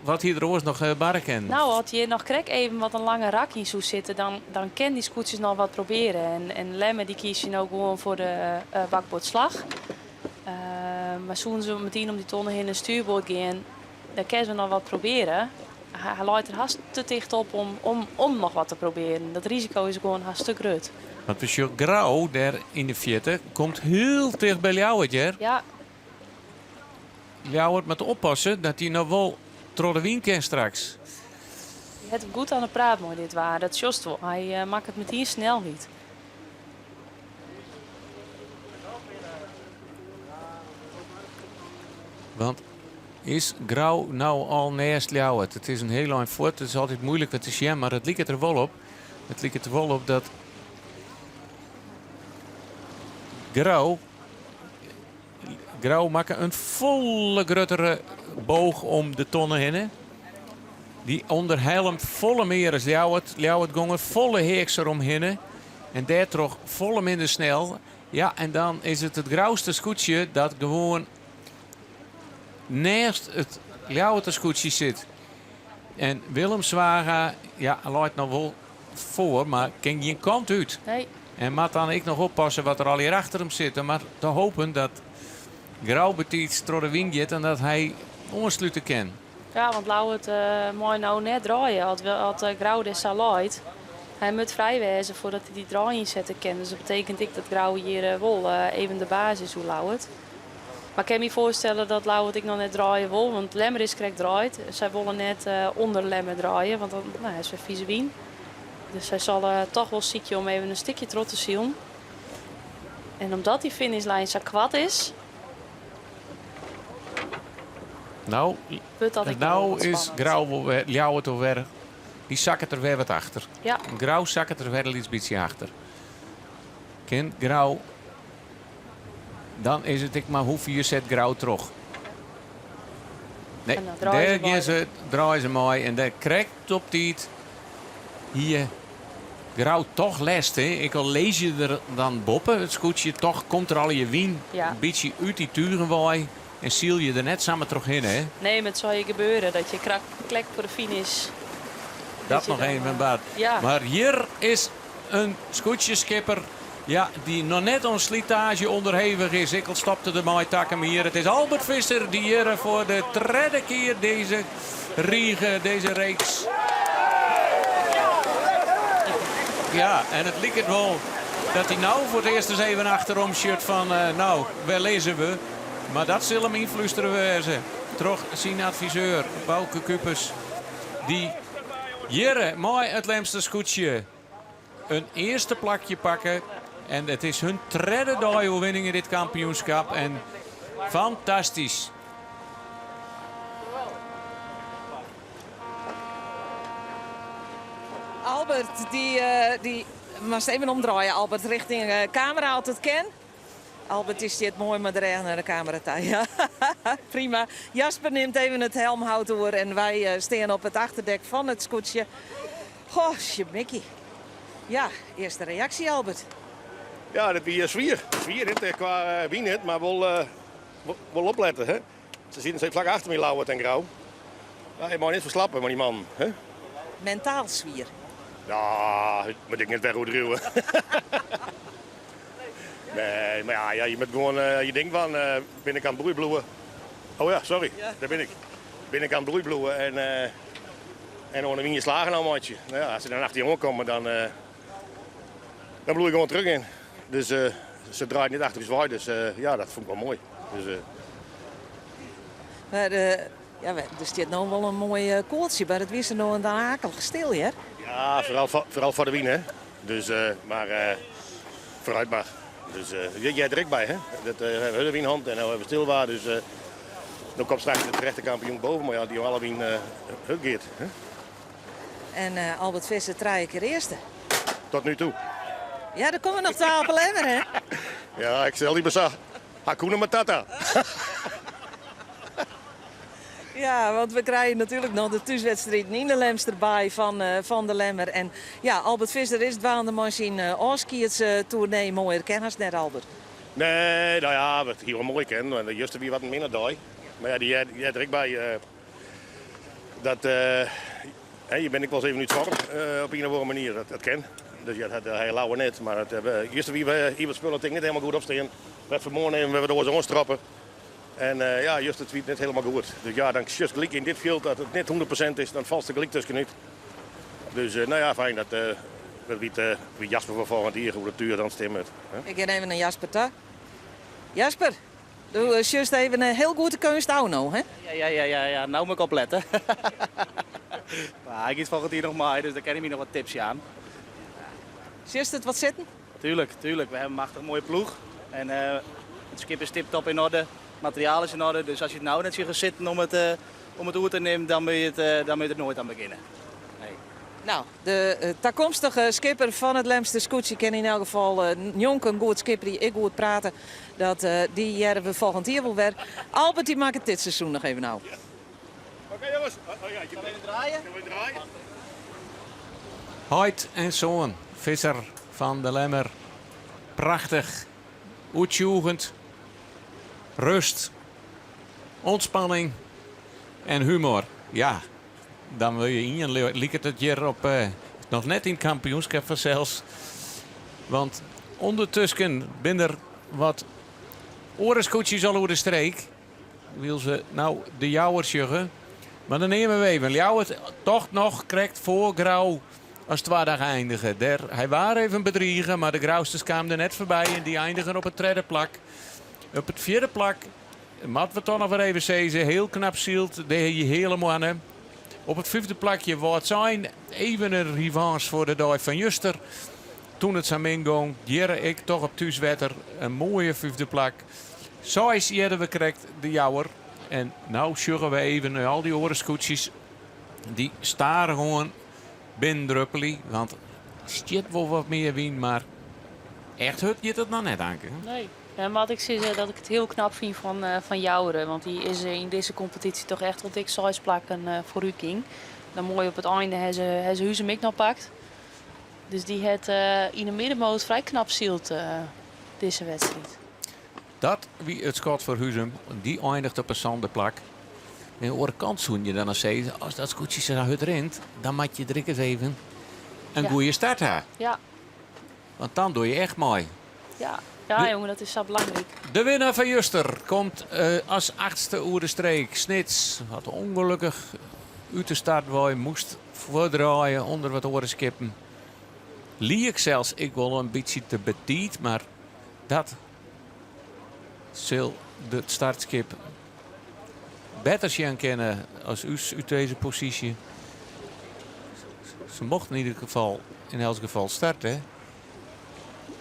wat hier oors nog barken. Nou, had je nog krek even wat een lange rak in zou zitten, dan kan die scootjes nog wat proberen. En Lemme die kies je nou gewoon voor de bakboordslag. Maar toen ze meteen om die tonnen heen een stuurboord gaan, dan kunnen ze nog wat proberen. Hij leidt er haast te dicht op om nog wat te proberen. Dat risico is gewoon haast te groot. Want monsieur Grauw, daar in de vierde, komt heel dicht bij Ljouwert, hè? Ja, Ljouwert moet oppassen dat hij nou wel door de wien kan straks. je hebt hem goed aan het praten, mooi dit waar. Dat is juist wel. Hij maakt het meteen snel niet. Want is Grauw nou al naast Ljouwert? Het is een heel lang voort. Het is altijd moeilijk wat te zien, maar het lijkt er wel op. Het lijkt er wel op dat Grauw maakt een volle gruttere boog om de tonnen heen. Die onderheil hem volle meer als Ljouwert. Ljouwert ging er volle heeks eromheen. En daar toch volle minder snel. Ja, en dan is het grauwste scootje dat gewoon naast het Ljouwerter scootje zit. En Willem Zwaga, ja, hij loopt nog wel voor, maar kan geen kant uit. Nee. En moet dan ik nog oppassen wat er al hier achter hem zit. Maar te hopen dat Grauw betiet door de wind gaat en dat hij ontsluiten kan. Ja, want Lau het mooi nou net draaien. Had Grauw dit zo leidt. Hij moet vrij wezen voordat hij die draai inzetten kan. Dus dat betekent ik dat Grauw hier wel even de basis is hoe Lau het. Maar ik kan me voorstellen dat Lau het ik nog net draaien wil. Want Lemmer is correct draait. Zij willen net onder Lemmer draaien. Want dan hij is weer vieze wien. Dus hij zal toch wel ziekje om even een stukje trot te zien. En omdat die finishlijn zo kwad is. Nou, is Grauw Ljouwert alweer. Die zakken er weer wat achter. Ja. Grauw zakken er weer iets beetje achter. Ken Grauw. Dan is het ik maar hoe vier zet Grauw terug. Nee, daar draaien ze mooi. En daar krijgt op die hier Grauw toch lest. Hè. Ik al lees je er dan boppen. Het scootje toch komt er al je wien. Ja. Een beetje uit die turenwaai. En ziel je er net samen terug in, hè? Nee, maar het zal je gebeuren dat je klek voor de finish. Dat nog even bad. Ja. Maar hier is een scootjeskipper. Ja, die nog net aan slijtage onderhevig is. Ik stopte de mooie takken hier. Het is Albert Visser die hier voor de derde keer deze reeks. Ja, en het lijkt het wel dat hij nou voor het eerst eens even achterom shirt van nou, waar lezen we? Maar dat zullen hem influisteren wezen. Terug zijn adviseur, Bouke Kupers. Die hier mooi het Lemster scootje een eerste plakje pakken. En het is hun derde overwinning in dit kampioenschap. En fantastisch. Albert, die moest even omdraaien. Albert, richting camera altijd ken. Albert is dit mooi met de regen naar de camera toe. Ja. Prima. Jasper neemt even het helmhout door en wij staan op het achterdek van het scootje. Goh, Mickey. Ja, eerste reactie, Albert. Ja, dat is zwier. Zwier niet qua wien niet, maar wel opletten. Hè? Ze zitten steeds vlak achter me, Lauwert en Grauw. Ja, je mag niet verslappen met die man. Hè? Mentaal zwier. Ja, moet ik niet weghoedruwen. Nee, maar ja, je moet gewoon, je denkt van, ben ik aan het broeibloeien. Oh ja, sorry, daar ben ik. Ben ik aan het broeibloeien en dan win je slagen nou, maatje. Nou ja, als ze dan achter je jongen komen, dan bloei je gewoon terug in. Dus ze draait niet achter je zwaai, dus ja, dat vond ik wel mooi. Dus, Maar Ja, er staat nou wel een mooi koortje, maar het wist er nog een akelig stil, hè? Ja, vooral voor de wien, hè. Dus, vooruit maar. Dus jij er ook bij, hè. Dat hebben we in hand en nu hebben we stilwaar. Dus dan komt straks de terechte kampioen boven, maar ja, die alle wien geert. En Albert Visser 3 keer eerste. Tot nu toe. Ja, dan komen we nog 12 lemmer, hè? Ja, ik stel die bezag. Hakuna Matata. Ja, want we krijgen natuurlijk nog de thuiswedstrijd in de Lems erbij van de Lemmer. En ja, Albert Visser is dwaande machine Oskiets tournee mooier kennen net, Albert. Nee, nou ja, wat hier wel mooi kennen. De juiste wie wat minder daai. Maar ja, die had er ook bij. Je bent ik wel eens even niet vorm op een of andere manier. Dat ken. Dus ja, dat hij lauwe net. Maar het juiste wie we hier wat spullen denk niet helemaal goed opstaan. We vermoorden en we hebben door ons trappen. En ja, juist het tweet net helemaal goed. Dus ja, dan just gelijk in dit veld dat het net 100% is, dan valt de gelijk tussenuit. Dus nou ja, fijn dat wie Jasper van volgend hier hoe de tuur dan stemmen. Ik ga even naar Jasper toe. Jasper, doe just even een heel goede kunst nou, hè? Ja, nou moet ik opletten. Maar ik iets volgend hier nog maar, dus daar ken ik me nog wat tips aan. Just het wat zitten? Tuurlijk. We hebben een machtig mooie ploeg. En het skip is tip-top in orde. Materiaal is in orde, dus als je het nou net gaat zitten om het oer te nemen, dan moet je er nooit aan beginnen. Nee. Nou, de toekomstige skipper van het Lemster Scootsie kan in elk geval Jonk, een goed skipper die ik goed praten, dat die jaren we volgend jaar wel weer. Albert die maakt het dit seizoen nog even nou. Oké, jongens. Gaan we even draaien? Hoyt en zoon, Visser van de Lemmer. Prachtig, uitjoegend. Rust, ontspanning en humor. Ja, dan wil je in. Liekt het hier op nog net in het kampioenschap vanzelfs. Want ondertussen ben er wat orenskoetjes al over de streek. Wil ze nou de jouwers juggen. Maar dan nemen we even. Jouwert toch nog krijgt voor Grauw als het waardag eindigen. Hij waren even bedriegen, maar de Grauwsters kwamen er net voorbij. En die eindigen op het derde plak. Op het vierde plak, Matt we toch nog weer even zeggen, heel knap zield, de hele mannen. Op het vijfde plakje wordt zijn even een revanche voor de dag van Juster. Toen het samen inging, jere ik toch op thuiswetter een mooie vijfde plak. Zoals hadden we krijgt de jouwer. En nou sjuggen we even naar al die orenskoetjes. Die staren gewoon binnendruppelie. Want stiet wel wat meer wien, maar echt hut je het nog net aan. Nee. En wat ik zeg, dat ik het heel knap vind van Jouweren. Want die is in deze competitie toch echt wat dik sizeplakken voor u ging. Dan mooi op het einde hij zijn huizen ook nog pakt. Dus die heeft in de middenmoot vrij knap zield deze wedstrijd. Dat wie het schot voor Huzum, die eindigt op een zandenplak. En de andere kant zoen je dan als zeggen, als dat scootje zich uit rent, dan moet je er eens even een goede start hebben. Ja. Want dan doe je echt mooi. Ja, jongen, dat is zo belangrijk. De winnaar van Juster komt als 8e oer de streek. Snits had ongelukkig uit de start moest voordraaien onder wat orenskippen. Liek zelfs ik wel een beetje te betiet, maar dat zal de startskip beter zien kennen als u uit deze positie. Ze mochten in ieder geval in elk geval starten.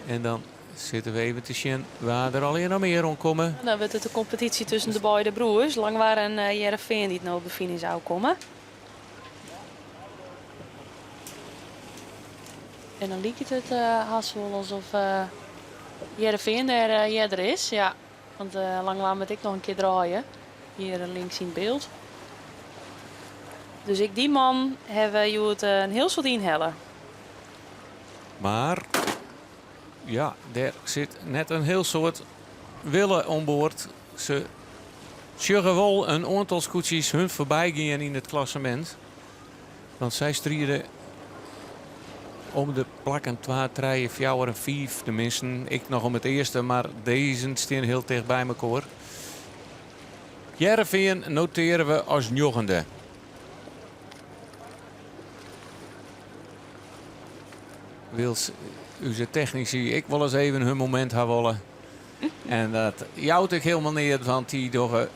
En dan zitten we even te zien waar er alleen nog meer rondkomen. Dan wordt het de competitie tussen de beide broers. Langwaar en Jereveen die het nou bevinden zou komen. En dan liep het haast wel alsof Jereveen er is. Ja, want Langwaar moet ik nog een keer draaien. Hier links in beeld. Dus die man hebben je een heel soort inhellen. Maar ja, er zit net een heel soort willen onboord. Ze sjuggen wel een aantal scootjes hun voorbij gaan in het klassement. Want zij strijden om de plakken 2, 3, 4 en 5. Tenminste, ik nog om het eerste, maar deze staan heel dicht bij elkaar. Jereveen noteren we als joggende. Wils, onze technici, ik wil eens even hun moment hebben willen. En dat jouwt ik helemaal neer, want die door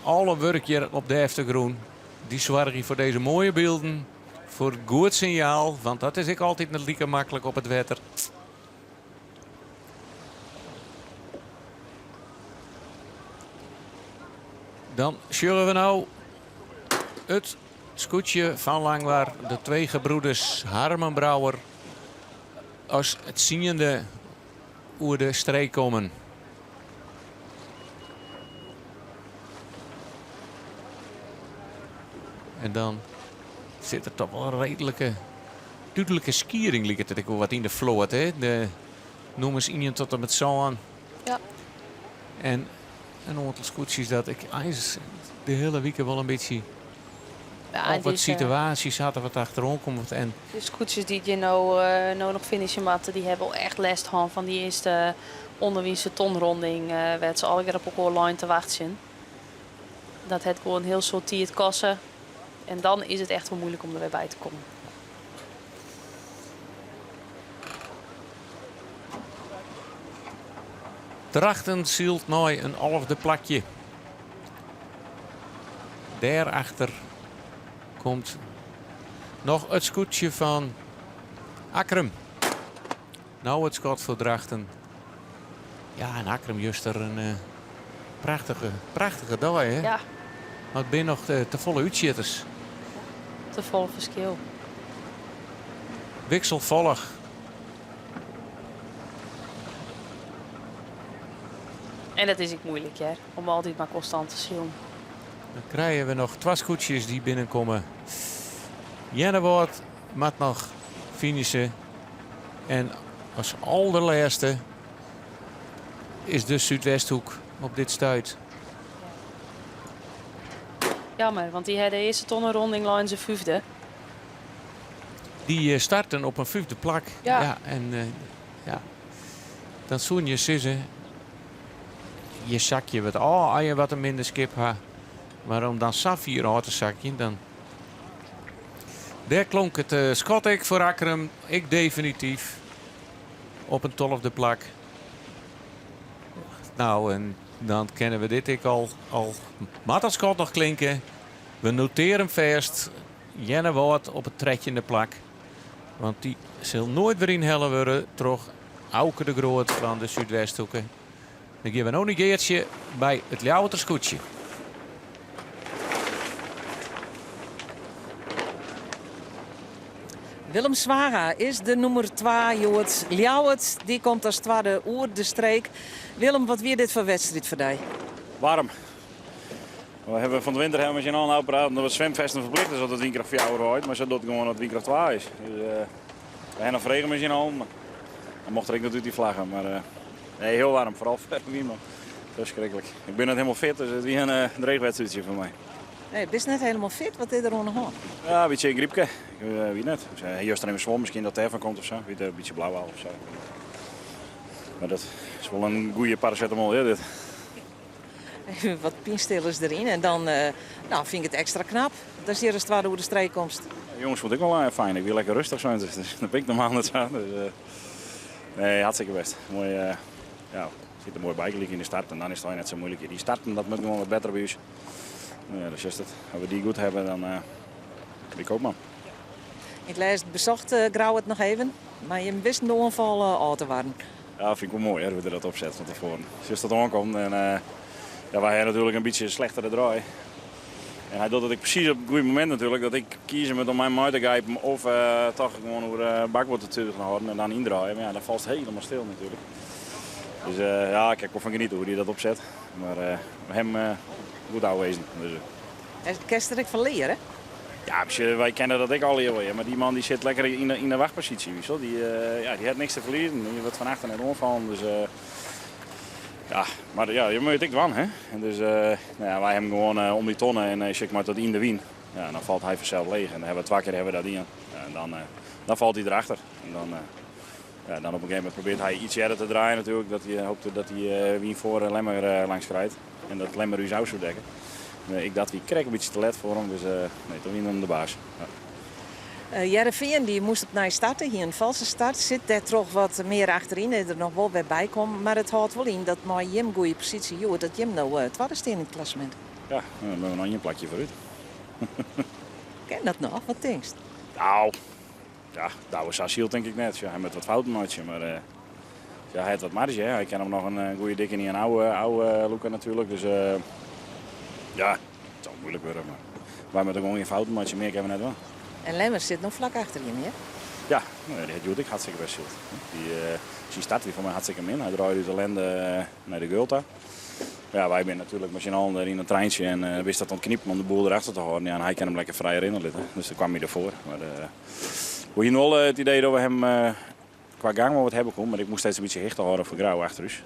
alle werk hier op de Eftergroen. Die zorgen voor deze mooie beelden. Voor goed signaal, want dat is ik altijd net lekker makkelijk op het wetter. Dan zullen we nou het scootje van Langwaar, de twee gebroeders Harmen Brouwer, als het ziende oer de streek komen. En dan zit er toch wel een redelijke, duidelijke skiering, lijkt het wat in de vloot. De noemen ze iemand tot en met zo aan. Ja. En een aantal scootjes dat ik de hele week wel een beetje Ja, op wat situaties hadden wat achterom komt. En de scootjes die je nou nog finishen matten, die hebben wel echt last gehad van die eerste onderwiese tonronding. Werd ze alle keer op elkaar lijn te wachten. Dat het gewoon heel sortiert kosten. En dan is het echt wel moeilijk om er weer bij te komen. Drachten zielt nooit een halfde plakje. Daarachter komt nog het scootje van Akrum. Nou het schot voor Drachten. Ja, en Akrum juist er een prachtige dag, hè? Ja. Maar het zijn nog te volle uitschieters. Te vol verschil. Wisselvallig. En dat is ook moeilijk, hè? Om altijd maar constant te zien. Dan krijgen we nog 2 scootjes die binnenkomen. Jennewoord moet nog finishen. En als allerlaatste is de Zuidwesthoek op dit stuit. Jammer, want die had de eerste tonnenronding lijn zijn 5e. Die starten op een 5e plak. Ja. Dan zoen je zissen. Je zakje wat als je wat een minder skip had. Maar om dan Safir uit te zakje, dan... Daar klonk het schot ik voor Akrum. Ik definitief. Op een 12e plak. Nou, en dan kennen we dit ik al. Maar dat schot nog klinken. We noteren hem vast. Jennewoord op het trettende plak. Want die zal nooit weer in helle worden. Toch Auke de Groot van de Zuidwesthoeken. Dan geven we nog een geertje bij het Ljouwerter scootje. Willem Zwaga is de nummer 2. Joort Ljouwert, die komt als tweede oer de streek. Willem, wat weer dit voor wedstrijd voor jou? Warm. We hebben van de winter hebben we een apparaat omdat we zwemvesten verplicht is dat het windkracht 4 euro uit, maar zo doet het gewoon dat het windkracht 2 is. Dus, we hebben nog regen met je al, maar dan mocht er ik natuurlijk die vlaggen. Maar nee, heel warm, vooral voor iemand. Verschrikkelijk. Ik ben net helemaal fit, dus het is een regenwedstrijdje voor mij. Nee, je bent net helemaal fit. Wat is er aan de hand? Ja, een beetje een griepje. Wie net. Dus, juist er even zwom, misschien dat het ervan komt of zo. Een beetje blauw al of zo. Maar dat is wel een goede paracetamol, hè, dit. Even wat pijnstillers erin en dan vind ik het extra knap. Dat is hier als het ware hoe de streek komt. Ja, jongens, vond ik wel fijn. Ik wil lekker rustig zijn, dus dat ben ik normaal net zo. Dus, nee, hartstikke best. Mooi, ja, zit er mooi bij in de start en dan is het net zo moeilijk. Die starten, dat moet gewoon wat beter bij ons. Ja, dus is het. Als we die goed hebben, dan ben ik ook man. Ik lees bezocht Grauwert nog even, maar je wist de aanval te worden. Ja, vind ik wel mooi hè, dat we dat opzetten van tevoren. Als dat aankomt en ja, wij hebben natuurlijk een beetje slechtere draai. En hij doet het precies op het goede moment natuurlijk, dat ik kies met om mijn uit te grijpen of toch gewoon over bakboord te houden en dan indraaien. Maar ja, dan valt het helemaal stil natuurlijk. Dus ja, kijk of van genieten hoe hij dat opzet. Maar hem goed aanwezen. Dus, Kerst ik van leren? Ja, wij kennen dat ik al leer, maar die man die zit lekker in de wachtpositie. Die heeft niks te verliezen. Die wordt van achter en omvallen. Dus, ja, maar ja, je moet het wel, hè. En dus nou ja, wij hebben gewoon om die tonnen en check maar tot in de wien. Ja, dan valt hij vanzelf leeg en dan hebben we 2 keer dat in. Ja, en dan valt hij erachter. En dan op een gegeven moment probeert hij iets eerder te draaien natuurlijk. Dat hij hoopt dat hij wien voor Lemmer langs krijgt. En dat Lemmer u zou dekken. Ik dacht, wie kreeg een beetje te let voor hem, dus nee, toen wien hem de baas. Ja. Jereveen die moest op naar starten, hier een valse start. Zit daar toch wat meer achterin, er nog wel weer bij komt. Maar het houdt wel in dat maar Jim goede positie joh, dat Jim nou tweede steen in het klassement. ja, dan hebben we nog een plakje vooruit. Ken dat nog? Wat denk je? Nou, ja, Douwe Sassiel denk ik net. Ja, hij met wat fouten maatje, maar ja, hij heeft wat marge. Hè. Hij kan hem nog een goede dikke in een oude Luca natuurlijk. Dus ja, het zal moeilijk worden. Maar wij met gewoon geen fouten maatje, meer hebben we net wel. En Lemmers zit nog vlak achter je, hè? Ja, nee, die doet ik hartstikke best. Die start weer voor mij hartstikke min. Hij draaide uit de Lende naar de Gulta. Ja, wij zijn natuurlijk met z'n allen in een treintje en wist dat ontkniepen om de boel erachter te houden. Ja, en hij kan hem lekker vrij erin zitten. Dus daar kwam hij ervoor. Maar we hier wel het idee dat we hem qua gang wel wat hebben kon, maar ik moest steeds een beetje hechter houden voor Grauw achter ons.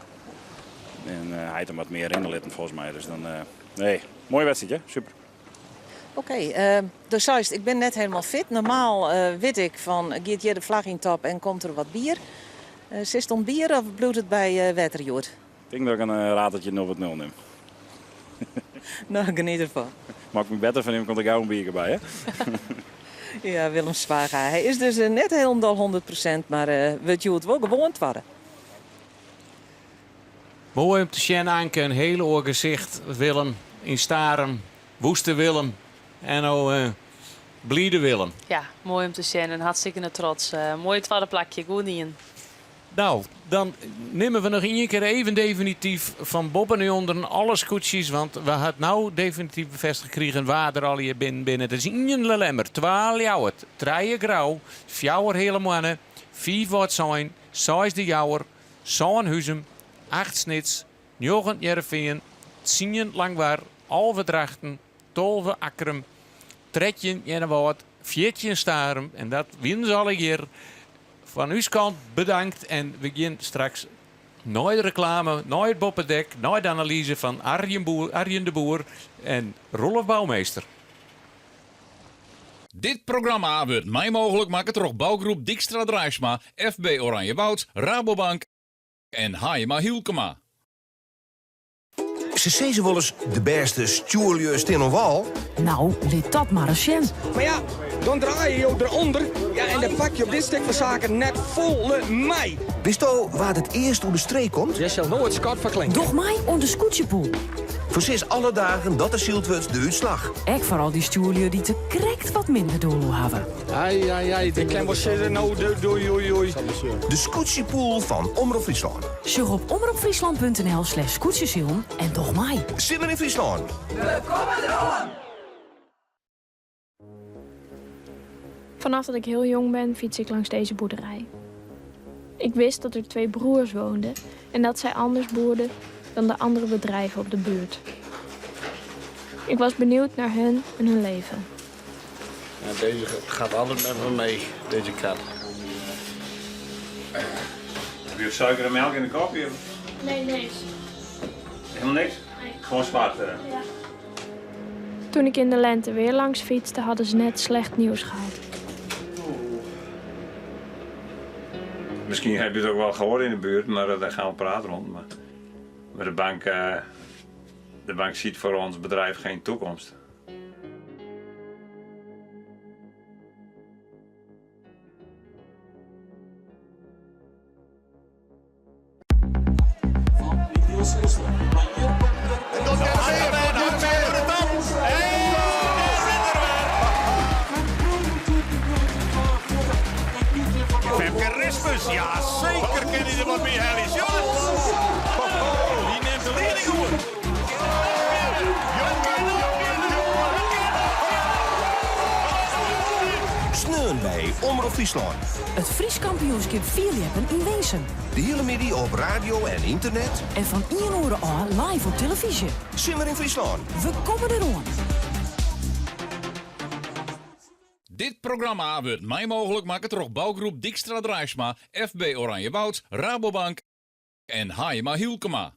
En hij heeft hem wat meer erin zitten volgens mij. Dus dan, nee, mooie wedstrijd, hè? Super. Oké, dus juist, ik ben net helemaal fit. Normaal weet ik van, gaat hier de vlag in top en komt er wat bier. Zit het bier of bloedt het bij Wetterjoerd? Ik denk dat ik een ratertje 0,0 neem. Nou, geniet ervan. Maak me beter van hem, komt er gauw een biertje bij, hè? Ja, Willem Zwaga. Hij is dus net helemaal 100%, maar wordt je het wel gewoond worden. Mooi om te zien, Anke, een hele oor gezicht. Willem in Staren, woeste Willem en nou bliede Willem. Ja, mooi om te zien en hartstikke trots. Mooi tweede plakje, goed in. Nou, dan nemen we nog één keer even definitief van Bob en onder alle scootjes. Want we hadden nou definitief bevestigd gekregen waar er al hier binnen. Het is één Lemmer, 12 jouwer, 3 Grauw, 4 hele mannen, 4 wat zijn, 6 de jouwer, 7 Huzem, 8 Snits, 9 Jereveen, 10 Langwaar, 11 Drachten, 12 Akkerum, 13 Jennewoud, 14 Staren. En dat winnen ze alle hier. Van uw kant bedankt en we beginnen straks na de reclame, na het boppendek, na de analyse van Arjen de Boer en Rolf Bouwmeester. Dit programma wordt mij mogelijk maken door bouwgroep Dijkstra Drijfsma, FB Oranjewoud, Rabobank en Hayema Hielkema. Ze zei ze wel eens de beste stuurlust in een wal. Nou, liet dat maar eens zien. Maar ja, dan draai je je eronder. Ja, en dan pak je op dit stuk van zaken net volle mei. Wist u waar het eerst door de streek komt? Jij zal nooit Scott verklinken. Doch mij onder scootjepoel. Voor sinds alle dagen dat de Zieltwut de uitslag. Ik vooral die stuurlui die te krekt wat minder doel hebben. Ai, ik kan wel zeggen, nou, doei. De scootjepoel van Omroep Friesland. Surf op omroepfriesland.nl/scootjesiel en doch mij. Simmer in Friesland. We komen eraan! Vanaf dat ik heel jong ben, fiets ik langs deze boerderij. Ik wist dat er 2 broers woonden en dat zij anders boerden dan de andere bedrijven op de buurt. Ik was benieuwd naar hen en hun leven. Ja, deze gaat altijd met me mee, deze kat. Heb je suiker en melk in de koffie? Nee, niks. Helemaal niks? Nee. Gewoon zwart. Ja. Toen ik in de lente weer langs fietste, hadden ze net slecht nieuws gehad. Misschien heb je het ook wel gehoord in de buurt, maar daar gaan we praten rond. Maar de bank ziet voor ons bedrijf geen toekomst. Femke Rispers, ja zeker ken je er wat meer Hellies. Die neemt de leiding over. Sneun bij Omroep Friesland. Het Fries kampioenschap vierleppen in Wezen. De hele middag op radio en internet. En van 1 uur aan live op televisie. Simmer in Friesland. We komen eraan. Dit programma wordt mij mogelijk maken door bouwgroep Dijkstra Drijfsma, FB Oranjewoud, Rabobank en Hayema Hielkema.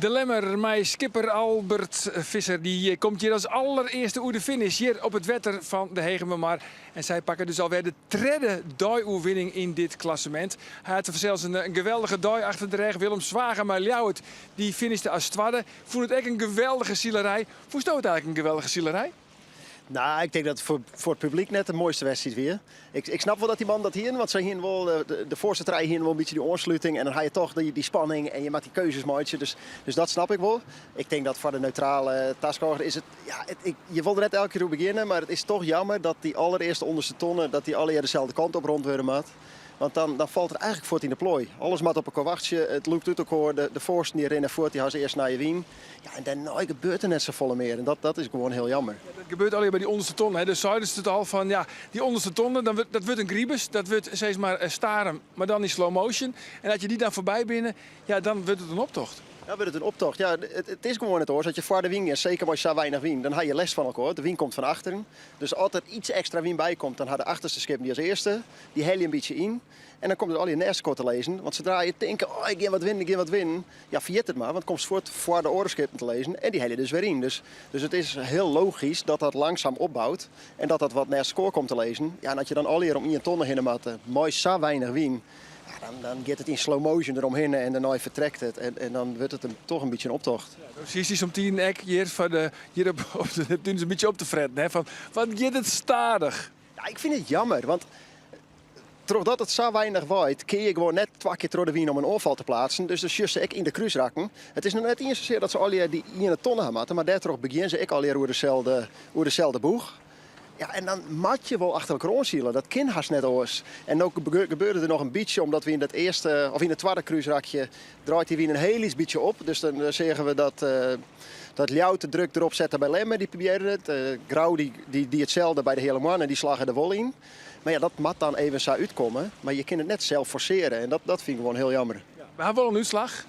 De Lemmer, mijn skipper Albert Visser, die komt hier als allereerste oer de finish hier op het wetter van de Hegemermar. En zij pakken dus alweer de derde dooioverwinning in dit klassement. Hij had zelfs een geweldige dooi achter de rug. Willem Zwager, maar Ljouwert, die finishte als tweede. Vond het echt een geweldige zielerij. Vond het eigenlijk een geweldige zielerij? Nou, ik denk dat het voor het publiek net de mooiste wedstrijd weer. Ik snap wel dat die man dat hier, want zij hier wel de voorste rij hier wel een beetje die ontsluiting en dan ga je toch die spanning en je maakt die keuzes maatje. Dus dat snap ik wel. Ik denk dat voor de neutrale taskoger is het, ja, je wilde net elke keer beginnen, maar het is toch jammer dat die allereerste onderste tonnen dat die alle dezelfde kant op rond worden maat. Want dan valt er eigenlijk voort in de plooi. Alles moet op elkaar wachten. Het loopt uit elkaar. De voorsten die rennen voort, die gaan ze eerst naar je wien. Ja, en daarna gebeurt er net zo volle meer. En dat is gewoon heel jammer. Ja, dat gebeurt alleen bij die onderste tonnen. Dus zuidens het al van, ja, die onderste tonnen, dat wordt een griebus. Dat wordt steeds maar staren, maar dan in slow motion. En als je die dan voorbij binnen, ja, dan wordt het een optocht. Ja, wordt het een optocht. Ja, het is gewoon het hoor. Als je voor de wien is, zeker als je zo weinig wien, dan heb je les van elkaar. De wien komt van achteren. Dus als er iets extra wien bij komt, dan gaat de achterste schip die als eerste. Die hel je een beetje in. En dan komt er al je neerskort te lezen. Want zodra je denkt, oh, ik ga wat winnen. Ja, verjet het maar. Want het komt voort voor de oorlogsschepen te lezen. En die hel je dus weer in. Dus het is heel logisch dat dat langzaam opbouwt. En dat dat wat naar score komt te lezen. Ja, en dat je dan al hier om 1 tonne heen maakt, mooi zo weinig wien. Ja, dan gaat het in slow motion eromheen en daarna vertrekt het. En dan wordt het toch een beetje een optocht. Ja, precies, die om 10 ek hier op de Neptunus een beetje op te fretten. Hè? Van, wat gaat het stadig? Ja, ik vind het jammer, want doordat het zo weinig waait, kun je gewoon net 2 keer door de wien om een oorval te plaatsen. Dus de jussen ik in de cruise raken. Het is nog net eens zozeer dat ze al die 1 tonne hebben, maar daardoor beginnen ze ik alweer over dezelfde boeg. Ja, en dan mat je wel achter elkaar aanzielen. Dat kan haast net oors. En ook gebeurde er nog een beetje, omdat we in het eerste of in het tweede cruiserakje draait die wien een heel iets beetje op. Dus dan zeggen we dat Ljouwt de druk erop zette bij Lemmer, die probeerde het. Grauw die hetzelfde bij de hele man en die slagen er wel in. Maar ja, dat moet dan even zo uitkomen. Maar je kunt het net zelf forceren en dat vind ik gewoon heel jammer. We hebben wel een uitslag.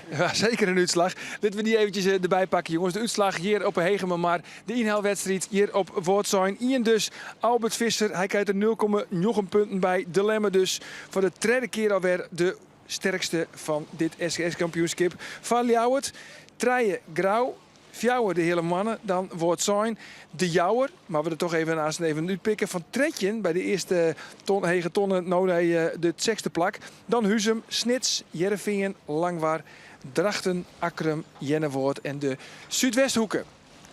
Ja, zeker een uitslag. Laten we die eventjes erbij pakken, jongens. De uitslag hier op Hegemermar. De inhaalwedstrijd hier op Voortzoin. Ian dus, Albert Visser. Hij krijgt er 0,9 punten bij. De Lemmer dus voor de derde keer alweer de sterkste van dit SGS-kampioenschap. Van Ljouwert, Treije Grauw. Fjouwer de hele mannen, dan wordt zijn de Jouwer, maar we er toch even naast even uitpikken van Tretjen bij de eerste hege tonnen, nou de 6e plak. Dan Huzum, Snits, Jereveen, Langwaar, Drachten, Akrum, Jennewoord en de Zuidwesthoeken.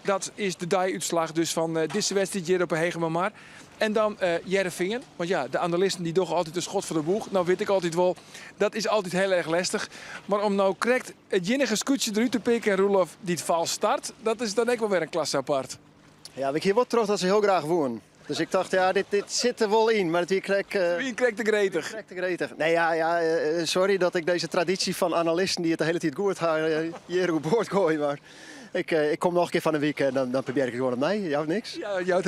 Dat is de die-uitslag dus van deze wedstrijd hier op Hegemermar. En dan Jereveen, want ja, de analisten die toch altijd een schot voor de boeg. Nou weet ik altijd wel, dat is altijd heel erg lastig. Maar om nou correct het jinnige scootje eruit te pikken en Roelof die het vals start, dat is dan ook wel weer een klasse apart. Ja, ik hier wat terug dat ze heel graag wonen. Dus ik dacht, ja, dit zit er wel in, maar wie krijgt de gretig? Nee, sorry dat ik deze traditie van analisten die het de hele tijd goed gaan hier op boord gooien, maar ik kom nog een keer van een week en dan probeer ik het gewoon op mij. Jou niks? Ja, jou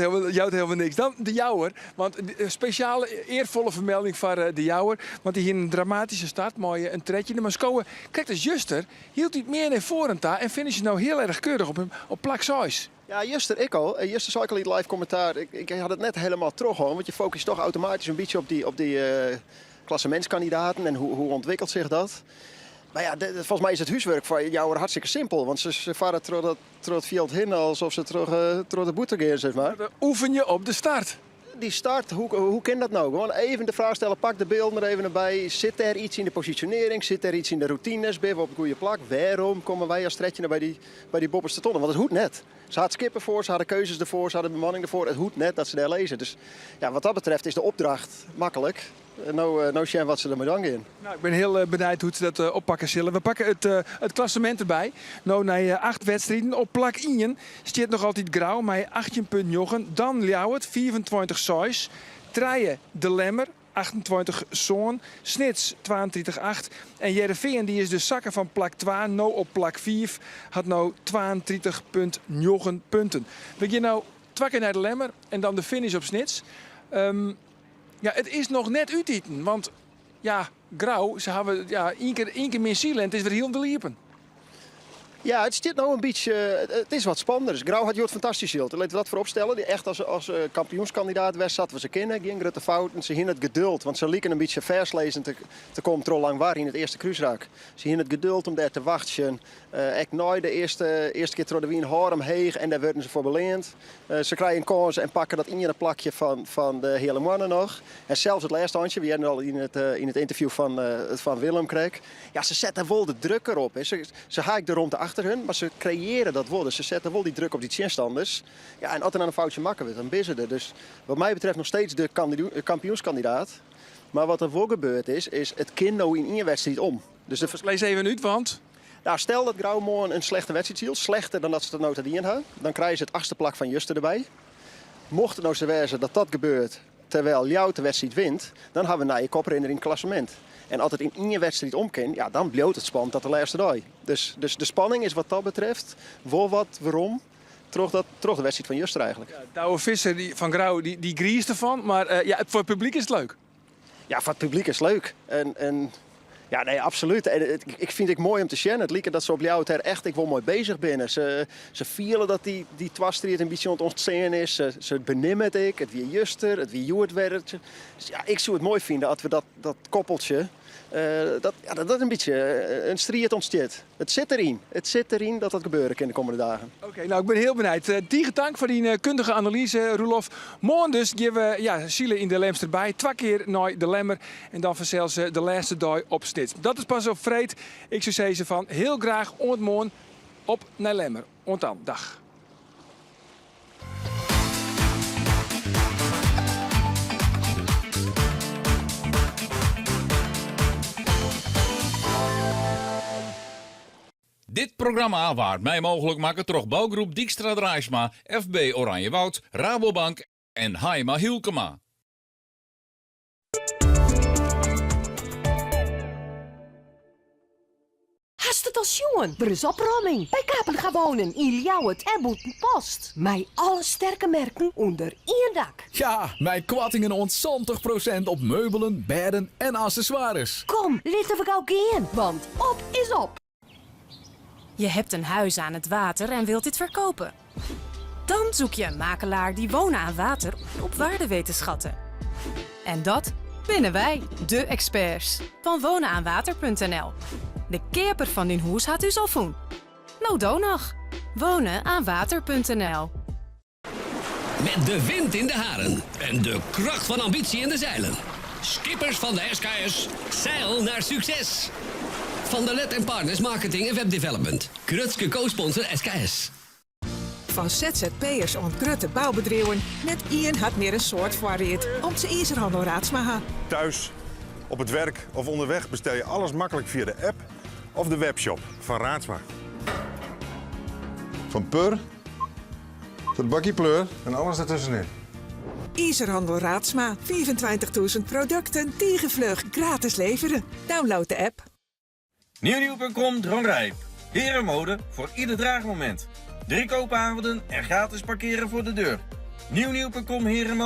helemaal niks. Dan de Jouwer, want een speciale eervolle vermelding voor de Jouwer, want die hier een dramatische start, mooi een tredje. De Moskou krijgt als Juster, hield hij meer naar voren daar en vind je nou heel erg keurig op plak 6. Ja, Juster, ik al. Juster zei ik al in het live commentaar. Ik had het net helemaal terug, hoor, want je focust toch automatisch een beetje op die klassementskandidaten en hoe ontwikkelt zich dat. Maar ja, volgens mij is het huiswerk van jou hartstikke simpel. Want ze varen door het veld heen alsof ze door de boete gaan, zeg maar. Oefen je op de start? Die start, hoe kan dat nou? Gewoon even de vraag stellen, pak de beeld er even erbij. Zit er iets in de positionering? Zit er iets in de routines? Ben we op een goede plak? Waarom komen wij als Tretjen bij die bobbers tonnen? Want het hoeft net. Ze hadden skippen voor, ze hadden keuzes ervoor, ze hadden bemanning ervoor. Het hoeft net dat ze daar lezen. Dus ja, wat dat betreft is de opdracht makkelijk. Nou zien wat ze ermee doen gaan. Nou, ik ben heel benieuwd hoe ze dat oppakken zullen. We pakken het klassement erbij. Nou, na 8 wedstrijden op plak 1 staat nog altijd Grauw met 18,9. Dan Ljouwert, 24,6. Treije de Lemmer, 28 zoon. Snits 32,8. En Jereveen die is dus zakken van plak 2. Nou op plak 5 had nou 32,9 punten. We gaan nou 2 keer naar de Lemmer en dan de finish op Snits. Ja, het is nog net uiteten, want ja, Grauw, ze hebben één keer meer zielen en het is weer heel de liepen. Ja, het zit nou een beetje, het is wat spannender. Grauw had het fantastisch ziel. Laten we dat voorop stellen. Die echt als kampioenskandidaat was zat, ze kennen, geen grote fouten. Ze hadden het geduld, want ze lieken een beetje verslezen te komen tro lang waar in het eerste cruiseraak. Ze hadden het geduld om daar te wachten. Ik nooit de eerste keer door de wien Harem heeg en daar werden ze voor beleend. Ze krijgen een kans en pakken dat in je plakje van de hele mannen nog. En zelfs het laatste handje, we hebben al in het interview van Willem kreeg. Ja, ze zetten wel de druk erop. Hè. Ze haken de ronde achter hun, maar ze creëren dat wel. Dus ze zetten wel die druk op die tegenstanders. Ja, en als er dan een foutje maken wordt, dan bissen er. Dus wat mij betreft nog steeds de kampioenskandidaat. Maar wat er wel gebeurd is het kind in je wedstrijd om. Dus lees even uit, want... Nou, stel dat Grauwmoorn een slechte wedstrijd ziet, slechter dan dat ze de nota die in hebben, dan krijgen ze het achtste plak van Juste erbij. Mocht het nou zo wezen dat gebeurt terwijl jou de wedstrijd wint, dan hebben we naar je koprenner in het klassement. En als het in je wedstrijd omkent, ja, dan bloot het spannend tot de laatste dag. Dus de spanning is wat dat betreft wel wat waarom. Terug de wedstrijd van Juste eigenlijk. Ja, Douwe Visser van Grauw, die griest ervan, maar voor het publiek is het leuk. Ja, voor het publiek is het leuk. Ja, nee, absoluut. En ik vind het mooi om te zien. Het lijkt dat ze op jou echt wel mooi bezig binnen. Ze vielen dat die twastrijd een beetje aan het ontstaan is. Ze benimmen het wie Juster, het wie Joert werd. Dus ja, ik zou het mooi vinden als we dat koppeltje, dat een beetje een strijd ontstaat. Het zit erin. Het zit erin dat gebeuren kan de komende dagen. Oké, nou ik ben heel benieuwd. Die dank voor die kundige analyse, Roelof. Morgen dus geven we Zielen in de Lems erbij. 2 keer naar de Lemmer en dan vanzelfs de laatste dag op Stits. Dat is pas op vreed. Ik zou zeggen van heel graag morgen op naar Lemmer. Dan, dag. Dit programma waard mij mogelijk maken door bouwgroep Dijkstra Draaisma, FB Oranjewoud, Rabobank en Haima Hielkema. Hast het al jongen? Brus opruiming. Bij Kapel gaan wonen in Ljouwert en Boetenpost. Mij alle sterke merken onder één dak. Ja, mijn kwattingen ontzontig % op meubelen, bedden en accessoires. Kom, laten we gauw gaan, want op is op. Je hebt een huis aan het water en wilt dit verkopen. Dan zoek je een makelaar die wonen aan water op waarde weet te schatten. En dat binnen wij, de experts van wonenaanwater.nl. De keeper van uw huis had u al voen. Nou dan nog. Wonenaanwater.nl. Met de wind in de haren en de kracht van ambitie in de zeilen. Skippers van de SKS, zeil naar succes. Van de Let Partners Marketing en Webdevelopment. Krutske co-sponsor SKS. Van ZZP'ers en grote bouwbedrijven, net Ian had meer een soort variëteit om zijn ijzerhandel raadsmaha. Thuis, op het werk of onderweg bestel je alles makkelijk via de app of de webshop van Raadsma. Van pur tot bakkie pleur en alles ertussenin. IJzerhandel Raadsma, 25.000 producten, tegenvlug, gratis leveren. Download de app. Nieuwnieuw.com Droomrijp. Herenmode voor ieder draagmoment. 3 koopavonden en gratis parkeren voor de deur. Nieuwnieuw.com Herenmode.